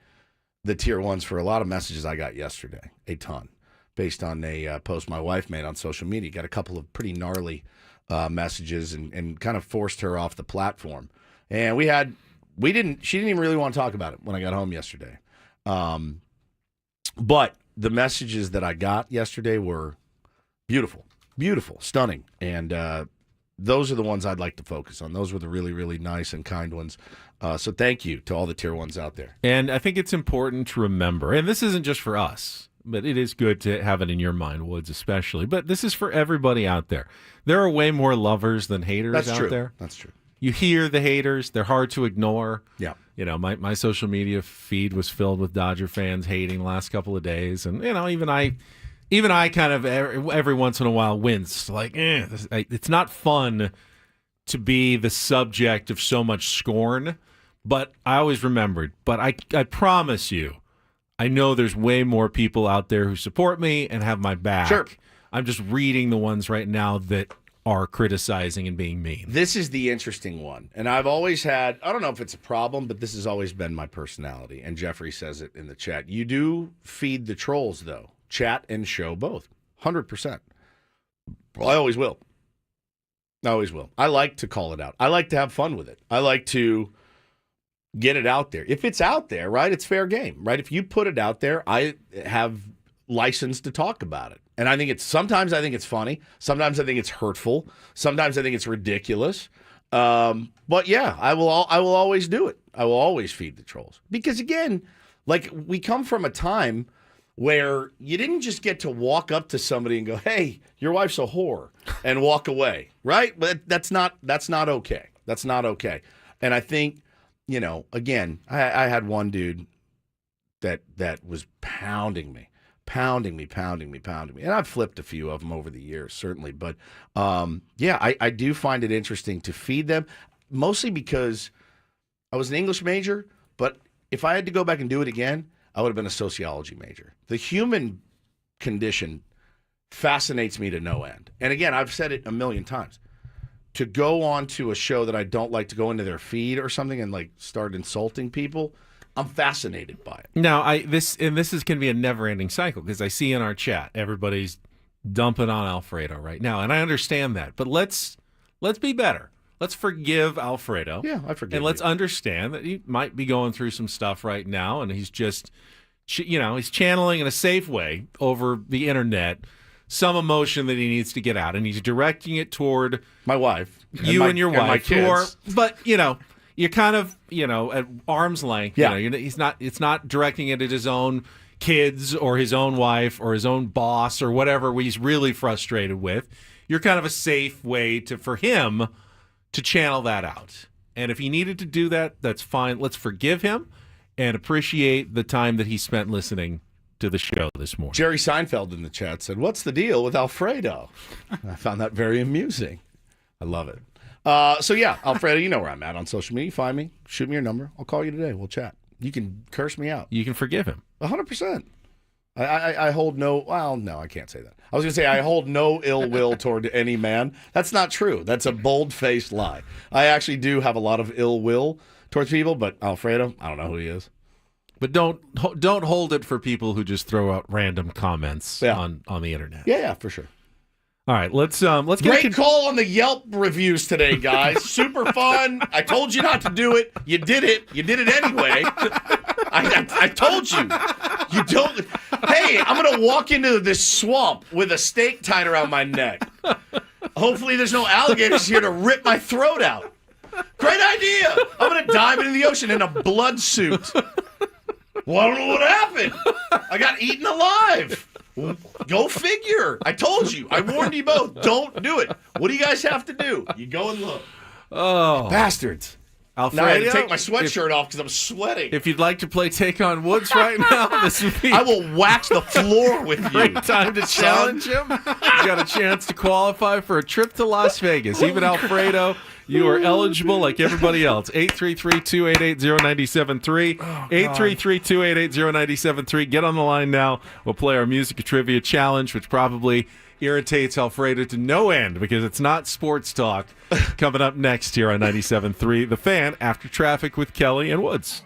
tier ones for a lot of messages I got yesterday, a ton, based on a post my wife made on social media. Got a couple of pretty gnarly messages and kind of forced her off the platform. And she didn't even really want to talk about it when I got home yesterday. But the messages that I got yesterday were beautiful, stunning. And, those are the ones I'd like to focus on. Those were the really, really nice and kind ones. So thank you to all the tier ones out there. And I think it's important to remember, and this isn't just for us, but it is good to have it in your mind, Woods especially, but this is for everybody out there. There are way more lovers than haters out there. That's true. You hear the haters. They're hard to ignore. Yeah. My social media feed was filled with Dodger fans hating the last couple of days. And, even I kind of every once in a while wince. Like, it's not fun to be the subject of so much scorn. But I always remembered. But I promise you, I know there's way more people out there who support me and have my back. Sure. I'm just reading the ones right now that are criticizing and being mean. This is the interesting one. And I've always had, I don't know if it's a problem, but this has always been my personality. And Jeffrey says it in the chat. You do feed the trolls, though. Chat and show both. 100%. Well, I always will. I like to call it out. I like to have fun with it. I like to get it out there. If it's out there, right, it's fair game, right? If you put it out there, I have license to talk about it. And I think sometimes I think it's funny. Sometimes I think it's hurtful. Sometimes I think it's ridiculous. But yeah, I will always do it. I will always feed the trolls. Because again, like, we come from a time where you didn't just get to walk up to somebody and go, "Hey, your wife's a whore," and walk away, right? But that's not okay. That's not okay. And I think, again, I had one dude that was pounding me. And I've flipped a few of them over the years, certainly. But I do find it interesting to feed them, mostly because I was an English major, but if I had to go back and do it again, I would have been a sociology major. The human condition fascinates me to no end. And again, I've said it a million times. To go on to a show that I don't like, to go into their feed or something and like start insulting people, I'm fascinated by it. Now, this is going to be a never-ending cycle, because I see in our chat everybody's dumping on Alfredo right now, and I understand that. But let's be better. Let's forgive Alfredo. Yeah, I forgive. And let's understand that he might be going through some stuff right now, and he's just, he's channeling in a safe way over the internet some emotion that he needs to get out, and he's directing it toward my wife. you and your wife, my kids. but you're kind of at arm's length. Yeah. It's not directing it at his own kids or his own wife or his own boss or whatever he's really frustrated with. You're kind of a safe way for him to channel that out. And if he needed to do that, that's fine. Let's forgive him and appreciate the time that he spent listening to the show this morning. Jerry Seinfeld in the chat said, "What's the deal with Alfredo?" I found that very amusing. I love it. So yeah, Alfredo, you know where I'm at on social media. Find me, shoot me your number. I'll call you today. We'll chat. You can curse me out. You can forgive him. 100%. I hold no. Well, no, I can't say that. I was going to say I hold no ill will toward any man. That's not true. That's a bold-faced lie. I actually do have a lot of ill will towards people, but Alfredo, I don't know who he is. But don't hold it for people who just throw out random comments on the internet. Yeah, for sure. All right, let's get great call on the Yelp reviews today, guys. Super fun. I told you not to do it. You did it. You did it anyway. I told you. You don't. Hey, I'm gonna walk into this swamp with a stake tied around my neck. Hopefully, there's no alligators here to rip my throat out. Great idea. I'm gonna dive into the ocean in a blood suit. Well, I don't know what happened. I got eaten alive. Go figure. I told you. I warned you both. Don't do it. What do you guys have to do? You go and look. Oh. Bastards. Alfredo, now I had to take my sweatshirt off because I'm sweating. If you'd like to play Take on Woods right now, this would be... I will wax the floor with you. Great time to challenge him. You got a chance to qualify for a trip to Las Vegas. Even Alfredo, you are eligible like everybody else. 833-288-0973. 833-288-0973. Get on the line now. We'll play our music trivia challenge, which probably irritates Alfredo to no end because it's not sports talk. Coming up next here on 97.3 The Fan, After Traffic with Kelly and Woods.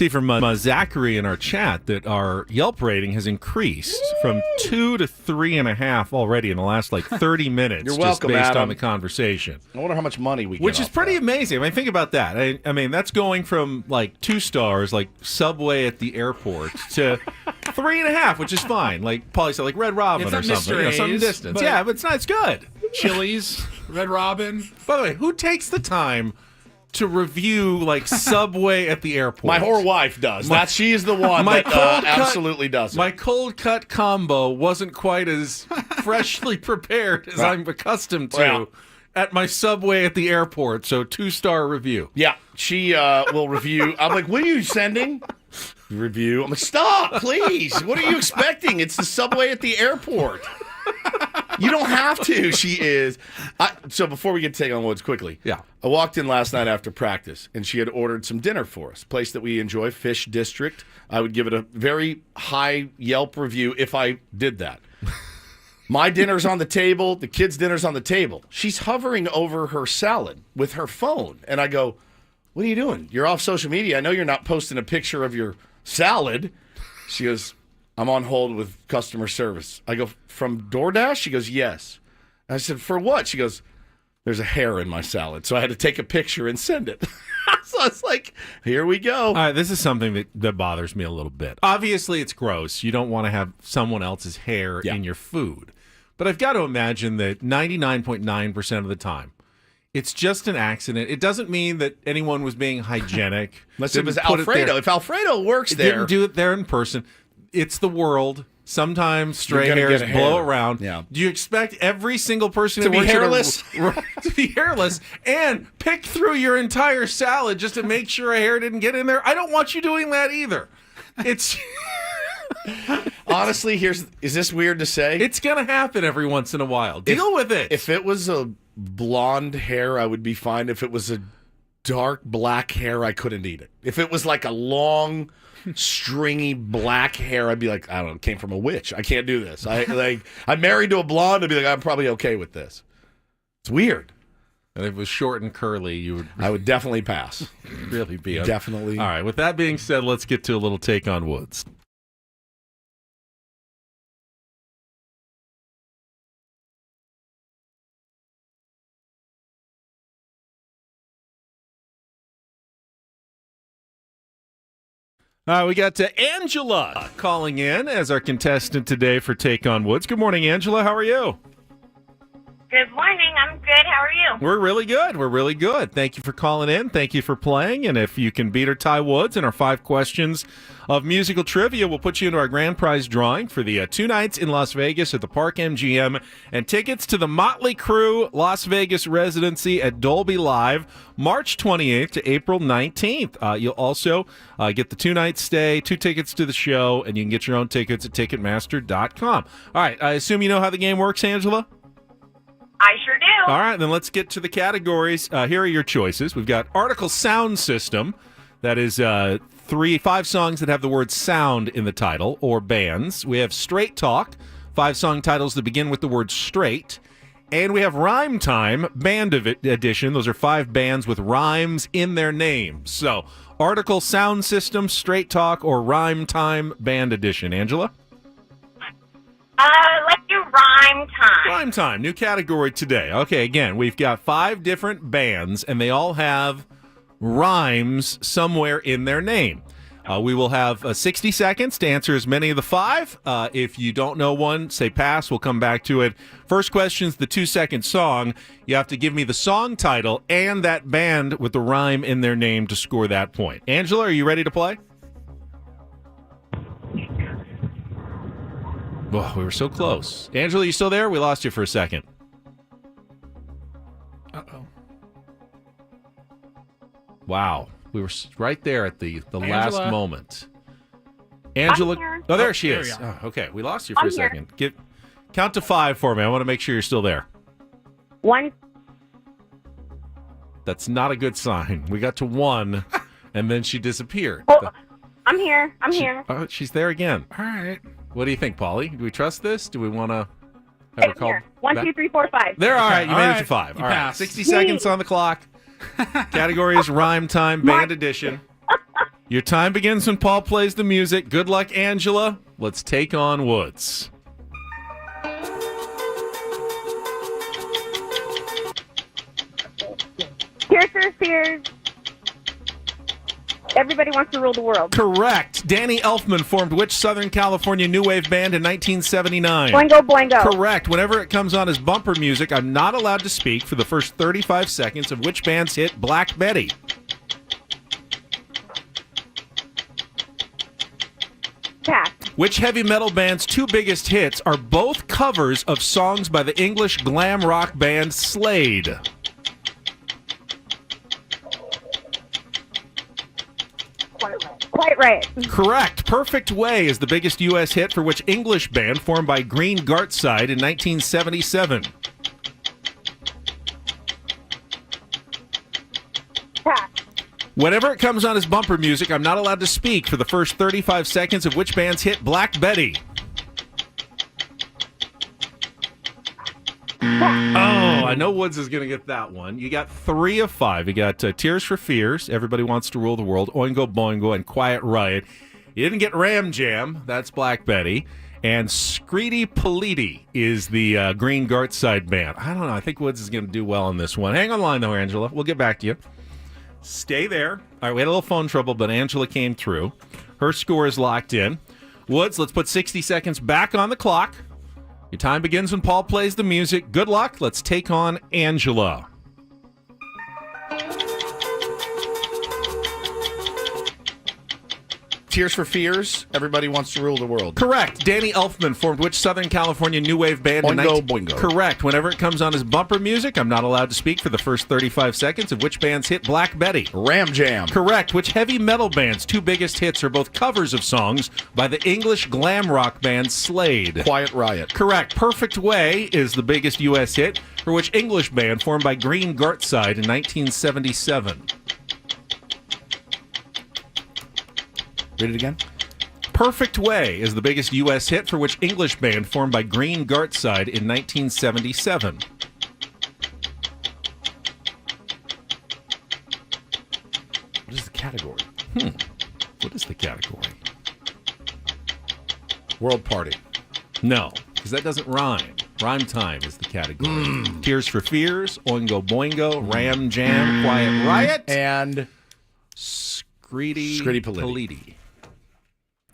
See from Zachary in our chat that our Yelp rating has increased from 2 to 3.5 already in the last 30 minutes. You're welcome, just based Adam. on the conveation. I wonder how much money we get. Which is pretty amazing. I mean, think about that. I mean, that's going from 2 stars, like Subway at the airport, to 3.5, which is fine. Like Paulie said, like Red Robin or something. Some distance. But yeah, but it's not. It's good. Chili's, Red Robin. By the way, who takes the time to review Subway at the airport? My whore wife does. She's the one that absolutely does it. My cold cut combo wasn't quite as freshly prepared as I'm accustomed to at my Subway at the airport. So 2-star review. Yeah, she will review. I'm like, what are you sending? Review. I'm like, stop, please. What are you expecting? It's the Subway at the airport. You don't have to. She is. So before we get to take on Woods quickly, I walked in last night after practice, and she had ordered some dinner for us. Place that we enjoy, Fish District. I would give it a very high Yelp review if I did that. My dinner's on the table. The kids' dinner's on the table. She's hovering over her salad with her phone, and I go, "What are you doing? You're off social media. I know you're not posting a picture of your salad." She goes, "I'm on hold with customer service." I go, "From DoorDash?" She goes, "Yes." I said, "For what?" She goes, "There's a hair in my salad." So I had to take a picture and send it. So it's like, here we go. All right, this is something that bothers me a little bit. Obviously, it's gross. You don't want to have someone else's hair in your food. But I've got to imagine that 99.9% of the time, it's just an accident. It doesn't mean that anyone was being hygienic. Unless it was Alfredo. If Alfredo works there. Didn't do it there in person. It's the world. Sometimes stray hairs blow around. Yeah. Do you expect every single person to be hairless? To be hairless and pick through your entire salad just to make sure a hair didn't get in there? I don't want you doing that either. It's honestly, is this weird to say? It's going to happen every once in a while. Deal with it. If it was a blonde hair, I would be fine. If it was a dark black hair, I couldn't eat it. If it was like a long, stringy black hair, I'd be like, I don't know, it came from a witch. I can't do this. I'm married to a blonde. I'd be like, I'm probably okay with this. It's weird. And if it was short and curly, I would definitely pass. Really be definitely. All right. With that being said, let's get to a little take on Woods. We got Angela calling in as our contestant today for Take on Woods. Good morning, Angela. How are you? Good morning. I'm good. How are you? We're really good. We're really good. Thank you for calling in. Thank you for playing. And if you can beat or tie Woods in our 5 questions of musical trivia, we'll put you into our grand prize drawing for the 2 nights in Las Vegas at the Park MGM and tickets to the Motley Crue Las Vegas residency at Dolby Live, March 28th to April 19th. You'll also get the 2-night stay, 2 tickets to the show, and you can get your own tickets at Ticketmaster.com. All right. I assume you know how the game works, Angela? I sure do. All right, then let's get to the categories. Here are your choices. We've got Article Sound System. That is 5 songs that have the word sound in the title, or bands. We have Straight Talk, 5 song titles that begin with the word straight. And we have Rhyme Time, Band Edition. Those are 5 bands with rhymes in their names. So, Article Sound System, Straight Talk, or Rhyme Time, Band Edition. Angela? Let's do Rhyme Time. Rhyme Time, new category today. Okay, again, we've got 5 different bands, and they all have rhymes somewhere in their name. We will have 60 seconds to answer as many of the 5. If you don't know one, say pass. We'll come back to it. First question's the 2-second song. You have to give me the song title and that band with the rhyme in their name to score that point. Angela, are you ready to play? Oh, we were so close. Angela, you still there? We lost you for a second. Uh-oh. Wow. We were right there at the last moment. Angela. Oh, there she is. Oh, okay, we lost you for a second. Count to 5 for me. I want to make sure you're still there. 1. That's not a good sign. We got to 1, and then she disappeared. Oh, I'm here. I'm here. Oh, she's there again. All right. What do you think, Paulie? Do we trust this? Do we want to have her call? 1, 2, 3, 4, 5. There, all right. You made it to right. 5. You All right. passed. 60 seconds on the clock. Category is Rhyme Time, Band Edition. Your time begins when Paul plays the music. Good luck, Angela. Let's take on Woods. Tears for Fears. Everybody Wants to Rule the World. Correct. Danny Elfman formed which Southern California new wave band in 1979? Boingo Boingo. Correct. Whenever it comes on as bumper music, I'm not allowed to speak for the first 35 seconds of which band's hit Black Betty? Pass. Which heavy metal band's two biggest hits are both covers of songs by the English glam rock band Slade? Quite right. Correct. Perfect Way is the biggest U.S. hit for which English band formed by Green Gartside in 1977? Pass. Whenever it comes on as bumper music, I'm not allowed to speak for the first 35 seconds of which band's hit Black Betty? Oh, I know Woods is going to get that one. You got 3 of 5. You got Tears for Fears, Everybody Wants to Rule the World, Oingo Boingo, and Quiet Riot. You didn't get Ram Jam. That's Black Betty. And Screedy Politi is the Green Gartside band. I don't know. I think Woods is going to do well on this one. Hang on the line, though, Angela. We'll get back to you. Stay there. All right, we had a little phone trouble, but Angela came through. Her score is locked in. Woods, let's put 60 seconds back on the clock. Your time begins when Paul plays the music. Good luck. Let's take on Angela. Tears for Fears, Everybody Wants to Rule the World. Correct. Danny Elfman formed which Southern California new wave band? Boingo Boingo. Correct. Whenever it comes on as bumper music, I'm not allowed to speak for the first 35 seconds of which band's hit Black Betty? Ram Jam. Correct. Which heavy metal band's two biggest hits are both covers of songs by the English glam rock band Slade? Quiet Riot. Correct. Perfect Way is the biggest U.S. hit for which English band formed by Green Gartside in 1977? Read it again. Perfect Way is the biggest U.S. hit for which English band formed by Green Gartside in 1977? What is the category? What is the category? World Party. No, because that doesn't rhyme. Rhyme time is the category. Tears for Fears, Oingo Boingo, Ram Jam, Quiet Riot, and Screedy Politi.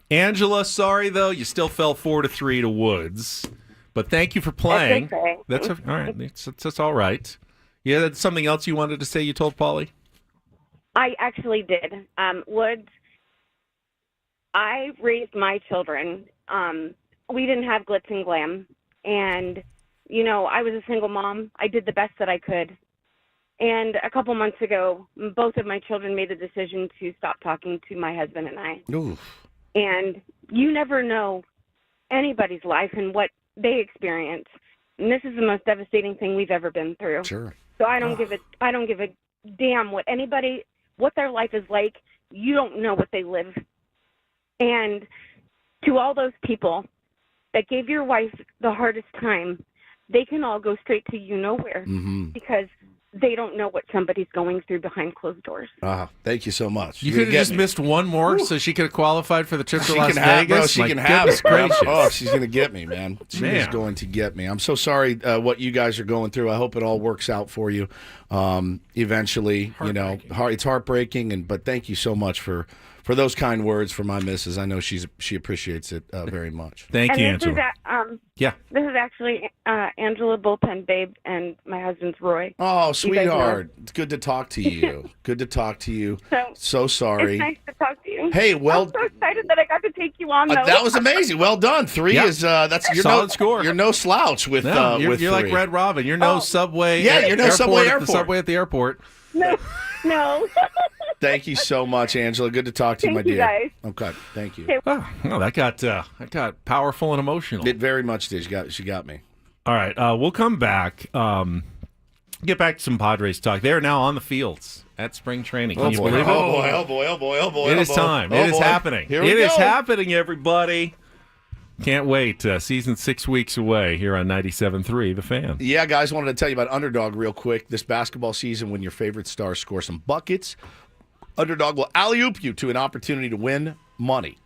Angela, sorry though, you still fell 4-3 to Woods. But thank you for playing. That's okay. All right. That's all right. Yeah, that's something else you wanted to say. You told Paulie. I actually did. Woods, I raised my children. We didn't have glitz and glam. And, you know, I was a single mom. I did the best that I could. And a couple months ago, both of my children made the decision to stop talking to my husband and I. Oof. And you never know anybody's life and what they experience. And this is the most devastating thing we've ever been through. Sure. So I don't give a damn what their life is like. You don't know what they live. And to all those people that gave your wife the hardest time, they can all go straight to you nowhere because they don't know what somebody's going through behind closed doors. Thank you so much. You could have just missed one more so she could have qualified for the trip to Las Vegas. Bro, she can have it. Gracious. Oh, she's going to get me, man. She is going to get me. I'm so sorry what you guys are going through. I hope it all works out for you eventually. You know, it's heartbreaking, but thank you so much for those kind words for my missus. I know she appreciates it very much. Thank you, Angela. This is actually Angela Bullpen Babe and my husband's Roy. Oh, sweetheart. It's good to talk to you. Good to talk to you. So sorry. It's nice to talk to you. Hey, well, I'm so excited that I got to take you on, though. that was amazing. Well done. 3 is that's your solid score. You're no slouch with you're 3. like Red Robin. You're no Subway. Yeah, you're no Subway airport. The Subway at the airport. No. Thank you so much, Angela. Good to talk to you, my dear. Guys. Okay, thank you. Oh, that got powerful and emotional. It very much did. She got me. All right, we'll come back. Get back to some Padres talk. They are now on the fields at spring training. Can you believe it? Oh boy! It is time. It is happening. Here we go. It is happening, everybody. Can't wait. Season 6 weeks away here on 97.3, The Fan. Yeah, guys, wanted to tell you about Underdog real quick. This basketball season, when your favorite stars score some buckets, Underdog will alley-oop you to an opportunity to win money.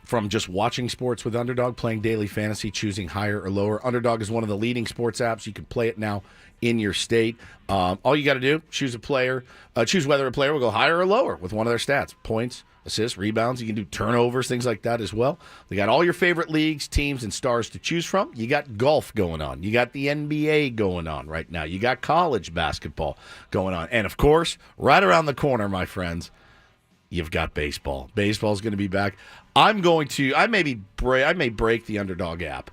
From just watching sports with Underdog, playing daily fantasy, choosing higher or lower. Underdog is one of the leading sports apps. You can play it now in your state. All you got to do, choose whether a player will go higher or lower with one of their stats. Points, assists, rebounds. You can do turnovers, things like that as well. They got all your favorite leagues, teams, and stars to choose from. You got golf going on. You got the NBA going on right now. You got college basketball going on. And, of course, right around the corner, my friends, you've got baseball. Baseball's going to be back. I may break the Underdog app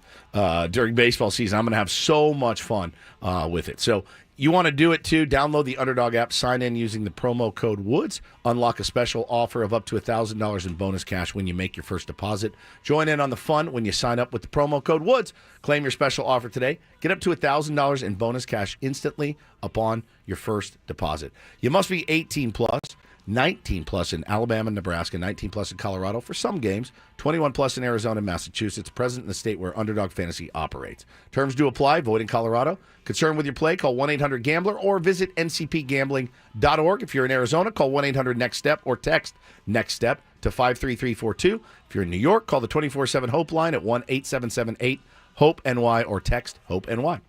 during baseball season. I'm going to have so much fun with it. So you want to do it too? Download the Underdog app, sign in using the promo code WOODS, unlock a special offer of up to $1,000 in bonus cash when you make your first deposit. Join in on the fun when you sign up with the promo code WOODS. Claim your special offer today. Get up to $1,000 in bonus cash instantly upon your first deposit. You must be 18 plus. 19 plus in Alabama and Nebraska, 19 plus in Colorado for some games, 21 plus in Arizona and Massachusetts, present in the state where Underdog Fantasy operates. Terms do apply, void in Colorado. Concerned with your play, call 1-800-GAMBLER or visit ncpgambling.org. If you're in Arizona, call 1-800-NEXT-STEP or text NEXT STEP to 53342. If you're in New York, call the 24/7 Hope line at 1-8778-HOPE-NY or text HOPE-NY.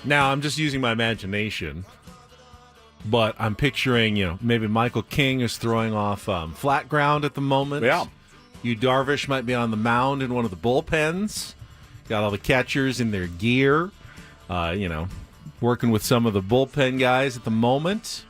Now, I'm just using my imagination, but I'm picturing, maybe Michael King is throwing off flat ground at the moment. Yeah. Yu Darvish might be on the mound in one of the bullpens. Got all the catchers in their gear, working with some of the bullpen guys at the moment.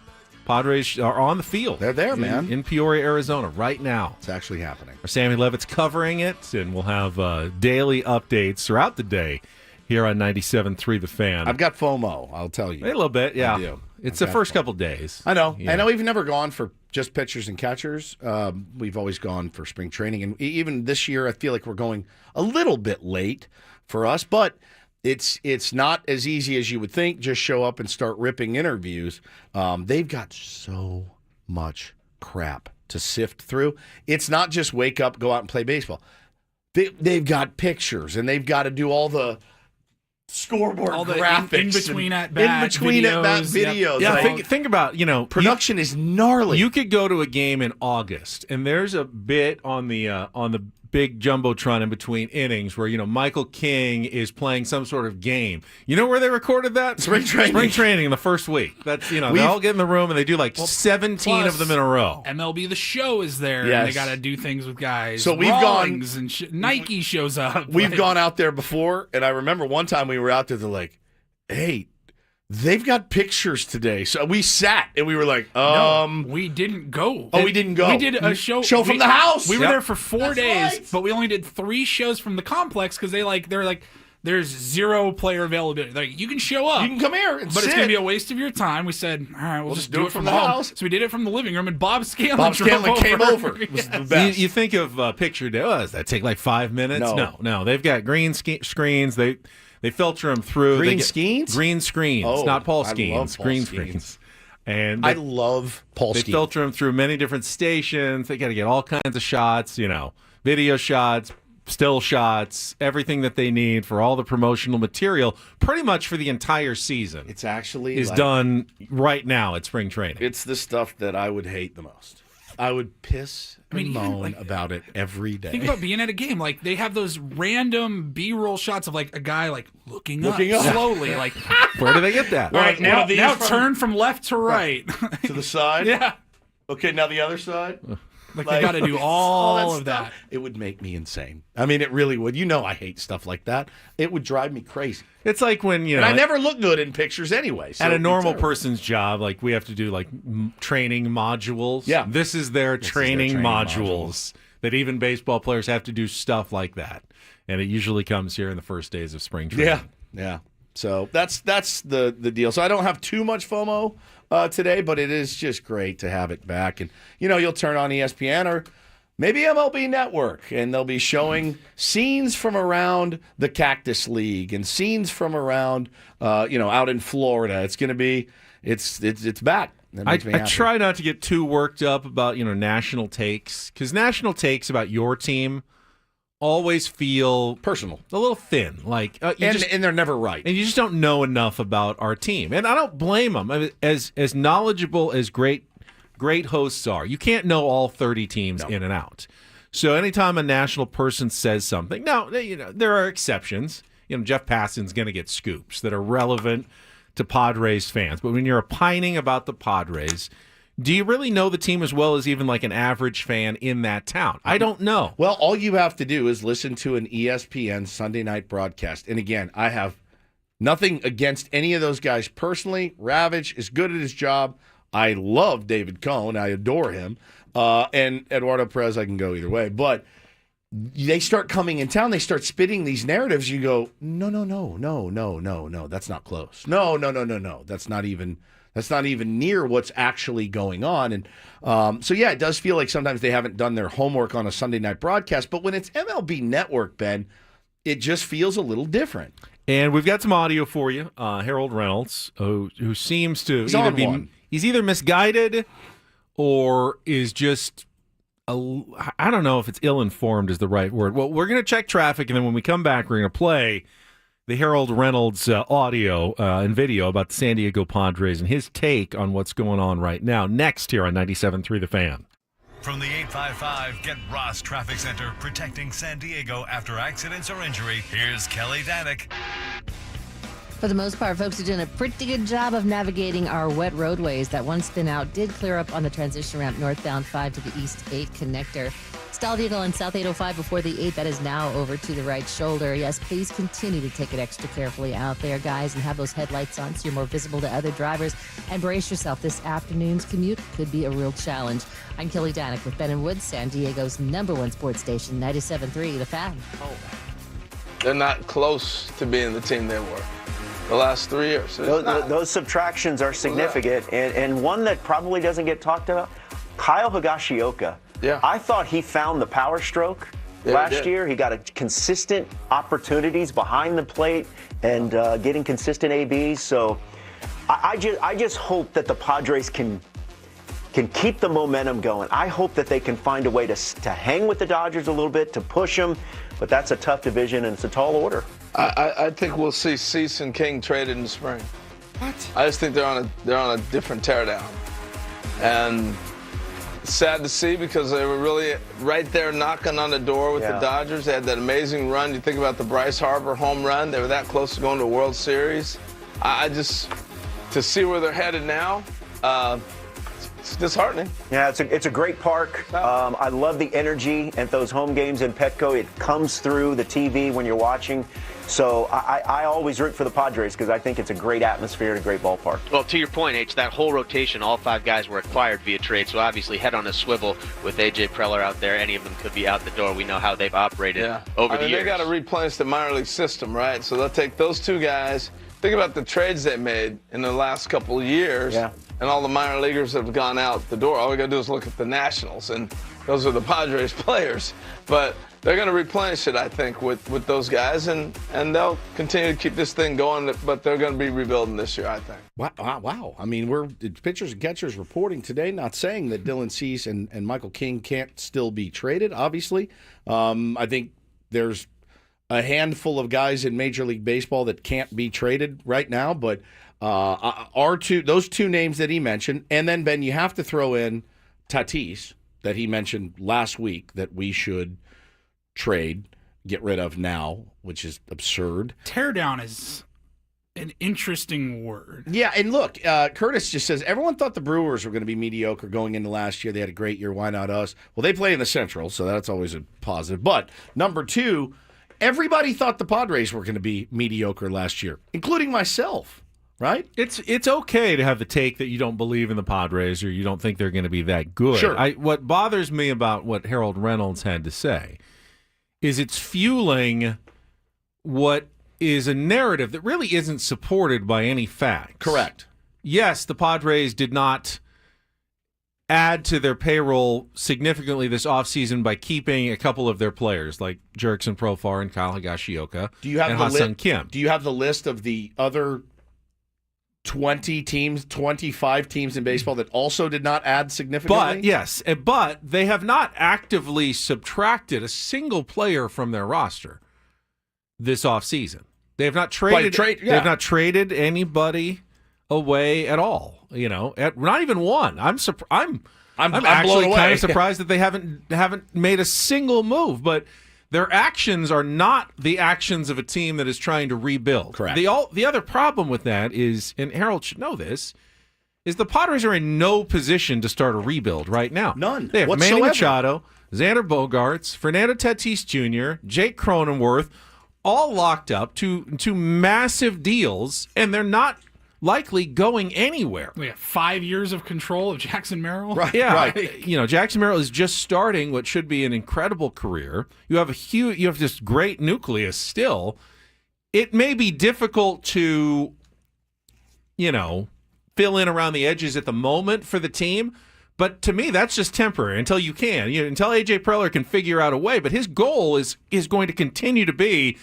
Padres are on the field. They're there, man. In Peoria, Arizona, right now. It's actually happening. Sammy Levitt's covering it, and we'll have daily updates throughout the day here on 97.3 The Fan. I've got FOMO, I'll tell you. A little bit, yeah. I do. It's the first couple days. I know. Yeah. I know we've never gone for just pitchers and catchers. We've always gone for spring training. And even this year, I feel like we're going a little bit late for us. But it's not as easy as you would think. Just show up and start ripping interviews. They've got so much crap to sift through. It's not just wake up, go out and play baseball. They've got pictures, and they've got to do all the scoreboard all the graphics. In between at bat videos. Yeah, Like, think about, production is gnarly. You could go to a game in August, and there's a bit on the big jumbotron in between innings where Michael King is playing some sort of game. You know where they recorded that? Spring training. Spring training in the first week. That's they all get in the room and they do 17 of them in a row. MLB The Show is there. Yes. And they got to do things with guys. So we've Rawlings and Nike shows up. We've gone out there before, and I remember one time we were out there. They're like, "Hey, they've got pictures today." So we sat and we were like, No, we didn't go. Oh, we didn't go. We did a show from the house. We were there for 4 days, right. but we only did 3 shows from the complex because they're like, there's 0 player availability. They're like, you can show up. You can come here and but sit. it's going to be a waste of your time. We said, all right, we'll just do it from the home. house. So we did it from the living room, and Bob Scanlon came over. It was the best. You think of picture day. Does that take 5 minutes? No. They've got green screens. They filter them through. Green screens? Green screens, Oh, not Paul I Skeens. love Paul Green Skeens. screens. And I love Paul They Skeens. filter them through many different stations. They got to get all kinds of shots, video shots, still shots, everything that they need for all the promotional material, pretty much for the entire season. It's actually is done right now at spring training. It's the stuff that I would hate the most. I would piss and moan about it every day. Think about being at a game. Like, they have those random B-roll shots of a guy looking up up. slowly. Where do they get that? All right, now turn from left to right. To the side? Yeah. Okay, now the other side? They got to do all of that. It would make me insane. I mean, it really would. I hate stuff like that. It would drive me crazy. It's like when, And I never look good in pictures anyway. So at a normal person's job, we have to do training modules. Yeah. This is their training modules that even baseball players have to do stuff like that. And it usually comes here in the first days of spring training. Yeah. So that's the deal. So I don't have too much FOMO today, but it is just great to have it back. And, you'll turn on ESPN or maybe MLB Network, and they'll be showing scenes from around the Cactus League and scenes from around, out in Florida. It's going to be, it's back. That makes me I happy. try not to get too worked up about, national takes, because national takes about your team always feel personal, a little thin. And they're never right. And you just don't know enough about our team. And I don't blame them. I mean, as knowledgeable as great hosts are, you can't know all 30 teams in and out. So anytime a national person says something, there are exceptions. Jeff Passan's going to get scoops that are relevant to Padres fans. But when you're opining about the Padres, do you really know the team as well as even an average fan in that town? I don't know. Well, all you have to do is listen to an ESPN Sunday night broadcast. And again, I have nothing against any of those guys personally. Ravage is good at his job. I love David Cohn. I adore him. And Eduardo Perez, I can go either way. But they start coming in town. They start spitting these narratives. You go, no. That's not close. No. That's not even near what's actually going on. And it does feel like sometimes they haven't done their homework on a Sunday night broadcast. But when it's MLB Network, Ben, it just feels a little different. And we've got some audio for you. Harold Reynolds, who seems to he's either misguided or is just, I don't know if it's ill-informed is the right word. Well, we're going to check traffic, and then when we come back, we're going to play the Harold Reynolds audio and video about the San Diego Padres and his take on what's going on right now. Next here on 97.3 The Fan. From the 855 Get Ross Traffic Center, protecting San Diego after accidents or injury, here's Kelly Danick. For the most part, folks are doing a pretty good job of navigating our wet roadways. That one spin out did clear up on the transition ramp northbound 5 to the East 8 connector. Stall vehicle on South 805 before the 8. That is now over to the right shoulder. Yes, please continue to take it extra carefully out there, guys, and have those headlights on so you're more visible to other drivers. And brace yourself. This afternoon's commute could be a real challenge. I'm Kelly Danek with Ben and Woods, San Diego's #1 sports station, 97.3 The Fan. They're not close to being the team they were the last 3 years. Those subtractions are significant, and one that probably doesn't get talked about, Kyle Higashioka. Yeah. I thought he found the power stroke last year. He got consistent opportunities behind the plate and getting consistent ABs. So I just hope that the Padres can keep the momentum going. I hope that they can find a way to hang with the Dodgers a little bit, to push them. But that's a tough division, and it's a tall order. I think we'll see Cease and King traded in the spring. What? I just think they're on a different teardown. And it's sad to see because they were really right there knocking on the door with the Dodgers. They had that amazing run. You think about the Bryce Harper home run. They were that close to going to a World Series. To see where they're headed now, it's disheartening. Yeah, it's a great park. I love the energy at those home games in Petco. It comes through the TV when you're watching. So I always root for the Padres because I think it's a great atmosphere and a great ballpark. Well, to your point, H, that whole rotation, all 5 guys were acquired via trade. So obviously head on a swivel with A.J. Preller out there. Any of them could be out the door. We know how they've operated over the years. They got to replenish the minor league system, right? So they'll take those 2 guys. Think about the trades they made in the last couple of years. Yeah. And all the minor leaguers have gone out the door. All we got to do is look at the Nationals, and those are the Padres players. But they're going to replenish it, I think, with those guys, and they'll continue to keep this thing going, but they're going to be rebuilding this year, I think. Wow. I mean, we're pitchers and catchers reporting today, not saying that Dylan Cease and Michael King can't still be traded, obviously. I think there's a handful of guys in Major League Baseball that can't be traded right now, but those 2 names that he mentioned, and then, Ben, you have to throw in Tatis that he mentioned last week that we should trade, get rid of now, which is absurd. Teardown is an interesting word. Yeah, and look, Curtis just says, everyone thought the Brewers were going to be mediocre going into last year. They had a great year. Why not us? Well, they play in the Central, so that's always a positive. But number 2, everybody thought the Padres were going to be mediocre last year, including myself. Right? It's okay to have the take that you don't believe in the Padres or you don't think they're going to be that good. Sure. What bothers me about what Harold Reynolds had to say is it's fueling what is a narrative that really isn't supported by any facts. Correct. Yes, the Padres did not add to their payroll significantly this offseason by keeping a couple of their players like Jurickson Profar and Kyle Higashioka and Ha-Seong Kim. Do you have the list of the other 20 teams, 25 teams in baseball that also did not add significantly? But they have not actively subtracted a single player from their roster this offseason. They have not traded. They have not traded anybody away at all. Not even one. I'm actually kind of surprised that they haven't made a single move. But their actions are not the actions of a team that is trying to rebuild. Correct. The other problem with that is, and Harold should know this, is the Padres are in no position to start a rebuild right now. None. They have whatsoever. Manny Machado, Xander Bogaerts, Fernando Tatis Jr., Jake Cronenworth, all locked up to massive deals, and they're not likely going anywhere. We have 5 years of control of Jackson Merrill. Right. Yeah, right. Jackson Merrill is just starting what should be an incredible career. You have this great nucleus still. It may be difficult to, fill in around the edges at the moment for the team, but to me that's just temporary until you can. Until A.J. Preller can figure out a way. But his goal is going to continue to be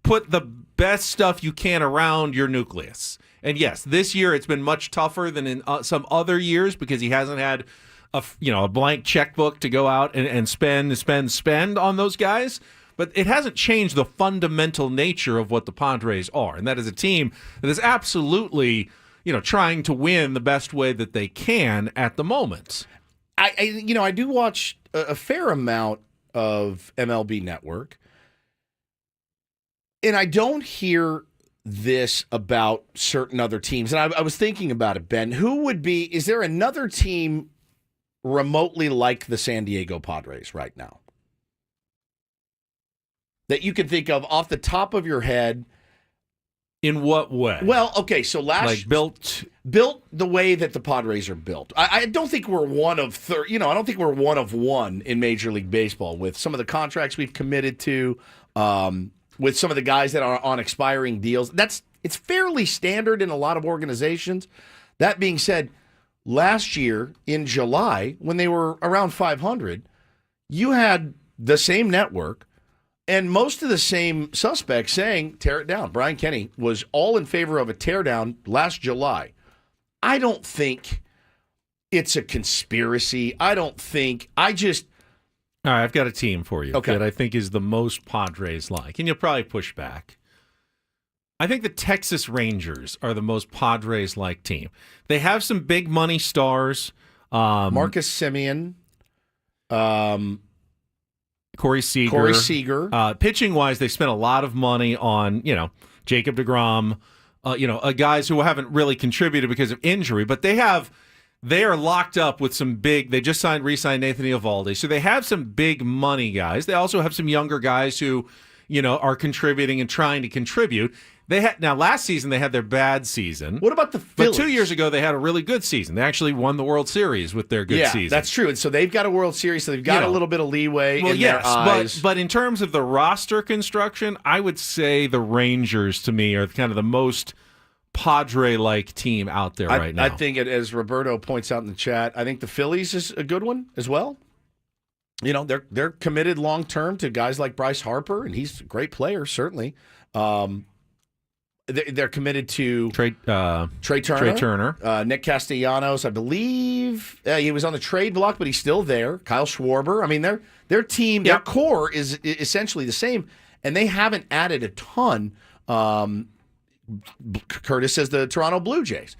put the best stuff you can around your nucleus. And yes, this year it's been much tougher than in some other years because he hasn't had a blank checkbook to go out and spend on those guys. But it hasn't changed the fundamental nature of what the Padres are, and that is a team that is absolutely trying to win the best way that they can at the moment. I do watch a fair amount of MLB Network, and I don't hear this about certain other teams, and I was thinking about it, Ben. Is there another team remotely like the San Diego Padres right now that you can think of off the top of your head? In what way? Well, okay, so built the way that the Padres are built. I don't think we're one of I don't think we're one of one in Major League Baseball with some of the contracts we've committed to, with some of the guys that are on expiring deals. It's fairly standard in a lot of organizations. That being said, last year in July, when they were around 500, you had the same network and most of the same suspects saying, tear it down. Brian Kenny was all in favor of a teardown last July. I don't think it's a conspiracy. All right, I've got a team for you that I think is the most Padres-like, and you'll probably push back. I think the Texas Rangers are the most Padres-like team. They have some big money stars. Marcus Semien. Corey Seager. Pitching-wise, they spent a lot of money on, Jacob deGrom, guys who haven't really contributed because of injury, but they are locked up with some big. They just re-signed Nathan Eovaldi, so they have some big money guys. They also have some younger guys who, are contributing and trying to contribute. Now last season they had their bad season. What about the Phillies? But 2 years ago they had a really good season. They actually won the World Series with their good season. Yeah, that's true. And so they've got a World Series, so they've got a little bit of leeway in their eyes. But in terms of the roster construction, I would say the Rangers to me are kind of the most Padre-like team out there right now. I think, as Roberto points out in the chat, I think the Phillies is a good one as well. They're committed long term to guys like Bryce Harper, and he's a great player, certainly. They're committed to Trey Turner. Nick Castellanos, I believe he was on the trade block, but he's still there. Kyle Schwarber. I mean, their team, their core is essentially the same, and they haven't added a ton. Curtis says the Toronto Blue Jays.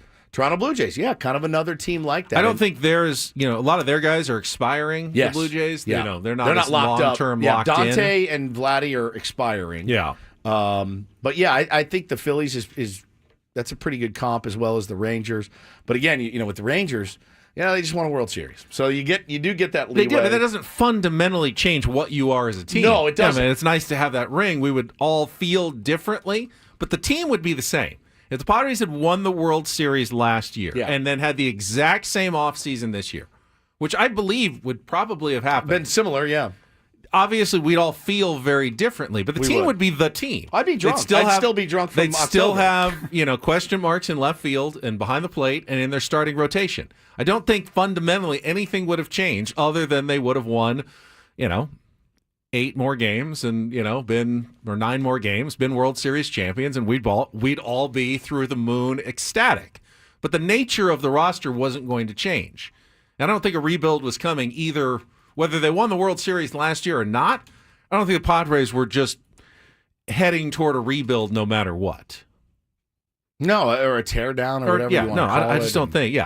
Yeah, kind of another team like that. I don't think there's, a lot of their guys are expiring. Yes. The Blue Jays, yeah. they're not long-term locked in. Dante and Vladdy are expiring. Yeah. But yeah, I think the Phillies is that's a pretty good comp as well as the Rangers. But again, with the Rangers, they just won a World Series, so you do get that leeway. They did, but that doesn't fundamentally change what you are as a team. No, it doesn't. It's nice to have that ring. We would all feel differently, but the team would be the same. If the Padres had won the World Series last year and then had the exact same offseason this year, which I believe would probably have happened. Been similar, yeah. Obviously, we'd all feel very differently, but the team would be the team. I'd be drunk. I'd still be drunk from October. They'd still have, question marks in left field and behind the plate and in their starting rotation. I don't think fundamentally anything would have changed other than they would have won, 8 more games and, 9 more games, been World Series champions, and we'd all be through the moon ecstatic. But the nature of the roster wasn't going to change. And I don't think a rebuild was coming either. Whether they won the World Series last year or not, I don't think the Padres were just heading toward a rebuild no matter what. No, or a teardown or whatever you want to call it. I just don't think,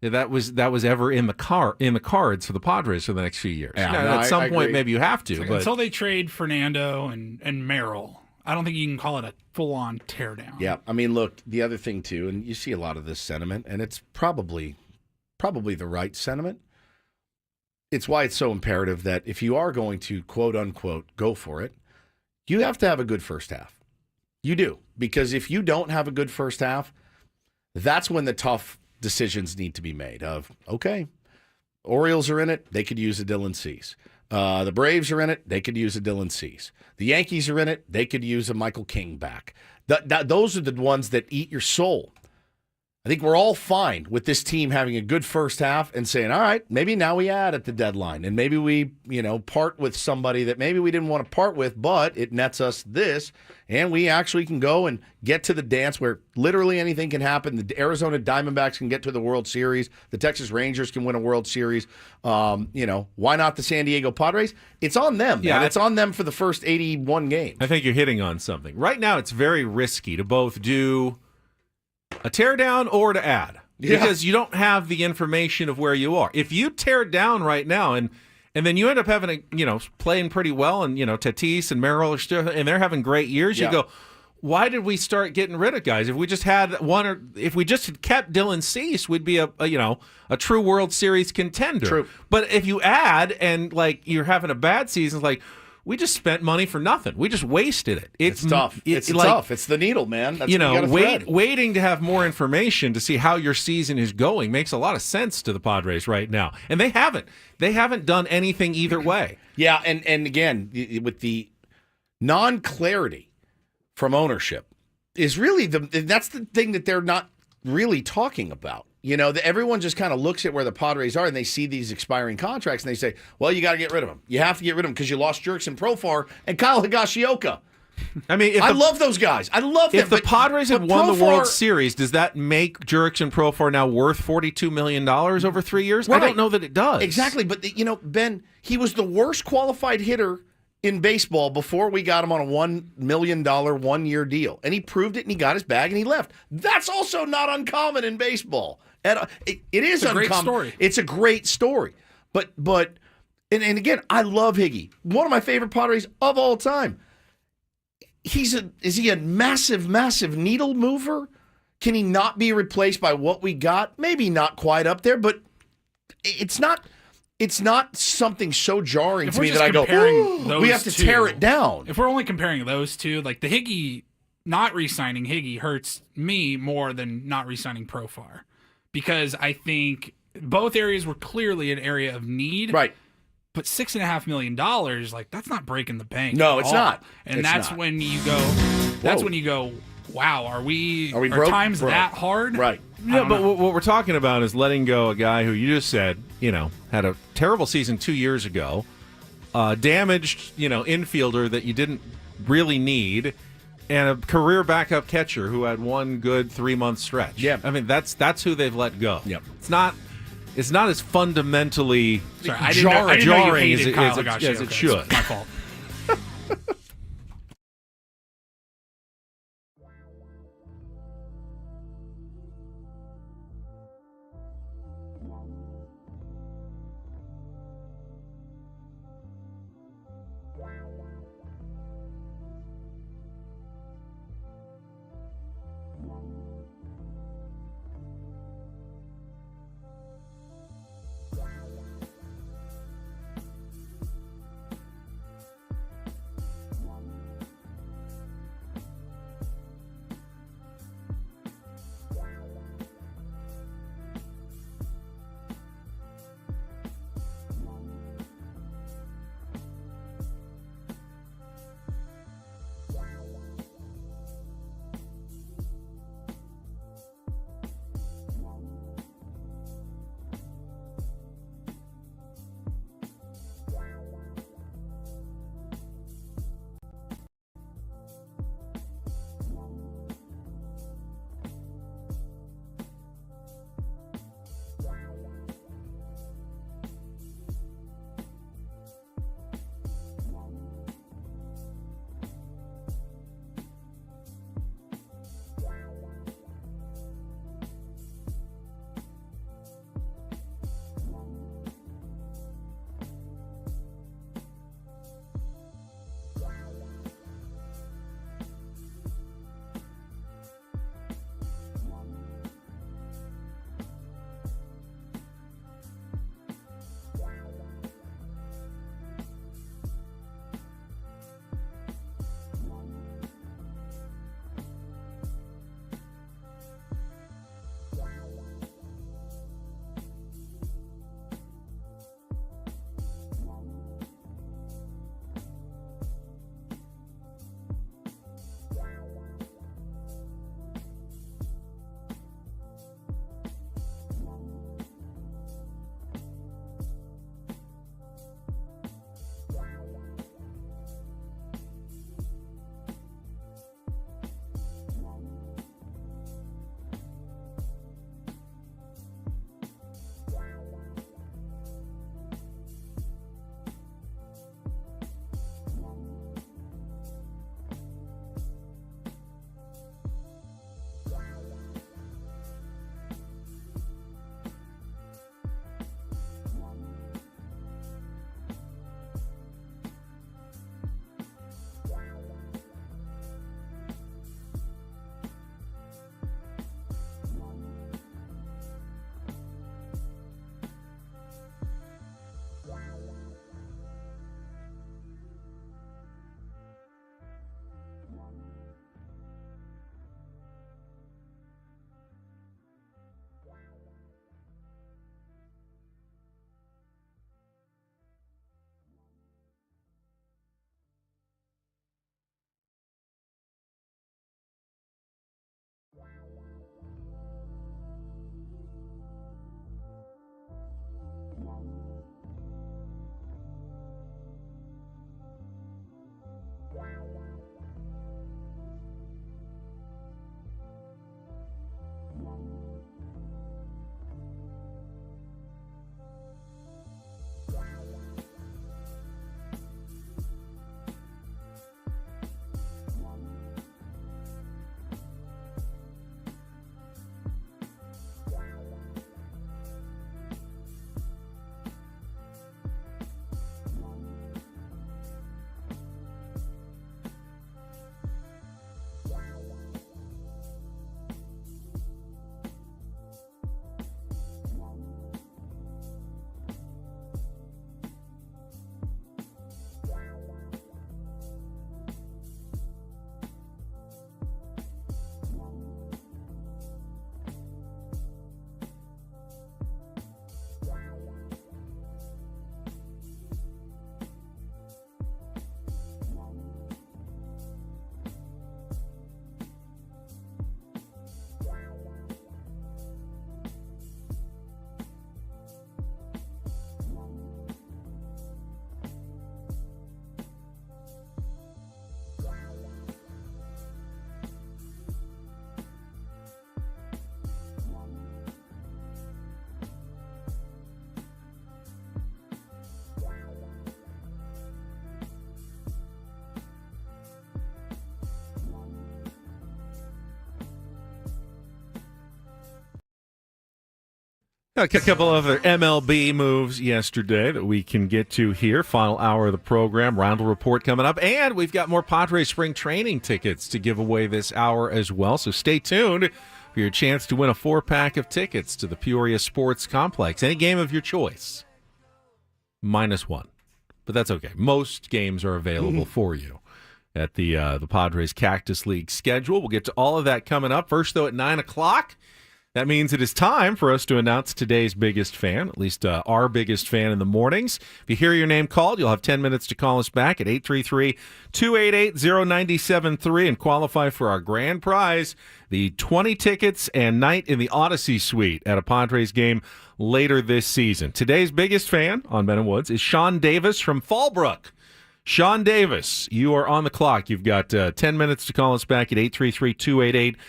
that was ever in the cards for the Padres for the next few years. Yeah, at some point, maybe you have to. But until they trade Fernando and Merrill, I don't think you can call it a full-on teardown. Yeah, I mean, look, the other thing, too, and you see a lot of this sentiment, and it's probably the right sentiment. It's why it's so imperative that if you are going to, quote-unquote, go for it, you have to have a good first half. You do. Because if you don't have a good first half, that's when the tough decisions need to be made of, okay, Orioles are in it, they could use a Dylan Cease. The Braves are in it, they could use a Dylan Cease. The Yankees are in it, they could use a Michael King back. Those are the ones that eat your soul. I think we're all fine with this team having a good first half and saying, all right, maybe now we add at the deadline and maybe we, part with somebody that maybe we didn't want to part with, but it nets us this, and we actually can go and get to the dance where literally anything can happen. The Arizona Diamondbacks can get to the World Series. The Texas Rangers can win a World Series. Why not the San Diego Padres? It's on them. Yeah, it's on them for the first 81 games. I think you're hitting on something. Right now, it's very risky to both do a teardown or to add because you don't have the information of where you are. If you tear down right now and then you end up having playing pretty well and Tatis and Merrill are still and they're having great years, you go, why did we start getting rid of guys? If we just had one, or if we just had kept Dylan Cease, we'd be a true World Series contender. True. But if you add and like you're having a bad season, like we just spent money for nothing. We just wasted it. It's tough. It's tough. It's the needle, man. That's waiting to have more information to see how your season is going makes a lot of sense to the Padres right now, and they haven't. They haven't done anything either way. Yeah, and again, with the non-clarity from ownership is really that's the thing that they're not really talking about. Everyone just kind of looks at where the Padres are and they see these expiring contracts and they say, well, you got to get rid of them. You have to get rid of them because you lost Jurickson Profar and Kyle Higashioka. I mean, I love those guys. I love them. If the Padres had won the World Series, does that make Jurickson Profar now worth $42 million over 3 years? Right. I don't know that it does. Exactly. But, Ben, he was the worst qualified hitter in baseball before we got him on a $1 million 1-year deal. And he proved it and he got his bag and he left. That's also not uncommon in baseball. It is uncommon. Great story. It's a great story. But again, I love Higgy. One of my favorite Padres of all time. Is he a massive, massive needle mover? Can he not be replaced by what we got? Maybe not quite up there, but it's not something so jarring to me that I go, we have to tear it down. If we're only comparing those two, like the Higgy, not re-signing Higgy hurts me more than not re-signing Profar. Because I think both areas were clearly an area of need. Right. But $6.5 million, like that's not breaking the bank. No, it's not. And that's when you go, wow, are broke? times that hard? Right. Yeah, but what we're talking about is letting go a guy who you just said, had a terrible season 2 years ago, damaged, infielder that you didn't really need, and a career backup catcher who had one good 3-month stretch. Yeah. I mean, that's who they've let go. Yep. It's not as fundamentally jarring as it should. It's my fault. A couple other MLB moves yesterday that we can get to here. Final hour of the program. Ryle Report coming up. And we've got more Padres spring training tickets to give away this hour as well. So stay tuned for your chance to win a 4-pack of tickets to the Peoria Sports Complex. Any game of your choice. -1. But that's okay. Most games are available for you at the Padres Cactus League schedule. We'll get to all of that coming up. First, though, at 9 o'clock. That means it is time for us to announce today's biggest fan, at least our biggest fan in the mornings. If you hear your name called, you'll have 10 minutes to call us back at 833-288-0973 and qualify for our grand prize, the 20 tickets and night in the Odyssey Suite at a Padres game later this season. Today's biggest fan on Ben and Woods is Sean Davis from Fallbrook. Sean Davis, you are on the clock. You've got 10 minutes to call us back at 833-288-0973.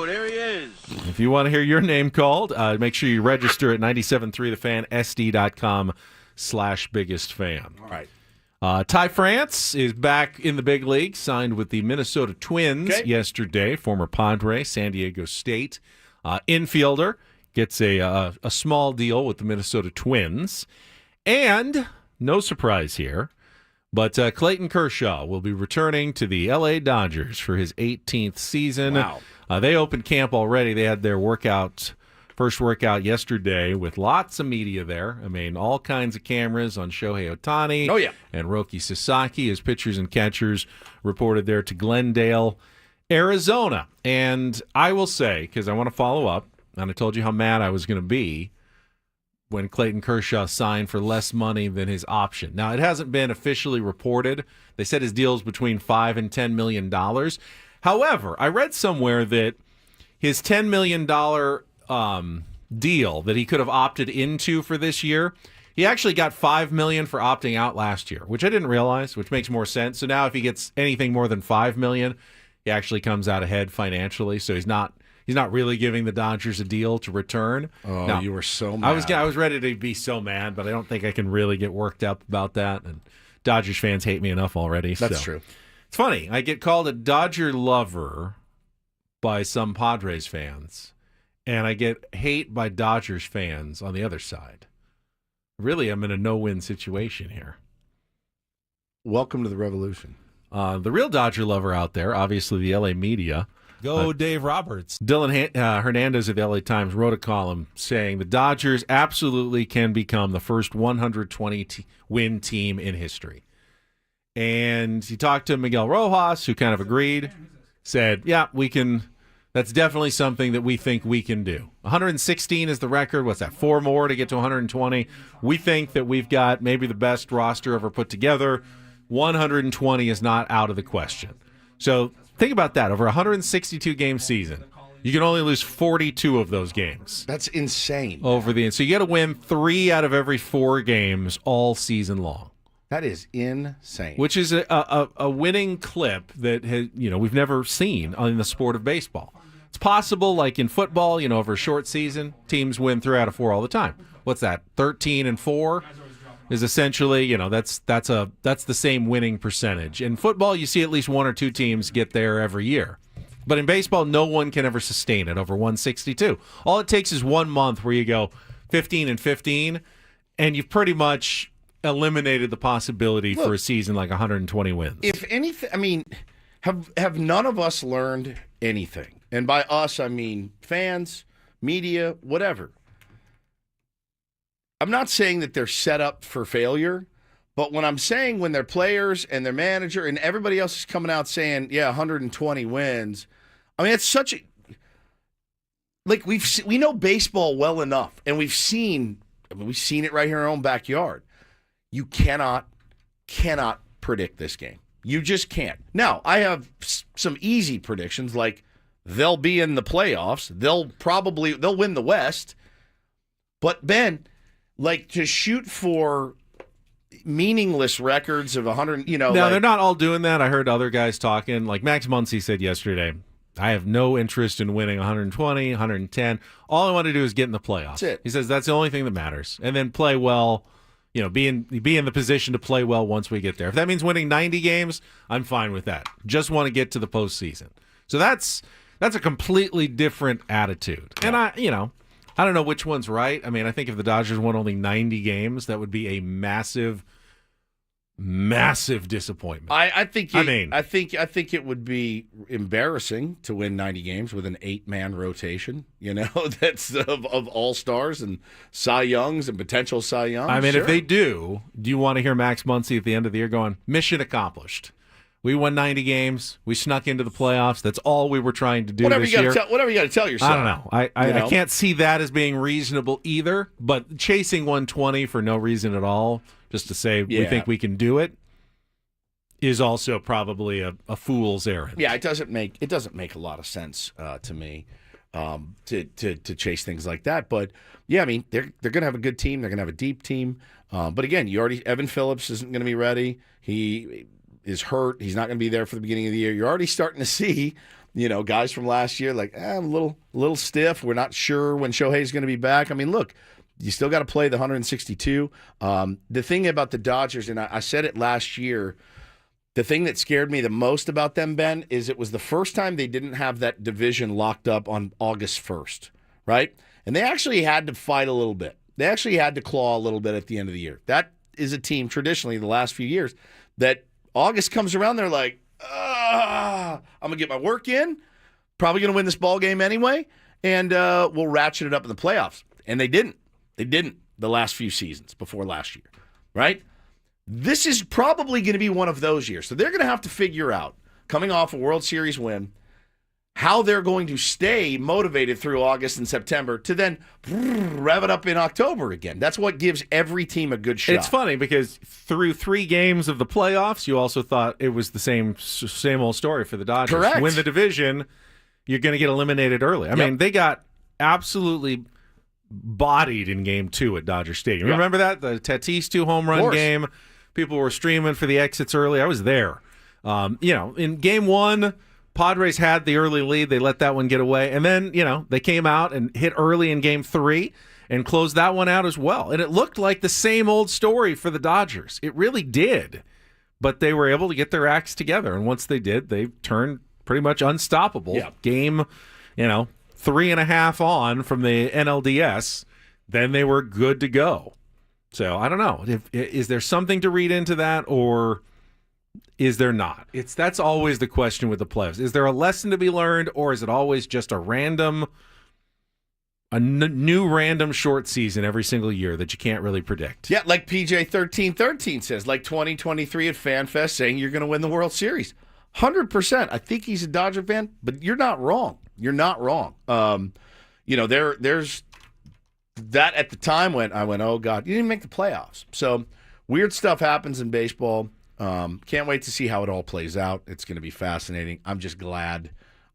There he is. If you want to hear your name called, make sure you register at 973thefan.sd.com/biggest-fan. All right. Ty France is back in the big league, signed with the Minnesota Twins yesterday, former Padre, San Diego State infielder, gets a small deal with the Minnesota Twins. And no surprise here, but Clayton Kershaw will be returning to the L.A. Dodgers for his 18th season. Wow. They opened camp already. They had their first workout yesterday with lots of media there. I mean, all kinds of cameras on Shohei Ohtani and Roki Sasaki as pitchers and catchers reported there to Glendale, Arizona. And I will say, because I want to follow up, and I told you how mad I was going to be when Clayton Kershaw signed for less money than his option. Now, it hasn't been officially reported. They said his deal is between $5 and $10 million. However, I read somewhere that his $10 million deal that he could have opted into for this year, he actually got $5 million for opting out last year, which I didn't realize, which makes more sense. So now if he gets anything more than $5 million, he actually comes out ahead financially. So he's not really giving the Dodgers a deal to return. Oh, now, you were so mad. I was ready to be so mad, but I don't think I can really get worked up about that. And Dodgers fans hate me enough already. That's true. It's funny. I get called a Dodger lover by some Padres fans, and I get hate by Dodgers fans on the other side. Really, I'm in a no-win situation here. Welcome to the revolution. The real Dodger lover out there, obviously the LA media. Go Dave Roberts. Dylan Hernandez of the LA Times wrote a column saying the Dodgers absolutely can become the first 120-win team in history. And he talked to Miguel Rojas, who kind of agreed, said, yeah, we can. That's definitely something that we think we can do. 116 is the record. What's that, 4 more to get to 120? We think that we've got maybe the best roster ever put together. 120 is not out of the question. So think about that. Over a 162-game season, you can only lose 42 of those games. That's insane. So you got to win 3 out of every 4 games all season long. That is insane. Which is a winning clip that we've never seen in the sport of baseball. It's possible, like in football, over a short season, teams win 3 out of 4 all the time. What's that? 13-4 is essentially, that's the same winning percentage. In football, you see at least 1 or 2 teams get there every year. But in baseball, no one can ever sustain it over 162. All it takes is 1 month where you go 15-15, and you've pretty much eliminated the possibility for a season like 120 wins. If anything, I mean, have none of us learned anything? And by us, I mean fans, media, whatever. I'm not saying that they're set up for failure, but when their players and their manager and everybody else is coming out saying, yeah, 120 wins, I mean, it's such a, like we know baseball well enough, and we've seen it right here in our own backyard. You cannot predict this game. You just can't. Now, I have some easy predictions, like they'll be in the playoffs. They'll win the West. But Ben, like to shoot for meaningless records of 100, No, they're not all doing that. I heard other guys talking. Like Max Muncy said yesterday, I have no interest in winning 120, 110. All I want to do is get in the playoffs. That's it. He says that's the only thing that matters. And then play well. Be in the position to play well once we get there. If that means winning 90 games, I'm fine with that. Just want to get to the postseason. So that's That's a completely different attitude. And I don't know which one's right. I mean, I think if the Dodgers won only 90 games, that would be a massive disappointment. I think it would be embarrassing to win 90 games with an 8-man rotation, that's of all-stars and Cy Youngs and potential Cy Youngs. I mean, if they do you want to hear Max Muncy at the end of the year going, mission accomplished? We won 90 games. We snuck into the playoffs. That's all we were trying to do whatever this year. Whatever you got to tell yourself. I don't know. I can't see that as being reasonable either, but chasing 120 for no reason at all, just to say we think we can do it, is also probably a fool's errand. Yeah, it doesn't make a lot of sense to me to chase things like that. But yeah, I mean they're going to have a good team. They're going to have a deep team. But again, Evan Phillips isn't going to be ready. He is hurt. He's not going to be there for the beginning of the year. You're already starting to see, guys from last year like, I'm a little stiff. We're not sure when Shohei's going to be back. I mean, look, you still got to play the 162. The thing about the Dodgers, and I said it last year, the thing that scared me the most about them, Ben, is it was the first time they didn't have that division locked up on August 1st, right? And they actually had to fight a little bit. They actually had to claw a little bit at the end of the year. That is a team traditionally the last few years that August comes around, they're like, I'm going to get my work in, probably going to win this ball game anyway, and we'll ratchet it up in the playoffs. And they didn't. They didn't the last few seasons before last year, right? This is probably going to be one of those years. So they're going to have to figure out, coming off a World Series win, how they're going to stay motivated through August and September to then rev it up in October again. That's what gives every team a good shot. It's funny because through 3 games of the playoffs, you also thought it was the same old story for the Dodgers. Correct. Win the division, you're going to get eliminated early. I mean, they got absolutely bodied in Game 2 at Dodger Stadium. Yep. Remember that? The Tatis 2 home run game. People were streaming for the exits early. I was there. In Game 1, Padres had the early lead. They let that one get away. And then, they came out and hit early in Game 3 and closed that one out as well. And it looked like the same old story for the Dodgers. It really did. But they were able to get their acts together. And once they did, they turned pretty much unstoppable. Yeah. Game, 3.5 on from the NLDS, then they were good to go. So I don't know. Is there something to read into that, or is there not? That's always the question with the playoffs. Is there a lesson to be learned, or is it always just a new random short season every single year that you can't really predict? Yeah, like PJ 1313 says, like 2023 at FanFest, saying you're going to win the World Series. 100%. I think he's a Dodger fan, but you're not wrong. You're not wrong. There's that at the time when I went, oh God, you didn't make the playoffs. So weird stuff happens in baseball. Can't wait to see how it all plays out. It's going to be fascinating. I'm just glad.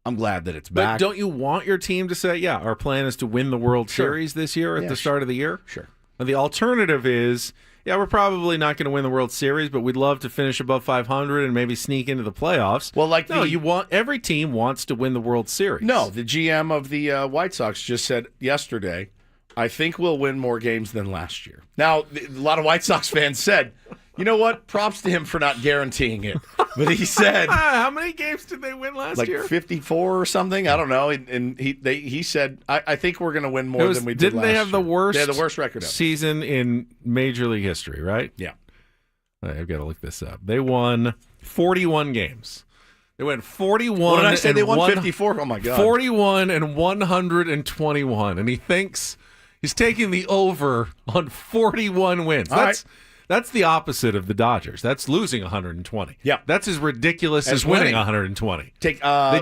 I'm glad that it's back. But don't you want your team to say, yeah, our plan is to win the World Series this year at the start of the year? Sure. And the alternative is, yeah, we're probably not going to win the World Series, but we'd love to finish above 500 and maybe sneak into the playoffs. Well, every team wants to win the World Series. No, the GM of the White Sox just said yesterday, I think we'll win more games than last year. Now, a lot of White Sox fans said, you know what? Props to him for not guaranteeing it. But he said, how many games did they win last year? Like 54 or something. I don't know. And he said, I think we're going to win more than we did last year. Didn't they have the worst? They had the worst record ever. Season in Major League history, right? Yeah. I've got to look this up. They won 41 games. They went 41. What did I say? They won 54. Oh my God. 41 and 121, and he thinks he's taking the over on 41 wins. That's the opposite of the Dodgers. That's losing 120. Yeah. That's as ridiculous as winning 120. They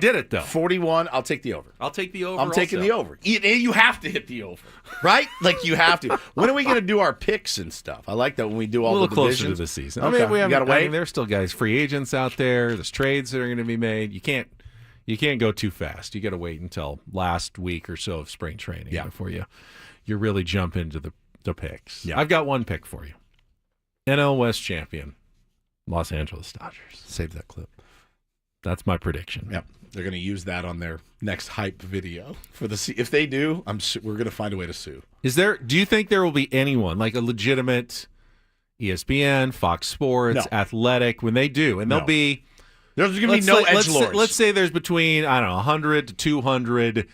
did it, though. 41, I'll take the over. I'll take the over. I'm taking the over. You have to hit the over, right? Like, you have to. When are we going to do our picks and stuff? I like that when we do all the divisions. A little closer to the season. Okay. I mean, you got to wait. There's still guys, free agents out there. There's trades that are going to be made. You can't go too fast. You got to wait until last week or so of spring training before you really jump into the picks. Yeah. I've got one pick for you. NL West champion, Los Angeles Dodgers. Save that clip. That's my prediction. Yep. They're going to use that on their next hype video for the. If they do, we're going to find a way to sue. Do you think there will be anyone like a legitimate ESPN, Fox Sports, Athletic when they do, and they'll be There's going to be no edgelords. Let's say there's between, 100 to 200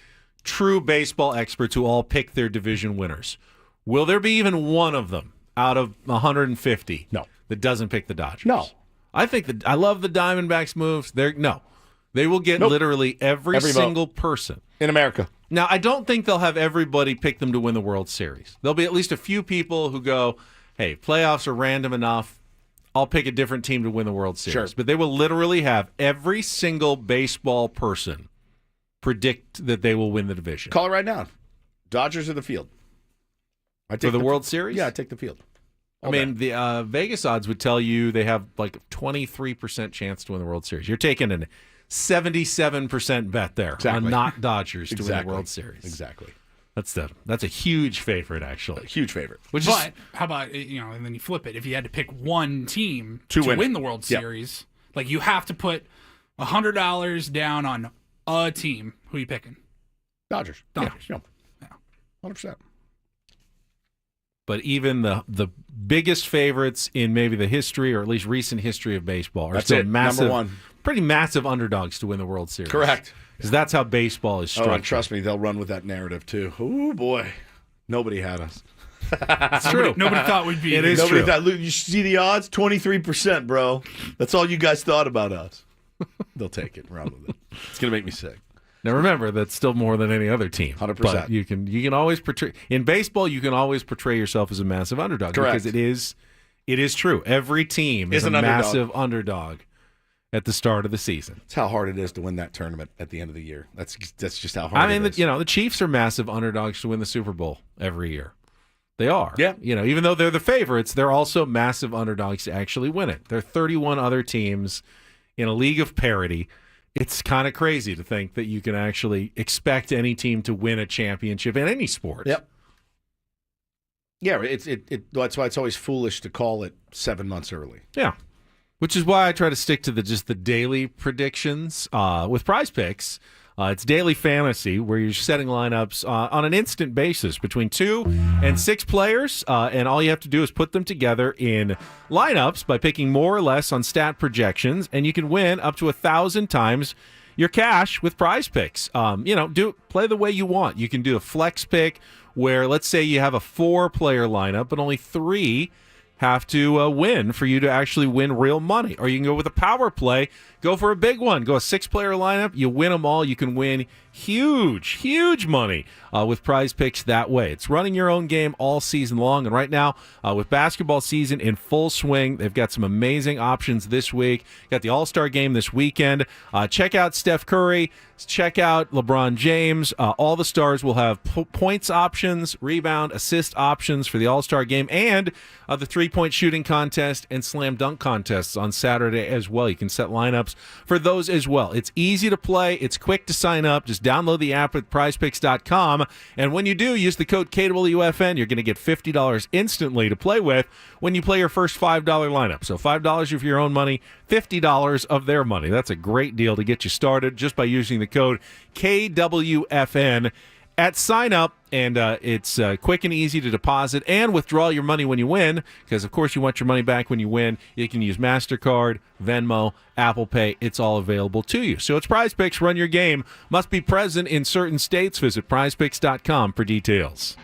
true baseball experts who all pick their division winners. Will there be even one of them out of 150 that doesn't pick the Dodgers? No. I love the Diamondbacks moves. They will get literally every single person in America. Now, I don't think they'll have everybody pick them to win the World Series. There'll be at least a few people who go, hey, playoffs are random enough. I'll pick a different team to win the World Series. Sure. But they will literally have every single baseball person predict that they will win the division. Call it right now. Dodgers or the field? For the World Series? Yeah, I take the field. The Vegas odds would tell you they have like a 23% chance to win the World Series. You're taking a 77% bet there on not Dodgers to win the World Series. Exactly. That's a huge favorite, actually. A huge favorite. How about, and then you flip it. If you had to pick one team to win the World Series, like you have to put $100 down on a team. Who are you picking? Dodgers. Yeah. 100%. But even the biggest favorites in maybe the history, or at least recent history of baseball, are still massive, number one. Pretty massive underdogs to win the World Series. Correct. Because that's how baseball is structured. And trust me, they'll run with that narrative too. Oh boy, nobody had us. It's true. Nobody thought we'd be. It is nobody true. Thought, you see the odds? 23%, bro. That's all you guys thought about us. They'll take it and run with it. It's gonna make me sick. Now remember, that's still more than any other team. 100%. But you can always portray in baseball. You can always portray yourself as a massive underdog. Correct. Because it is true. Every team is a massive underdog at the start of the season. That's how hard it is to win that tournament at the end of the year. That's just how hard. it is. The Chiefs are massive underdogs to win the Super Bowl every year. They are. Yeah. Even though they're the favorites, they're also massive underdogs to actually win it. There are 31 other teams in a league of parity. It's kind of crazy to think that you can actually expect any team to win a championship in any sport. Yep. Yeah, that's why it's always foolish to call it 7 months early. Yeah. Which is why I try to stick to the daily predictions with Prize Picks. It's daily fantasy where you're setting lineups on an instant basis between 2 and 6 players, and all you have to do is put them together in lineups by picking more or less on stat projections, and you can win up to 1,000 times your cash with Prize Picks. Play the way you want. You can do a flex pick where, let's say, you have a 4-player lineup, but only 3 have to win for you to actually win real money. Or you can go with a power play, go for a big one, go a 6-player lineup, you win them all, you can win huge money with Prize Picks that way. It's running your own game all season long, and right now with basketball season in full swing, they've got some amazing options this week. Got the All-Star game this weekend. Check out Steph Curry, check out LeBron James. All the stars will have points options, rebound, assist options for the All-Star game, and the 3-point shooting contest and slam dunk contests on Saturday as well. You can set lineups for those as well. It's easy to play. It's quick to sign up. Just download the app at prizepicks.com, and when you do, use the code KWFN. You're going to get $50 instantly to play with when you play your first $5 lineup. So $5 of your own money, $50 of their money. That's a great deal to get you started just by using the code KWFN at sign up, and it's quick and easy to deposit and withdraw your money when you win, because of course you want your money back when you win. You can use MasterCard, Venmo, Apple Pay. It's all available to you. So it's Prize Picks. Run your game. Must be present in certain states. Visit prizepicks.com for details.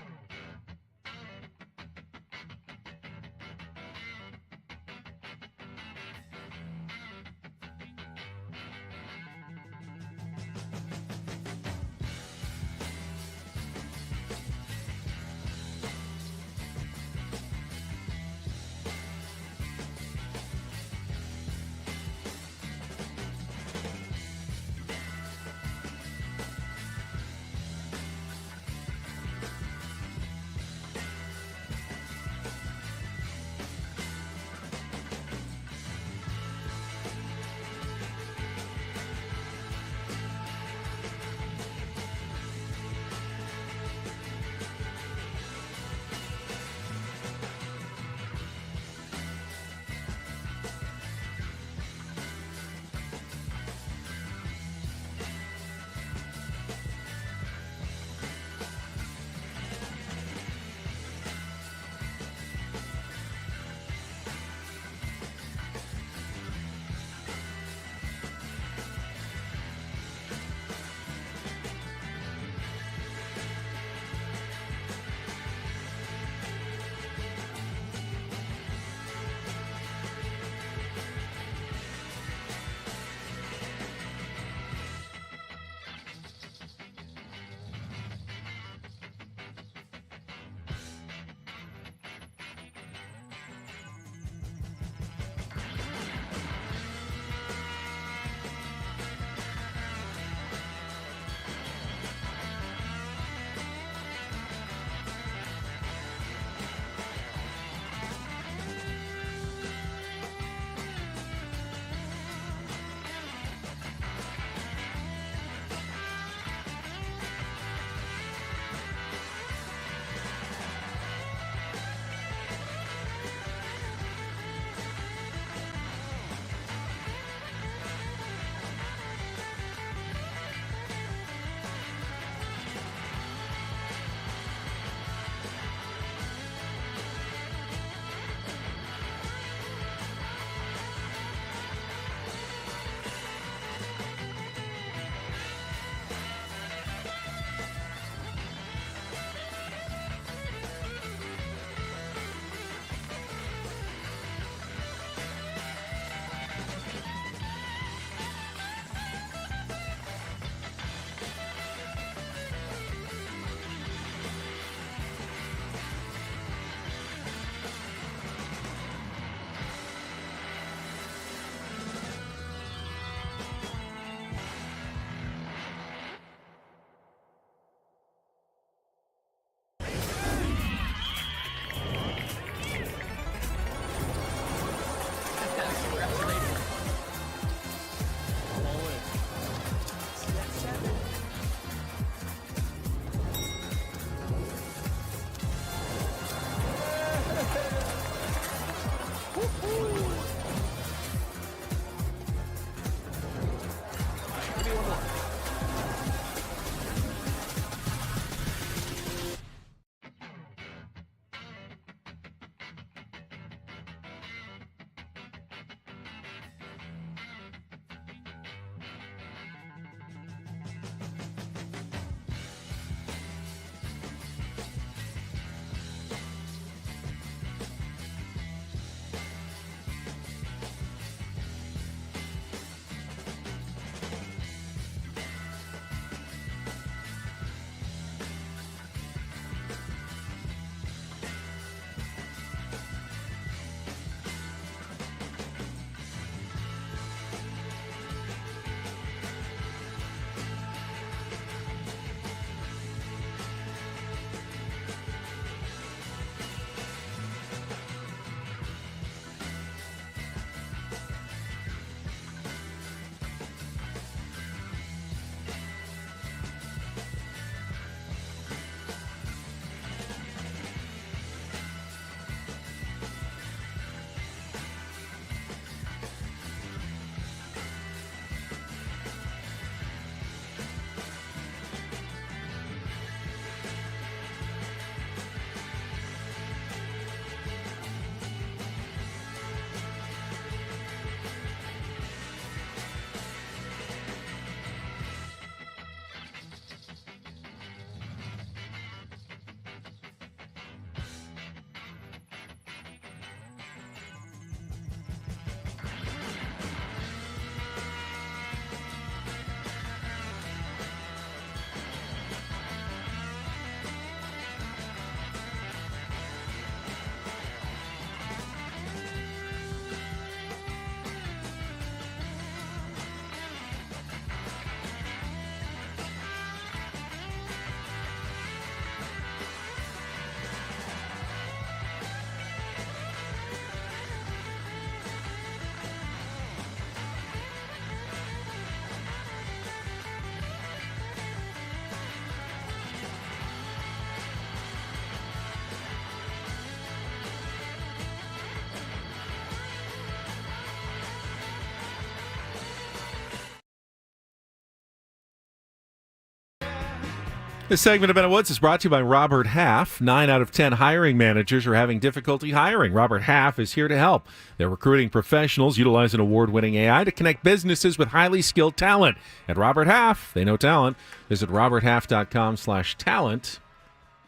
This segment of Ben and Woods is brought to you by Robert Half. 9 out of 10 hiring managers are having difficulty hiring. Robert Half is here to help. They're recruiting professionals utilizing award-winning AI to connect businesses with highly skilled talent. At Robert Half, they know talent. Visit roberthalf.com/talent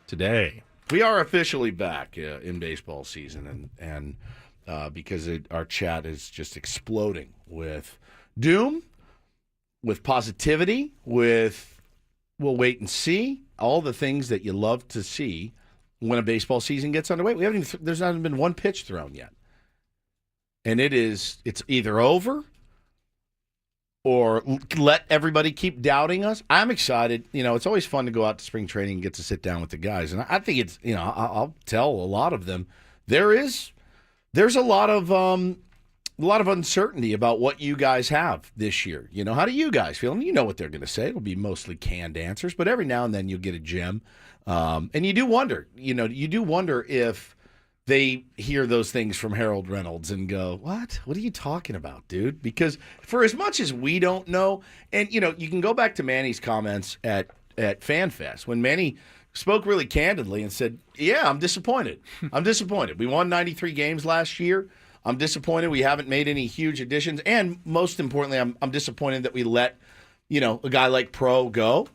today. We are officially back in baseball season, and because our chat is just exploding with doom, with positivity, with we'll wait and see, all the things that you love to see when a baseball season gets underway. There's not even been one pitch thrown yet. And it's either over or let everybody keep doubting us. I'm excited. It's always fun to go out to spring training and get to sit down with the guys. And I think it's, I'll tell a lot of them, there's a lot of uncertainty about what you guys have this year. How do you guys feel? And you know what they're going to say. It'll be mostly canned answers, but every now and then you'll get a gem. And you do wonder, if they hear those things from Harold Reynolds and go, what are you talking about, dude? Because for as much as we don't know, and, you can go back to Manny's comments at FanFest when Manny spoke really candidly and said, yeah, I'm disappointed. We won 93 games last year. I'm disappointed we haven't made any huge additions. And most importantly, I'm disappointed that we let, a guy like Pro go.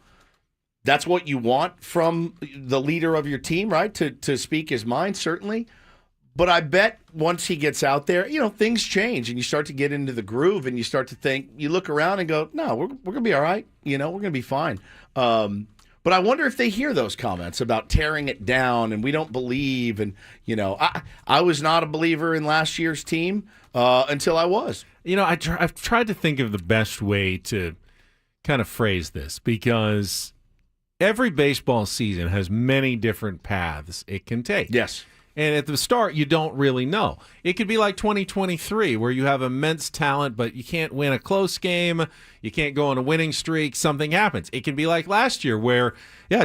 That's what you want from the leader of your team, right? To speak his mind, certainly. But I bet once he gets out there, things change and you start to get into the groove and you start to think, you look around and go, no, we're going to be all right. We're going to be fine. But I wonder if they hear those comments about tearing it down and we don't believe. And, I was not a believer in last year's team until I was. I've tried to think of the best way to kind of phrase this because every baseball season has many different paths it can take. Yes. And at the start, you don't really know. It could be like 2023, where you have immense talent, but you can't win a close game. You can't go on a winning streak. Something happens. It can be like last year, where,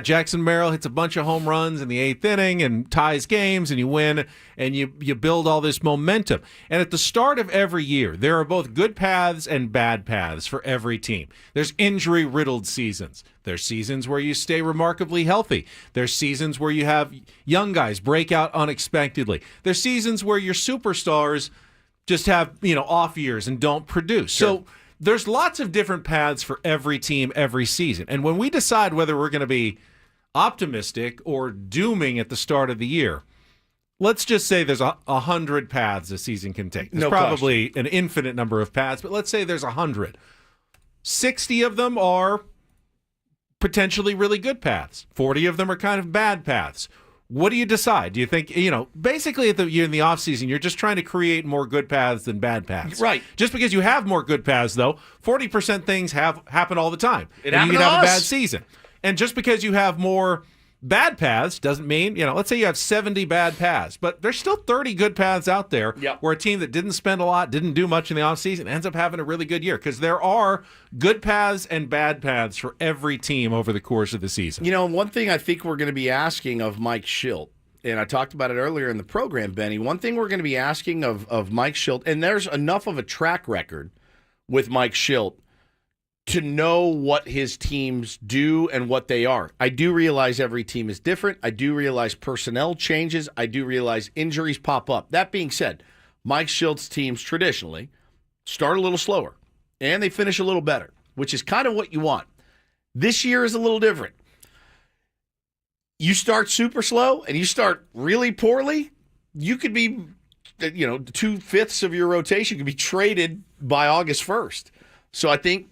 Jackson Merrill hits a bunch of home runs in the 8th inning and ties games, and you win, and you build all this momentum. And at the start of every year, there are both good paths and bad paths for every team. There's injury-riddled seasons. There's seasons where you stay remarkably healthy. There's seasons where you have young guys break out unexpectedly. There's seasons where your superstars just have, off years and don't produce. Sure. So there's lots of different paths for every team every season. And when we decide whether we're going to be optimistic or dooming at the start of the year, let's just say there's 100 paths a season can take. There's probably an infinite number of paths, but let's say there's 100. 60 of them are potentially really good paths. 40 of them are kind of bad paths. What do you decide? Do you think, basically you're in the offseason, you're just trying to create more good paths than bad paths. Right. Just because you have more good paths, though, 40% things happen all the time. It and you happened can to have us. a bad season. And just because you have more bad paths doesn't mean, let's say you have 70 bad paths, but there's still 30 good paths out there where a team that didn't spend a lot, didn't do much in the offseason, ends up having a really good year because there are good paths and bad paths for every team over the course of the season. One thing I think we're going to be asking of Mike Schilt, and I talked about it earlier in the program, Benny, one thing we're going to be asking of Mike Schilt, and there's enough of a track record with Mike Schilt to know what his teams do and what they are. I do realize every team is different. I do realize personnel changes. I do realize injuries pop up. That being said, Mike Schilt's teams traditionally start a little slower and they finish a little better, which is kind of what you want. This year is a little different. You start super slow and you start really poorly, you could be, 2/5 of your rotation could be traded by August 1st. So I think,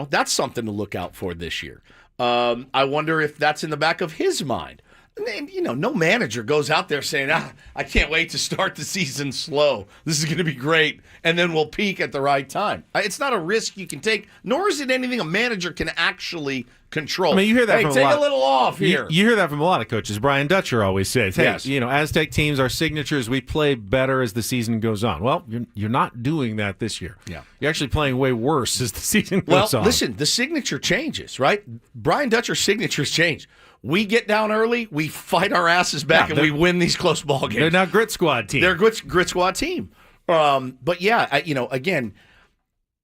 that's something to look out for this year. I wonder if that's in the back of his mind. And, no manager goes out there saying, I can't wait to start the season slow. This is going to be great, and then we'll peak at the right time. It's not a risk you can take, nor is it anything a manager can actually control. I mean, you hear that from take a lot. A little off here. You hear that from a lot of coaches. Brian Dutcher always says, hey, Yes. Aztec teams, our signatures, we play better as the season goes on. Well, you're not doing that this year. Yeah. You're actually playing way worse as the season goes on. Well, listen, the signature changes, right? Brian Dutcher's signatures change. We get down early, we fight our asses back, and we win these close ball games. They're now grit squad team. They're a grit squad team. But yeah, again,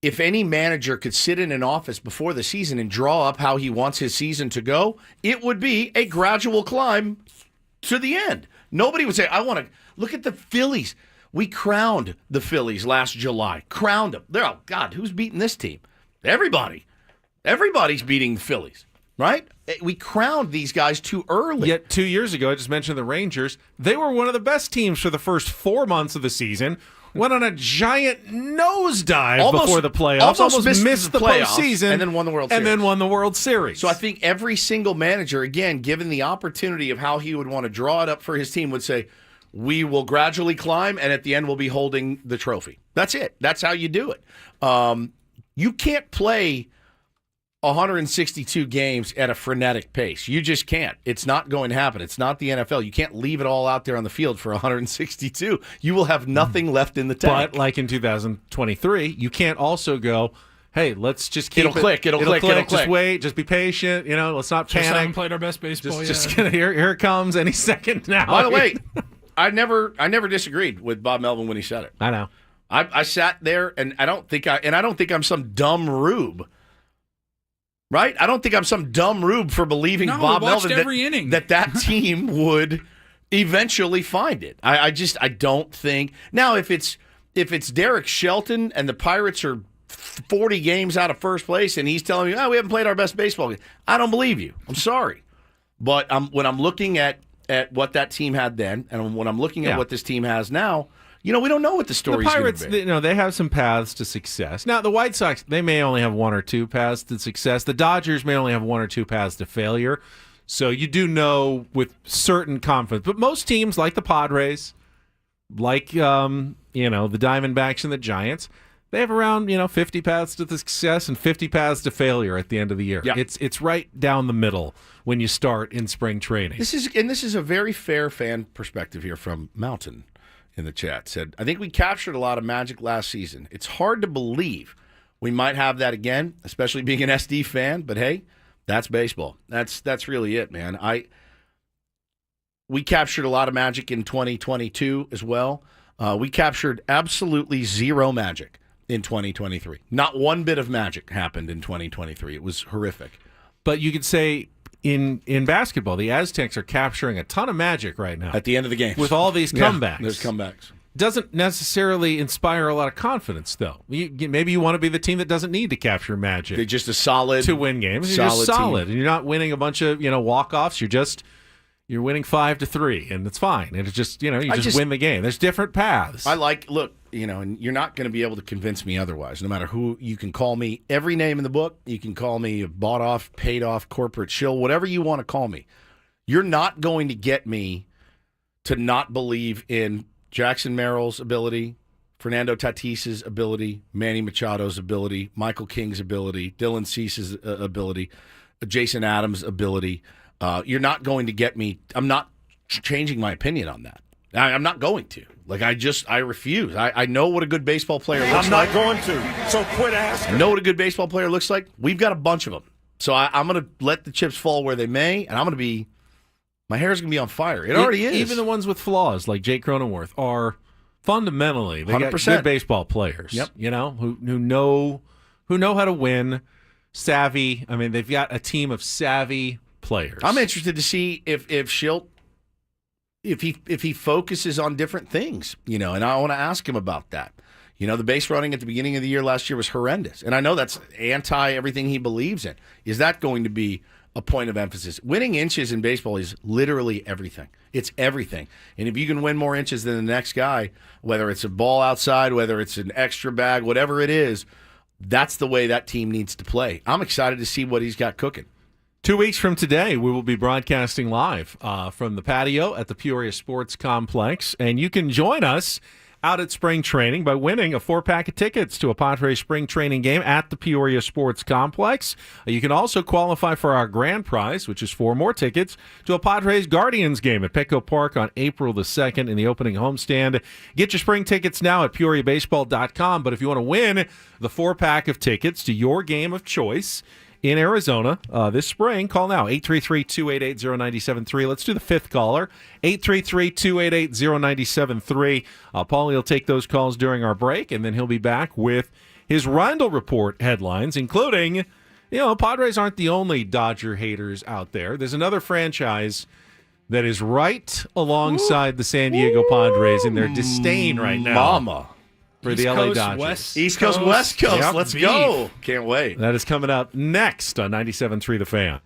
if any manager could sit in an office before the season and draw up how he wants his season to go, it would be a gradual climb to the end. Nobody would say, I want to look at the Phillies. We crowned the Phillies last July. Crowned them. Oh, God, who's beating this team? Everybody. Everybody's beating the Phillies, right? We crowned these guys too early. Yet 2 years ago, I just mentioned the Rangers. They were one of the best teams for the first 4 months of the season. Went on a giant nosedive before the playoffs. Almost missed the postseason. And then won the World Series. So I think every single manager, again, given the opportunity of how he would want to draw it up for his team, would say, we will gradually climb, and at the end we'll be holding the trophy. That's it. That's how you do it. You can't play 162 games at a frenetic pace. You just can't. It's not going to happen. It's not the NFL. You can't leave it all out there on the field for 162. You will have nothing left in the tank. But like in 2023, you can't also go, hey, let's just keep It'll click. Just wait. Just be patient. Let's not panic. Just haven't played our best baseball yet. Here it comes any second now. By the way, I never disagreed with Bob Melvin when he said it. I know. I sat there, and I don't think I'm some dumb rube. Right? I don't think I'm some dumb rube for believing Bob Melvin that team would eventually find it. I don't think. Now, if it's Derek Shelton and the Pirates are 40 games out of first place and he's telling me, we haven't played our best baseball game, I don't believe you. I'm sorry. But when I'm looking at what that team had then and when I'm looking at what this team has now, we don't know what the story's going to be. The Pirates, they have some paths to success. Now, the White Sox, they may only have one or two paths to success. The Dodgers may only have one or two paths to failure. So you do know with certain confidence. But most teams, like the Padres, like the Diamondbacks and the Giants, they have around 50 paths to success and 50 paths to failure at the end of the year. Yeah. It's right down the middle when you start in spring training. This is a very fair fan perspective here from Mountain. In the chat said, I think we captured a lot of magic last season. It's hard to believe we might have that again, especially being an SD fan, but hey, that's baseball. That's really it, man. We captured a lot of magic in 2022 as well. We captured absolutely zero magic in 2023. Not one bit of magic happened in 2023. It was horrific. But you could say in basketball, the Aztecs are capturing a ton of magic right now. At the end of the game. With all these comebacks. There's comebacks. Doesn't necessarily inspire a lot of confidence, though. Maybe you want to be the team that doesn't need to capture magic. They're just a solid to win games. You're just solid. And you're not winning a bunch of walk-offs. You're winning 5-3, and it's fine. And it's just, you just win the game. There's different paths. And you're not going to be able to convince me otherwise, no matter who. You can call me every name in the book. You can call me a bought-off, paid-off corporate shill, whatever you want to call me. You're not going to get me to not believe in Jackson Merrill's ability, Fernando Tatis's ability, Manny Machado's ability, Michael King's ability, Dylan Cease's ability, Jason Adams' ability. You're not going to get me. I'm not changing my opinion on that. I'm not going to. I refuse. I know what a good baseball player looks like. I'm not going to, so quit asking. I know what a good baseball player looks like. We've got a bunch of them. So I'm going to let the chips fall where they may, and I'm going to be – my hair's going to be on fire. It already is. Even the ones with flaws, like Jake Cronenworth, are fundamentally – they 100%. got good baseball players, yep. Who know how to win, savvy. I mean, they've got a team of savvy players. I'm interested to see if Schilt – if he focuses on different things, and I want to ask him about that. The base running at the beginning of the year last year was horrendous. And I know that's anti everything he believes in. Is that going to be a point of emphasis? Winning inches in baseball is literally everything. It's everything. And if you can win more inches than the next guy, whether it's a ball outside, whether it's an extra bag, whatever it is, that's the way that team needs to play. I'm excited to see what he's got cooking. 2 weeks from today, we will be broadcasting live from the patio at the Peoria Sports Complex, and you can join us out at spring training by winning a 4-pack of tickets to a Padres spring training game at the Peoria Sports Complex. You can also qualify for our grand prize, which is 4 more tickets to a Padres Guardians game at Petco Park on April the 2nd in the opening homestand. Get your spring tickets now at PeoriaBaseball.com, but if you want to win the 4-pack of tickets to your game of choice in Arizona this spring, call now, 833-288-0973. Let's do the 5th caller, 833-288-0973. Paulie will take those calls during our break, and then he'll be back with his Ryle Report headlines, including, Padres aren't the only Dodger haters out there. There's another franchise that is right alongside the San Diego Padres in their disdain right now. Mama. For East the LA Coast, Dodgers. East Coast, West Coast. Yep. Let's go. Can't wait. That is coming up next on 97.3 The Fan.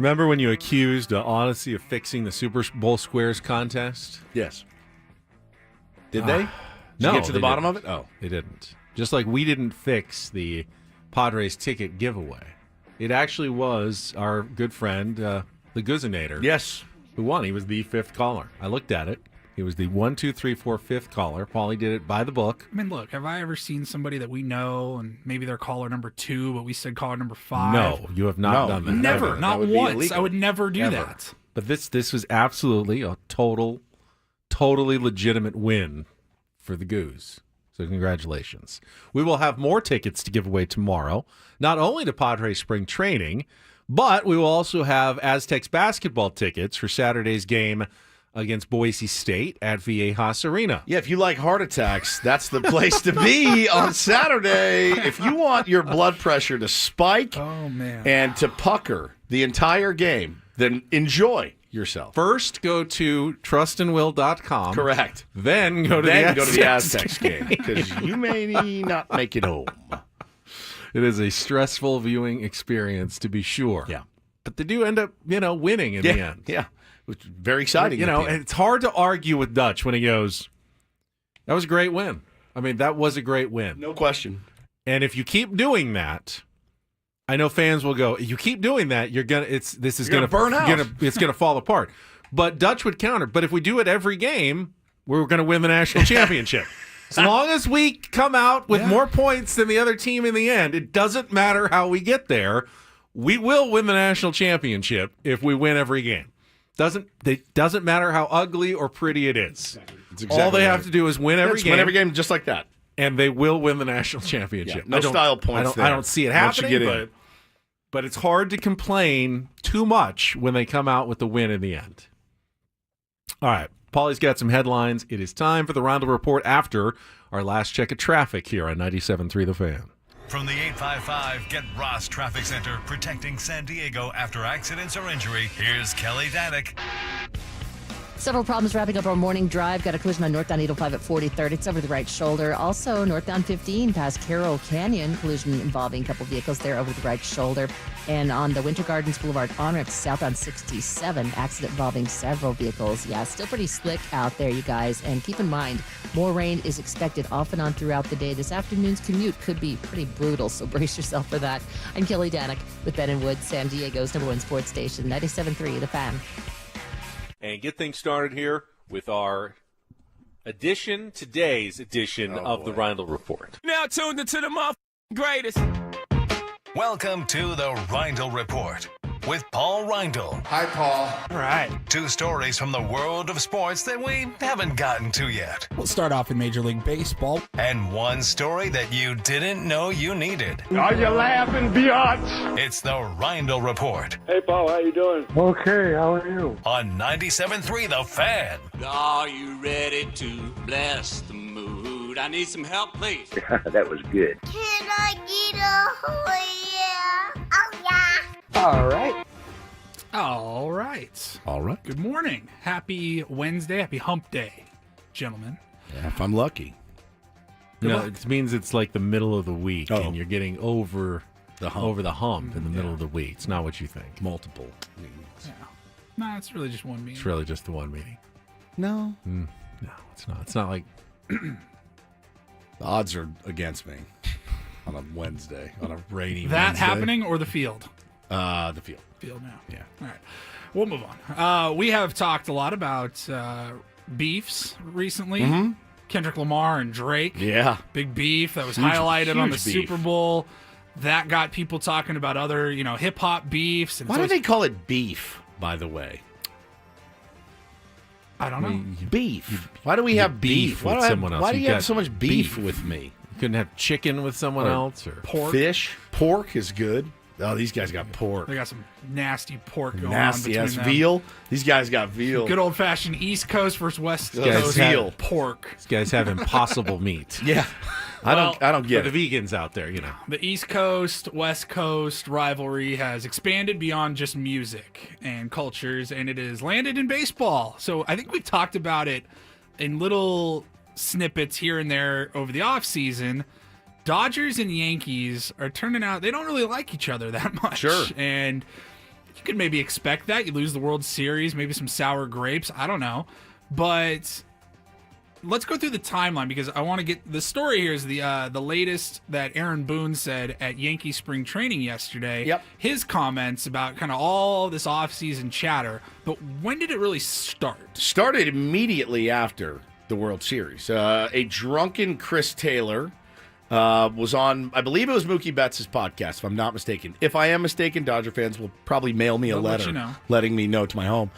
Remember when you accused Odyssey of fixing the Super Bowl Squares contest? Yes. Did they? Did No. you get to the bottom of it? Oh. They didn't. Just like we didn't fix the Padres ticket giveaway. It actually was our good friend, the Guzinator. Yes. Who won. He was the fifth caller. I looked at it. He was the 1, 2, 3, 4, fifth caller. Paulie did it by the book. I mean, look, have I ever seen somebody that we know and maybe they're caller number 2, but we said caller number 5? No, you have not done that. Never. Ever. Not That would be once. illegal. I would never do Ever. that. But this was absolutely a totally legitimate win for the Goose. So congratulations. We will have more tickets to give away tomorrow, not only to Padres spring training, but we will also have Aztecs basketball tickets for Saturday's game against Boise State at Viejas Arena. Yeah, if you like heart attacks, that's the place to be on Saturday. If you want your blood pressure to spike and to pucker the entire game, then enjoy yourself. First, go to trustandwill.com. Go to the Aztecs game because you may not make it home. It is a stressful viewing experience, to be sure. Yeah. But they do end up, winning in the end. Yeah. Which is very exciting. But, it's hard to argue with Dutch when he goes, that was a great win. I mean, that was a great win. No question. And if you keep doing that, I know fans will go, you keep doing that, you're going to burn out. It's going to fall apart. But Dutch would counter, but if we do it every game, we're going to win the national championship. As long as we come out with more points than the other team in the end, it doesn't matter how we get there. We will win the national championship if we win every game. It doesn't matter how ugly or pretty it is. Exactly all they have right. to do is win every game. Win every game just like that. And they will win the national championship. Yeah, no style points I don't see it happening, in. but it's hard to complain too much when they come out with the win in the end. All right. Paulie's got some headlines. It is time for the Ryle Report after our last check of traffic here on 97.3 The Fan. From the 855 Get Ross Traffic Center, protecting San Diego after accidents or injury, here's Kelly Danek. Several problems wrapping up our morning drive. Got a collision on northbound 805 at 43rd. It's over the right shoulder. Also, northbound 15 past Carroll Canyon. Collision involving a couple vehicles there over the right shoulder. And on the Winter Gardens Boulevard on-ramp southbound 67. Accident involving several vehicles. Yeah, still pretty slick out there, you guys. And keep in mind, more rain is expected off and on throughout the day. This afternoon's commute could be pretty brutal, so brace yourself for that. I'm Kelly Danek with Ben and Wood, San Diego's #1 sports station, 97.3 The Fan. And get things started here with our today's edition of the Ryle Report. Now tuned into the greatest. Welcome to the Ryle Report with Paul Rindle. Hi, Paul. All right. 2 stories from the world of sports that we haven't gotten to yet. We'll start off in Major League Baseball. And 1 story that you didn't know you needed. Are you laughing, biatch? It's the Ryle Report Hey, Paul, how you doing? Okay, how are you? on 97.3 The Fan. Are you ready to bless the mood? I need some help, please. That was good. Can I get a yeah? Oh, yeah. All right. All right. All right. Good morning. Happy Wednesday. Happy hump day, gentlemen. Yeah, if I'm lucky. No, it means it's like the middle of the week, Oh. and you're getting over The hump. over the hump in the middle of the week. It's not what you think. Multiple meetings. Yeah. No, it's really just one meeting. It's really just the one meeting. No. No, it's not. It's not like The odds are against me on a Wednesday, on a rainy that Wednesday. happening or the field? The field. Field now. Yeah. All right. We'll move on. We have talked a lot about beefs recently. Mhm. Kendrick Lamar and Drake. Yeah. Big beef that was Huge- highlighted on the huge beef. Super Bowl. That got people talking about other, hip hop beefs. And Why so do they call it beef, by the way? I don't know. Beef. Why do we have beef? with someone else? Why do you got have so much beef with me? You couldn't have chicken with someone Or else, or Pork. Fish. Pork is good. Oh, these guys got pork. They got some nasty pork going on Nasty between ass them. veal. These guys got veal. Good old fashioned East Coast versus West Guys Coast veal. pork. these guys have impossible meat. Yeah. I don't get For it. the vegans out there, The East Coast, West Coast rivalry has expanded beyond just music and cultures, and it has landed in baseball. So I think we've talked about it in little snippets here and there over the offseason. Dodgers and Yankees are turning out, they don't really like each other that much. Sure. And you could maybe expect that. You lose the World Series, maybe some sour grapes. I don't know. But let's go through the timeline because I want to get the story here is the latest that Aaron Boone said at Yankee spring training yesterday. Yep. His comments about kind of all this offseason chatter. But when did it really start? Started immediately after the World Series. A drunken Chris Taylor was on, I believe it was Mookie Betts' podcast, if I'm not mistaken. If I am mistaken, Dodger fans will probably mail me a They'll let letter you know. letting me know to my home.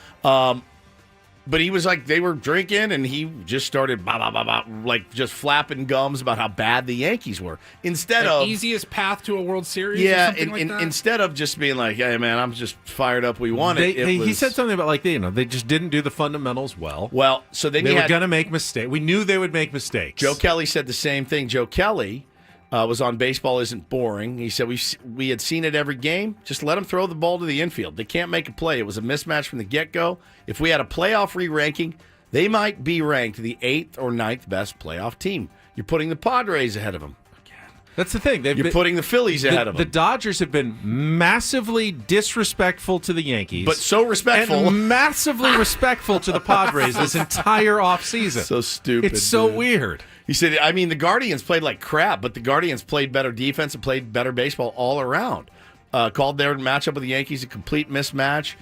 But he was like, they were drinking, and he just started like just flapping gums about how bad the Yankees were. Instead of easiest path to a World Series. yeah, or something like that? instead of just being like, hey man, I'm just fired up, we won it. He said something about like they just didn't do the fundamentals well. Well, so then they were going to make mistakes. We knew they would make mistakes. Joe Kelly said the same thing. Joe Kelly was on Baseball Isn't Boring. He said we had seen it every game. Just let them throw the ball to the infield. They can't make a play. It was a mismatch from the get-go. If we had a playoff re-ranking, they might be ranked the 8th or 9th best playoff team. You're putting the Padres ahead of them. That's the thing. You're putting the Phillies ahead of them. The Dodgers have been massively disrespectful to the Yankees. But so respectful. And massively respectful to the Padres this entire offseason. So stupid. It's so dude. weird. He said, I mean, the Guardians played like crap, but the Guardians played better defense and played better baseball all around. Called their matchup with the Yankees a complete mismatch.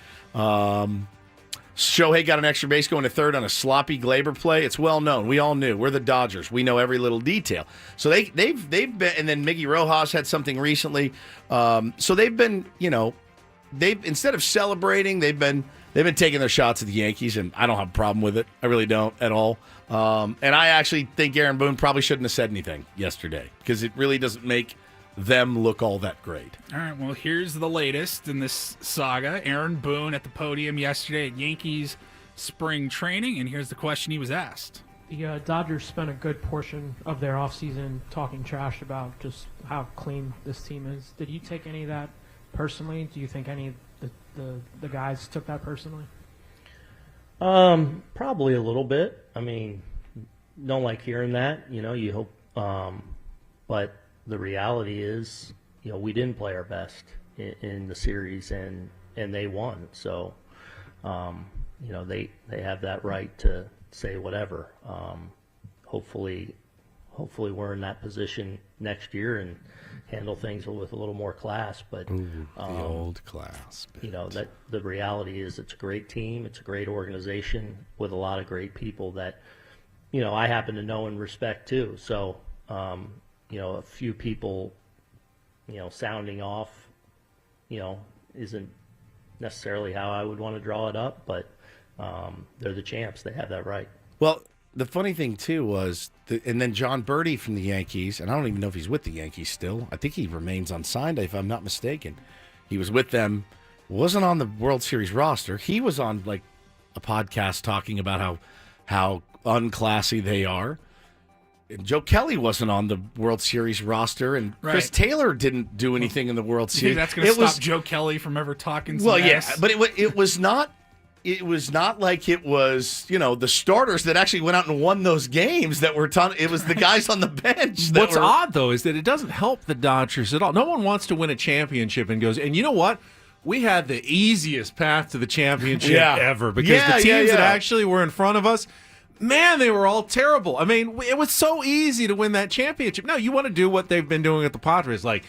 Shohei got an extra base going to third on a sloppy Glaber play. It's well known. We all knew. We're the Dodgers. We know every little detail. So they've been, and then Miggy Rojas had something recently. So they've been, they've instead of celebrating, they've been taking their shots at the Yankees, and I don't have a problem with it. I really don't at all. And I actually think Aaron Boone probably shouldn't have said anything yesterday because it really doesn't make them look all that great. All right, well, here's the latest in this saga. Aaron Boone at the podium yesterday at Yankees spring training, and here's the question he was asked. The Dodgers spent a good portion of their offseason talking trash about just how clean this team is. Did you take any of that personally? Do you think any of the guys took that personally? Probably a little bit. I mean, don't like hearing that. You hope, but the reality is, we didn't play our best in the series, and they won. So, they have that right to say whatever. Hopefully we're in that position next year and handle things with a little more class. But the old class. That the reality is, it's a great team. It's a great organization with a lot of great people that, I happen to know and respect too. So, a few people, sounding off, isn't necessarily how I would want to draw it up, but they're the champs. They have that right. Well, the funny thing, too, was, and then John Birdie from the Yankees, and I don't even know if he's with the Yankees still. I think he remains unsigned, if I'm not mistaken. He was with them, wasn't on the World Series roster. He was on, like, a podcast talking about how unclassy they are. And Joe Kelly wasn't on the World Series roster, and Chris Taylor didn't do anything in the World You Series. think that's going to stop Joe Kelly from ever talking some yeah, but it was not. It was not like it was, the starters that actually went out and won those games that were it was the guys on the bench. What's odd, though, is that it doesn't help the Dodgers at all. No one wants to win a championship and goes, and you know what? We had the easiest path to the championship ever because the teams that actually were in front of us, man, they were all terrible. I mean, it was so easy to win that championship. No, you want to do what they've been doing at the Padres, like,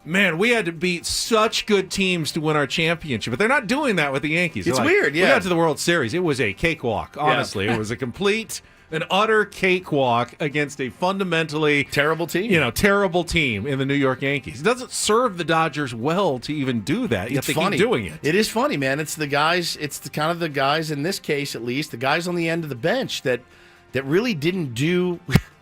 man, we had to beat such good teams to win our championship, but they're not doing that with the Yankees. It's weird, We got to the World Series. It was a cakewalk, honestly. It was a complete, an utter cakewalk against a fundamentally terrible team. Terrible team in the New York Yankees. It doesn't serve the Dodgers well to even do that, yet they keep doing it. It is funny, man. It's the guys, kind of the guys, in this case at least, the guys on the end of the bench that really didn't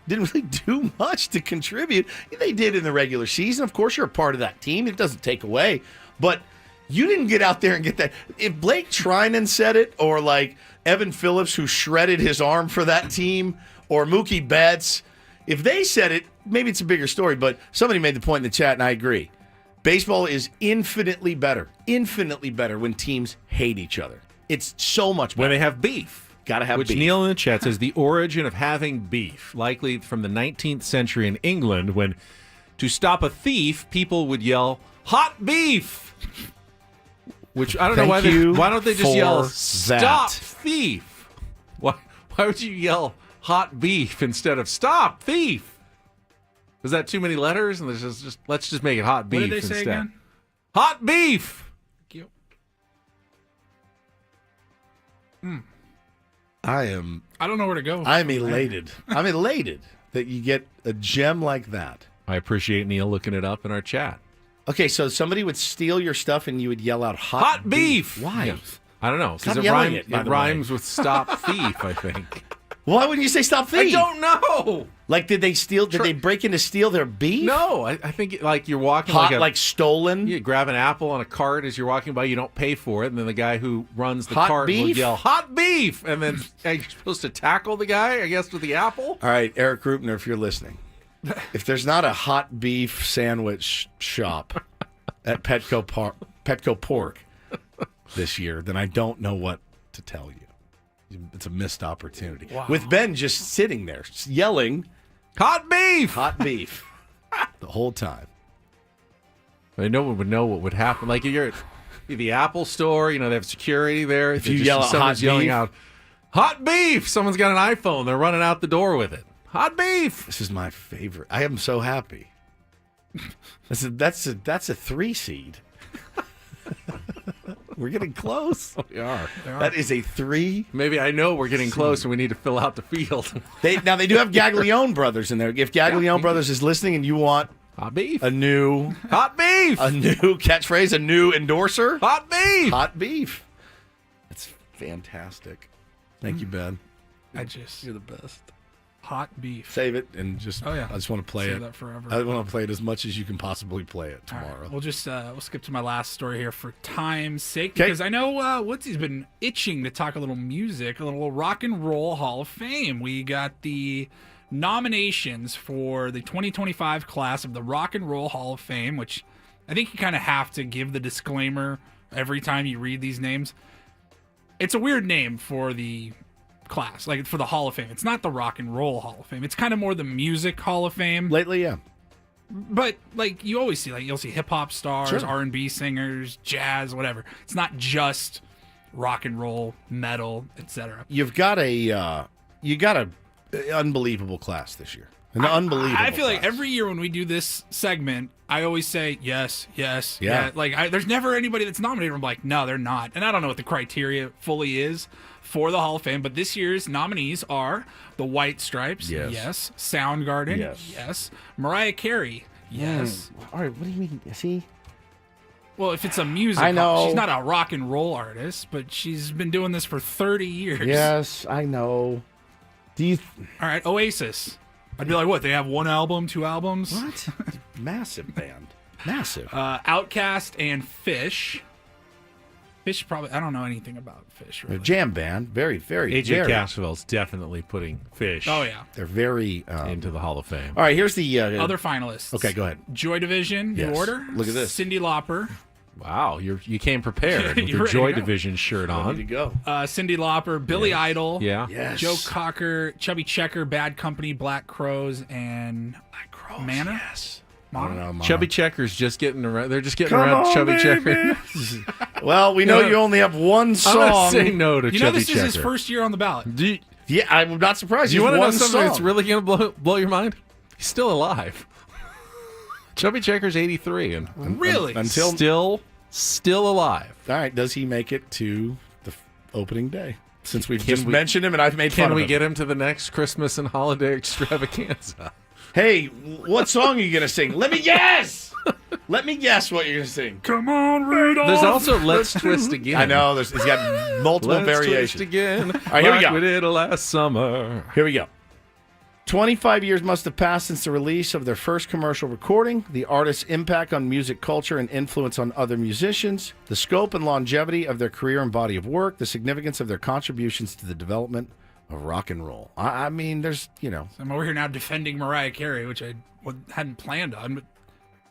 really do much to contribute. They did in the regular season. Of course, you're a part of that team. It doesn't take away. But you didn't get out there and get that. If Blake Trinan said it, or like Evan Phillips, who shredded his arm for that team, or Mookie Betts, if they said it, maybe it's a bigger story. But somebody made the point in the chat, and I agree. Baseball is infinitely better when teams hate each other. It's so much better. When they have beef. Got to have beef. Which Neil in the chat says the origin of having beef, likely from the 19th century in England, when to stop a thief, people would yell, "Hot beef!" Which I don't know why don't they just yell "Stop thief"? Why would you yell "hot beef" instead of "Stop thief"? Is that too many letters? And let's just make it hot beef What did they instead. say again? Hot beef. Thank you. I don't know where to go. I'm elated. I'm elated that you get a gem like that. I appreciate Neil looking it up in our chat. Okay, so somebody would steal your stuff and you would yell out "hot beef." Why? Yeah. I don't know, because Stop it yelling rhymes, rhymes with "stop thief." I think. Why wouldn't you say "stop thief"? I don't know. Like, did they steal? Did they break in to steal their beef? No, I think like you're walking Hot, like stolen. You grab an apple on a cart as you're walking by. You don't pay for it, and then the guy who runs the Hot cart will beef? yell "hot beef," and then you're supposed to tackle the guy, I guess, with the apple. All right, Eric Rupner, if you're listening, if there's not a hot beef sandwich shop at Petco Pork this year, then I don't know what to tell you. It's a missed opportunity. Wow. With Ben just sitting there yelling, "Hot beef! Hot beef!" the whole time. No one would know what would happen. Like you're at the Apple store, they have security there. If you yell out someone's hot yelling beef, out, "Hot beef!" Someone's got an iPhone. They're running out the door with it. Hot beef! This is my favorite. I am so happy. That's a 3 seed. We're getting close. We are. That is a 3. Maybe I know we're getting close and we need to fill out the field. They do have Gaglione Brothers in there. If Gaglione Brothers is listening and you want hot beef, a new hot beef, a new catchphrase, a new endorser, hot beef, hot beef. That's fantastic. Thank you, Ben. You're the best. Hot beef. Save it and just. Oh yeah. I just want to play Save it. that forever. I want to play it as much as you can possibly play it tomorrow. Right. We'll just we'll skip to my last story here for time's sake 'Kay. because I know Woodsy's been itching to talk a little music, a little rock and roll Hall of Fame. We got the nominations for the 2025 class of the Rock and Roll Hall of Fame, which I think you kind of have to give the disclaimer every time you read these names. It's a weird name for the class, like for the Hall of Fame. It's not the Rock and Roll Hall of Fame. It's kind of more the Music Hall of Fame. Lately, yeah. But like you always see, like you'll see hip hop stars, Sure. R&B singers, jazz, whatever. It's not just rock and roll, metal, etc. You've got a unbelievable class this year. An unbelievable. I feel like class. every year when we do this segment, I always say yes, yes, Yeah. yeah. Like there's never anybody that's nominated. I'm like, no, they're not. And I don't know what the criteria fully is for the Hall of Fame, but this year's nominees are the White Stripes, yes. Soundgarden, yes. Mariah Carey, yes. All right, what do you mean? See? Well, if it's a music, I know. she's not a rock and roll artist, but she's been doing this for 30 years. Yes, I know. Do you? All right, Oasis. I'd be like, what? They have 1 album, 2 albums? What? Massive band. Massive. Outkast and Fish. Fish probably, I don't know anything about Fish, really. A jam band. Very, very, AJ very. Cashville's definitely putting Fish. Oh, yeah. They're very into the Hall of Fame. All right, here's the Other finalists. Okay, go ahead. Joy Division, Yes. New Order. Look at this. Cyndi Lauper. Wow, you came prepared with You're your ready Joy to go. Division shirt on. Ready to go. Cyndi Lauper, Billy Idol. Yeah. Yes. Joe Cocker, Chubby Checker, Bad Company, Black Crows, and Mana. Yes. I don't know, Mom. Chubby Checker's just getting around. They're just getting Come around on, Chubby baby. Checker. Well, we know you only have one song. I'm not saying no to You know Chubby this Checker. is his first year on the ballot. Yeah, I'm not surprised. Do you He's want to know one something song. that's really going to blow your mind? He's still alive. Chubby Checker's 83 and Really? until still alive. All right, does he make it to the opening day? Since we've Can just we- mentioned him and I've made fun Can of we him. get him to the next Christmas and holiday extravaganza? Hey, what song are you going to sing? Let me guess! Let me guess what you're going to sing. Come on, Rudolph. There's also Let's Twist Again. I know, it's got multiple Let's variations. Twist Again. All right, here we like go. we did last summer. Here we go. 25 years must have passed since the release of their first commercial recording, the artist's impact on music culture and influence on other musicians, the scope and longevity of their career and body of work, the significance of their contributions to the development of rock and roll. I mean, there's, I'm over here now defending Mariah Carey, which I hadn't planned on, but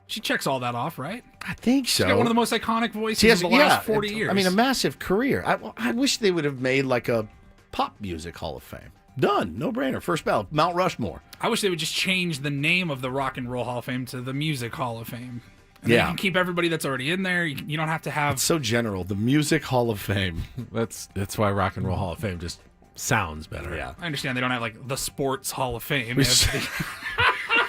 she checks all that off, right? I think so. She's got one of the most iconic voices She has- of the last yeah, 40 years. I mean, a massive career. I wish they would have made like a pop music Hall of Fame. Done. No brainer. First ballot. Mount Rushmore. I wish they would just change the name of the Rock and Roll Hall of Fame to the Music Hall of Fame. And then you can keep everybody that's already in there. You don't have to have... It's so general. The Music Hall of Fame. That's why Rock and Roll Hall of Fame just sounds better. Yeah. I understand they don't have, like, the Sports Hall of Fame.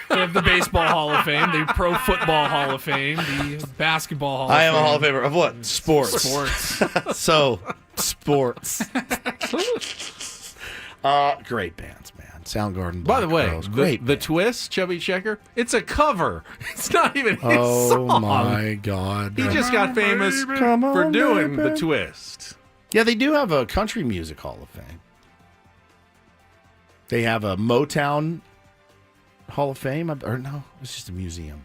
They have the Baseball Hall of Fame, the Pro Football Hall of Fame, the Basketball Hall of Fame. I am a Hall of Famer of what? Sports. So, sports. Great bands, man. Soundgarden. By the way, Crows. Great the Twist, Chubby Checker, it's a cover. It's not even his Oh song. my God. He just got famous for doing the Twist. Yeah, they do have a Country Music Hall of Fame. They have a Motown Hall of Fame, or no, it's just a museum.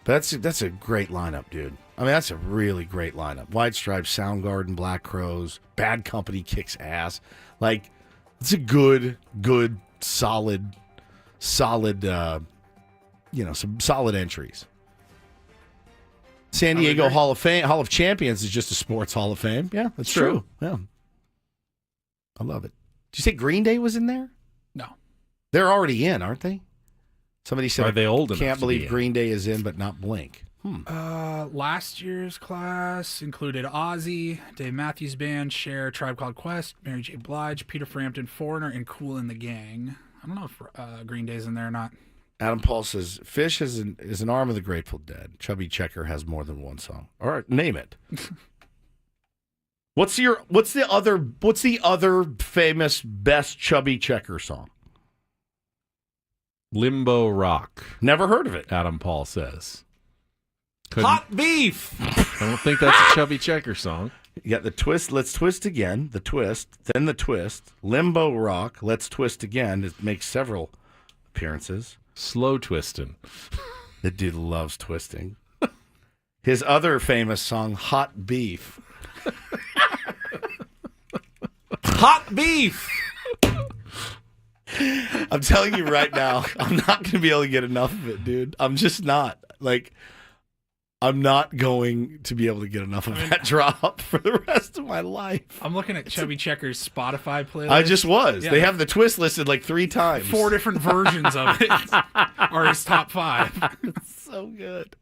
But that's a great lineup, dude. I mean, that's a really great lineup. White Stripes, Soundgarden, Black Crowes, Bad Company kicks ass. Like, it's a good, solid, some solid entries. San Diego Hall of Fame, Hall of Champions is just a sports Hall of Fame. Yeah, that's true. Yeah, I love it. Did you say Green Day was in there? No, they're already in, aren't they? Somebody said, "Are they old enough? Can't to believe be in? Green Day is in, but not Blink." Last year's class included Ozzy, Dave Matthews Band, Cher, Tribe Called Quest, Mary J. Blige, Peter Frampton, Foreigner, and Kool and the Gang. I don't know if Green Day's in there or not. Adam Paul says, Fish is an arm of the Grateful Dead. Chubby Checker has more than one song. All right, name it. What's the other famous best Chubby Checker song? Limbo Rock. Never heard of it. Adam Paul says. Hot beef. I don't think that's a Chubby Checker song. Yeah, the Twist. Let's twist again. The Twist. Then the Twist. Limbo Rock. Let's twist again. It makes several appearances. Slow twisting. The dude loves twisting. His other famous song, Hot Beef. Hot beef. I'm telling you right now, I'm not going to be able to get enough of it, dude. I'm just not. Like, I'm not going to be able to get enough of that drop for the rest of my life. I'm looking at Chubby Checker's Spotify playlist. I just was. Yeah. They have the Twist listed like 3 times. 4 different versions of it are his top 5. It's so good.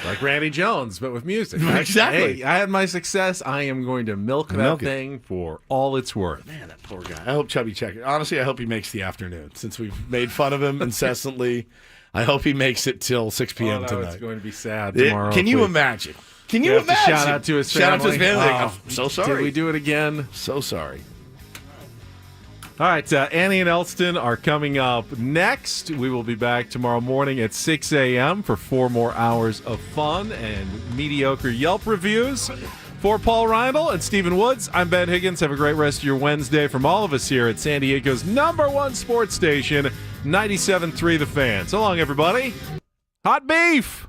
Like Randy Jones, but with music. Exactly. Hey, I had my success. I am going to milk that thing for all it's worth. Man, that poor guy. I hope Chubby Checker. Honestly, I hope he makes the afternoon. Since we've made fun of him incessantly, I hope he makes it till 6 p.m. tonight. It's going to be sad tomorrow. Can you imagine? Can you imagine? Shout out to his family. Shout out to his family. I'm so sorry. Did we do it again? So sorry. All right, Annie and Elston are coming up next. We will be back tomorrow morning at 6 a.m. for 4 more hours of fun and mediocre Yelp reviews. For Paul Rindle and Stephen Woods, I'm Ben Higgins. Have a great rest of your Wednesday from all of us here at San Diego's #1 sports station, 97.3 The Fan. So long, everybody. Hot beef!